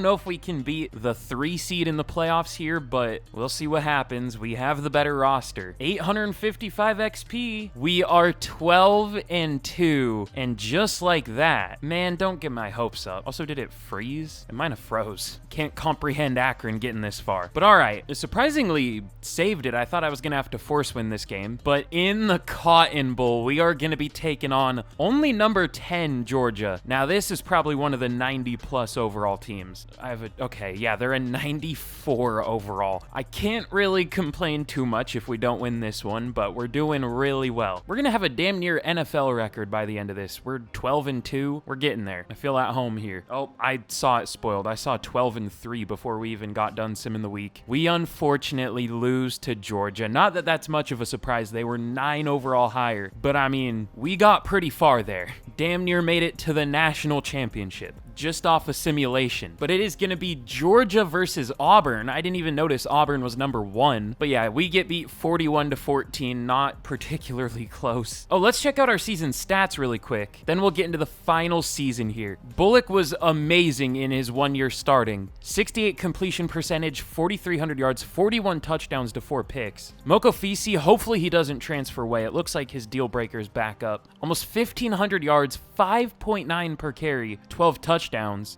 know if we can beat the 3 seed in the playoffs here, but we'll see what happens. We have the better roster. 855 XP. We are 12-2, and just like that, man, don't get my hopes up. Also, did it freeze? It might have froze. Can't comprehend Akron getting this far. But all right, it surprisingly saved it. I thought I was gonna have to force win this game, but in the Cotton Bowl, we are going to be taking on only number 10 Georgia. Now, this is probably one of the 90+ overall teams. Okay, yeah, they're a 94 overall. I can't really complain too much if we don't win this one, but we're doing really well. We're going to have a damn near NFL record by the end of this. We're 12-2. We're getting there. I feel at home here. Oh, I saw it spoiled. I saw 12-3 before we even got done simming the week. We unfortunately lose to Georgia. Not that that's much of a surprise. They were 9 overall higher, but I mean, we got pretty far there. Damn near made it to the national championship. Just off a simulation. But it is going to be Georgia versus Auburn. I didn't even notice Auburn was number 1. But yeah, we get beat 41-14. Not particularly close. Oh, let's check out our season stats really quick. Then we'll get into the final season here. Bullock was amazing in his 1 year starting. 68 completion percentage, 4,300 yards, 41 touchdowns to 4 picks. Mokofisi, hopefully he doesn't transfer away. It looks like his deal breaker's back up. Almost 1,500 yards, 5.9 per carry, 12 touchdowns.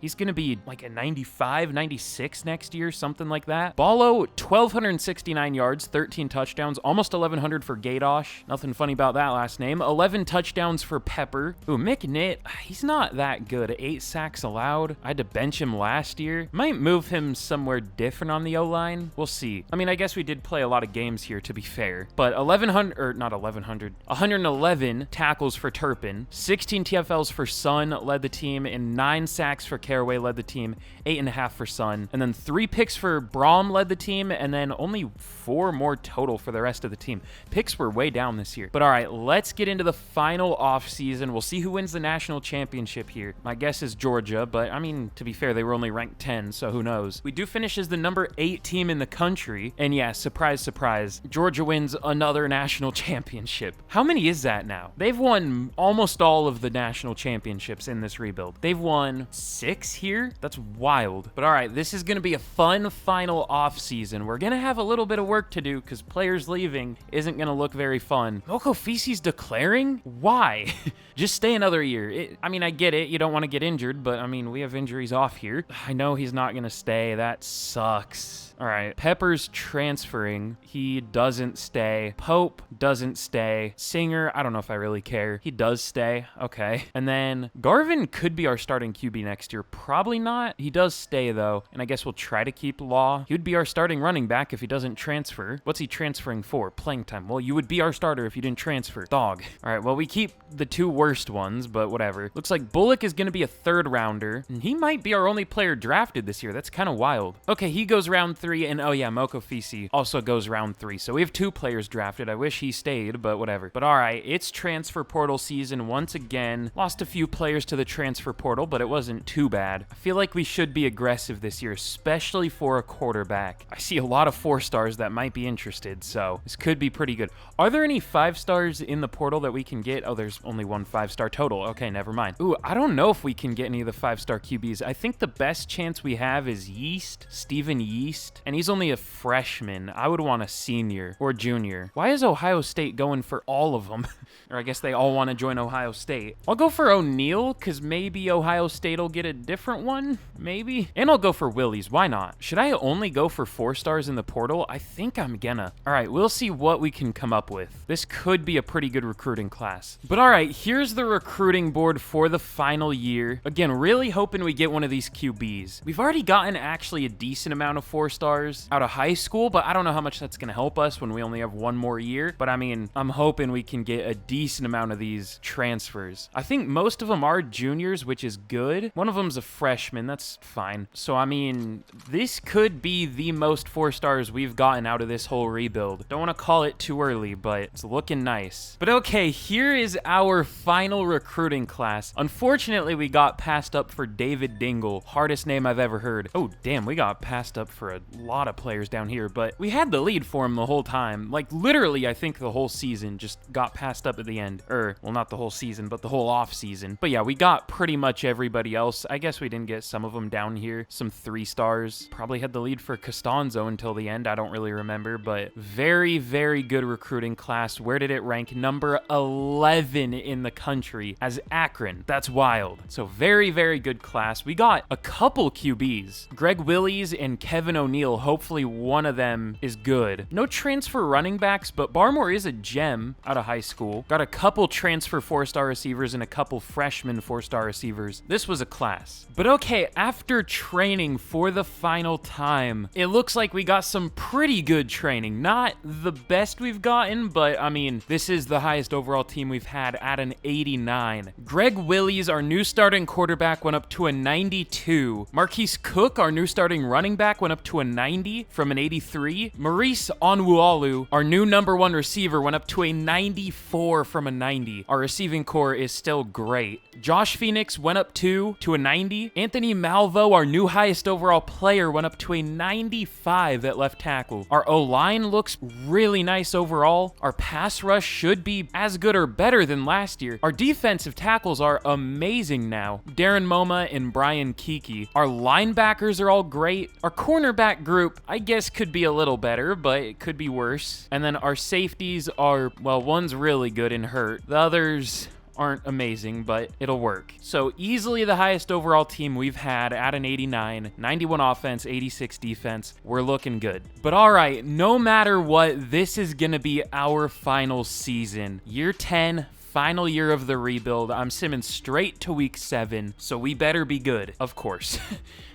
He's going to be like a 95, 96 next year, something like that. Ballo, 1,269 yards, 13 touchdowns, almost 1,100 for Gadosh. Nothing funny about that last name. 11 touchdowns for Pepper. Ooh, McNitt, he's not that good. 8 sacks allowed. I had to bench him last year. Might move him somewhere different on the O-line. We'll see. I mean, I guess we did play a lot of games here, to be fair. But 111 tackles for Turpin. 16 TFLs for Sun led the team, and 9 sacks for Caraway led the team, 8.5 for Sun, and then 3 picks for Braum led the team, and then only 4 more total for the rest of the team. Picks were way down this year. But all right, let's get into the final offseason. We'll see who wins the national championship here. My guess is Georgia, but I mean, to be fair, they were only ranked 10, so who knows. We do finish as the number 8 team in the country, and yeah, surprise, surprise, Georgia wins another national championship. How many is that now? They've won almost all of the national championships in this rebuild. They've won 6 here? That's wild. But all right, this is going to be a fun final offseason. We're going to have a little bit of work to do because players leaving isn't going to look very fun. Mokofisi's declaring? Why? Just stay another year. I mean, I get it. You don't want to get injured, but I mean, we have injuries off here. I know he's not going to stay. That sucks. All right, Pepper's transferring. He doesn't stay. Pope doesn't stay. Singer, I don't know if I really care. He does stay. Okay. And then Garvin could be our starting QB next year. Probably not. He does stay, though. And I guess we'll try to keep Law. He would be our starting running back if he doesn't transfer. What's he transferring for? Playing time. Well, you would be our starter if you didn't transfer. Dog. All right, well, we keep the 2 worst ones, but whatever. Looks like Bullock is going to be a 3rd rounder. And he might be our only player drafted this year. That's kind of wild. Okay, he goes round 3. And oh yeah, Mokofisi also goes round 3. So we have 2 players drafted. I wish he stayed, but whatever. But all right, it's transfer portal season once again. Lost a few players to the transfer portal, but it was wasn't too bad. I feel like we should be aggressive this year, especially for a quarterback. I see a lot of 4-stars that might be interested, so this could be pretty good. Are there any 5-stars in the portal that we can get? Oh, there's only one 5-star total. Okay, never mind. Ooh, I don't know if we can get any of the 5-star QBs. I think the best chance we have is Yeast, Steven Yeast, and he's only a freshman. I would want a senior or junior. Why is Ohio State going for all of them? Or I guess they all want to join Ohio State. I'll go for O'Neal, because maybe Ohio State will get a different one, maybe. And I'll go for Willies, why not? Should I only go for 4-stars in the portal? I think I'm gonna. All right, we'll see what we can come up with. This could be a pretty good recruiting class. But all right, here's the recruiting board for the final year. Again, really hoping we get one of these QBs. We've already gotten actually a decent amount of 4-stars out of high school, but I don't know how much that's gonna help us when we only have one more year. But I mean, I'm hoping we can get a decent amount of these transfers. I think most of them are juniors, which is good. One of them's a freshman, that's fine. So I mean, this could be the most 4-stars we've gotten out of this whole rebuild. Don't want to call it too early, but it's looking nice. But okay, here is our final recruiting class. Unfortunately, we got passed up for David Dingle. Hardest name I've ever heard. Oh, damn, we got passed up for a lot of players down here, but we had the lead for him the whole time. Like, literally, I think the whole season just got passed up at the end. Well, not the whole season, but the whole off season. But yeah, we got pretty much everybody else. I guess we didn't get some of them down here. Some 3-stars. Probably had the lead for Costanzo until the end. I don't really remember, but very, very good recruiting class. Where did it rank? Number 11 in the country as Akron. That's wild. So very, very good class. We got a couple QBs. Greg Willies and Kevin O'Neal. Hopefully one of them is good. No transfer running backs, but Barmore is a gem out of high school. Got a couple transfer 4-star receivers and a couple freshman 4-star receivers. This was a class. But okay, after training for the final time, it looks like we got some pretty good training. Not the best we've gotten, but I mean, this is the highest overall team we've had at an 89. Greg Willies, our new starting quarterback, went up to a 92. Marquise Cook, our new starting running back, went up to a 90 from an 83. Maurice Onwualu, our new #1 receiver, went up to a 94 from a 90. Our receiving core is still great. Josh Phoenix went up to a 90. Anthony Malvo, our new highest overall player, went up to a 95 at left tackle. Our O-line looks really nice overall. Our pass rush should be as good or better than last year. Our defensive tackles are amazing now. Darren Moma and Brian Kiki. Our linebackers are all great. Our cornerback group, I guess, could be a little better, but it could be worse. And then our safeties are, well, one's really good and hurt. The others aren't amazing, but it'll work. So easily the highest overall team we've had at an 89, 91 offense, 86 defense. We're looking good. But all right, no matter what, this is gonna be our final season. Year 10, final year of the rebuild. I'm simming straight to week 7, so we better be good, of course.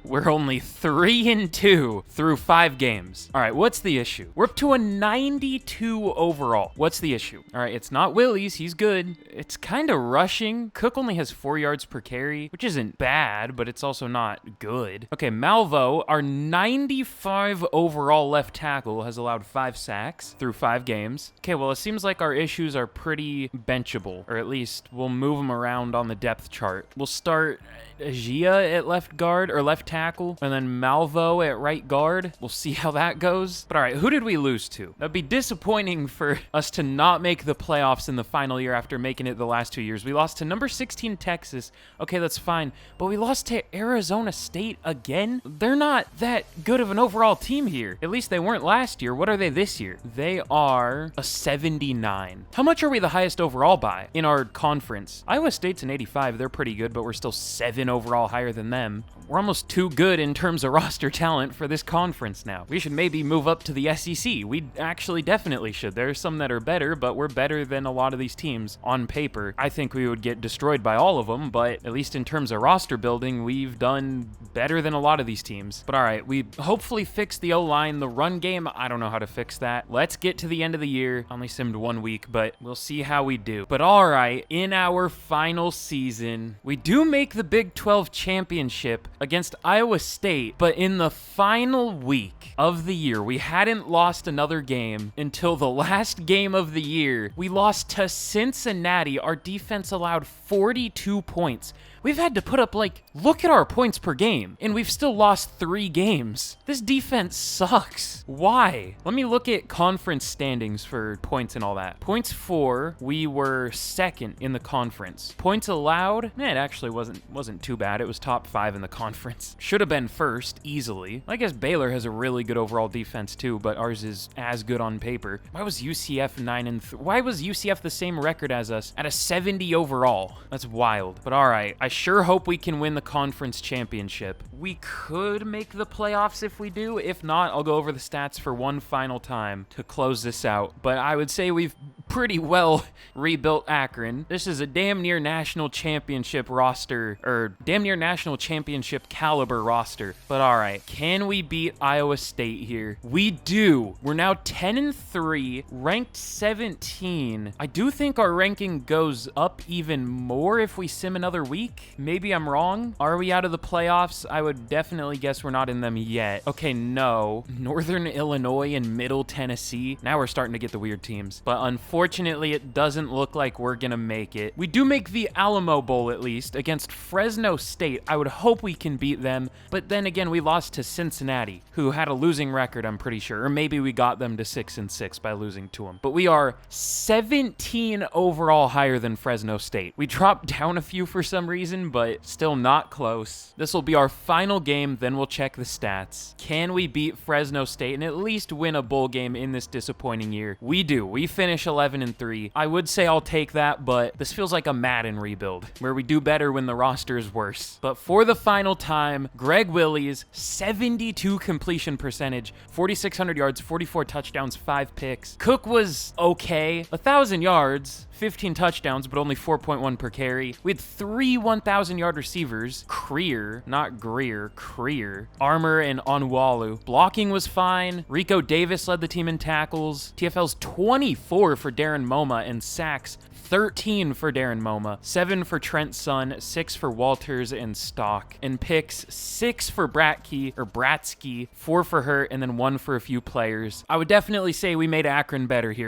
We're only 3-2 through 5 games. All right, what's the issue? We're up to a 92 overall. What's the issue? All right, it's not Willies. He's good. It's kind of rushing. Cook only has 4 yards per carry, which isn't bad, but it's also not good. Okay, Malvo, our 95 overall left tackle, has allowed 5 sacks through 5 games. Okay, well, it seems like our issues are pretty benchable, or at least we'll move them around on the depth chart. We'll start Gia at left guard, or left tackle, and then Malvo at right guard. We'll see how that goes. But all right, who did we lose to? That'd be disappointing for us to not make the playoffs in the final year after making it the last 2 years. We lost to number 16 Texas. Okay, that's fine. But we lost to Arizona State again? They're not that good of an overall team here. At least they weren't last year. What are they this year? They are a 79. How much are we the highest overall by in our conference? Iowa State's an 85. They're pretty good, but we're still 7 overall higher than them. We're almost too good in terms of roster talent for this conference now. We should maybe move up to the SEC. We actually definitely should. There's some that are better, but we're better than a lot of these teams on paper. I think we would get destroyed by all of them, but at least in terms of roster building, we've done better than a lot of these teams. But all right, we hopefully fixed the O-line. The run game, I don't know how to fix that. Let's get to the end of the year. Only simmed 1 week, but we'll see how we do. But all right, in our final season, we do make the Big 12 championship against Iowa State, but in the final week of the year, we hadn't lost another game until the last game of the year. We lost to Cincinnati. Our defense allowed 42 points. We've had to put up, like, look at our points per game, and we've still lost 3 games. This defense sucks. Why? Let me look at conference standings for points and all that. Points for, we were 2nd in the conference. Points allowed, it actually wasn't too bad. It was top 5 in the conference. Should have been 1st, easily. I guess Baylor has a really good overall defense too, but ours is as good on paper. Why was UCF 9-3? Why was UCF the same record as us at a 70 overall? That's wild. But all right, I sure hope we can win the conference championship. We could make the playoffs if we do. If not, I'll go over the stats for one final time to close this out. But I would say we've pretty well rebuilt Akron. This is a damn near national championship roster, or damn near national championship caliber roster. But all right, can we beat Iowa State here? We do. We're now 10-3, ranked 17. I do think our ranking goes up even more if we sim another week. Maybe I'm wrong. Are we out of the playoffs? I would definitely guess we're not in them yet. Okay, no. Northern Illinois and Middle Tennessee. Now we're starting to get the weird teams. But unfortunately, it doesn't look like we're gonna make it. We do make the Alamo Bowl at least against Fresno State. I would hope we can beat them. But then again, we lost to Cincinnati, who had a losing record, I'm pretty sure. Or maybe we got them to 6-6 by losing to them. But we are 17 overall higher than Fresno State. We dropped down a few for some reason, but still not close. This will be our final game, then we'll check the stats. Can we beat Fresno State and at least win a bowl game in this disappointing year? We do. We finish 11-3. I would say I'll take that, but this feels like a Madden rebuild, where we do better when the roster is worse. But for the final time, Greg Willies, 72 completion percentage, 4,600 yards, 44 touchdowns, 5 picks. Cook was okay, 1,000 yards, 15 touchdowns, but only 4.1 per carry. We had 3 1,000-yard receivers. Creer, not Greer, Creer. Armour and Onwalu. Blocking was fine. Rico Davis led the team in tackles. TFL's 24 for Darren Moma, and sacks 13 for Darren Moma, 7 for Trent Sun, 6 for Walters and Stock, and picks 6 for Bratsky, 4 for Hurt, and then 1 for a few players. I would definitely say we made Akron better here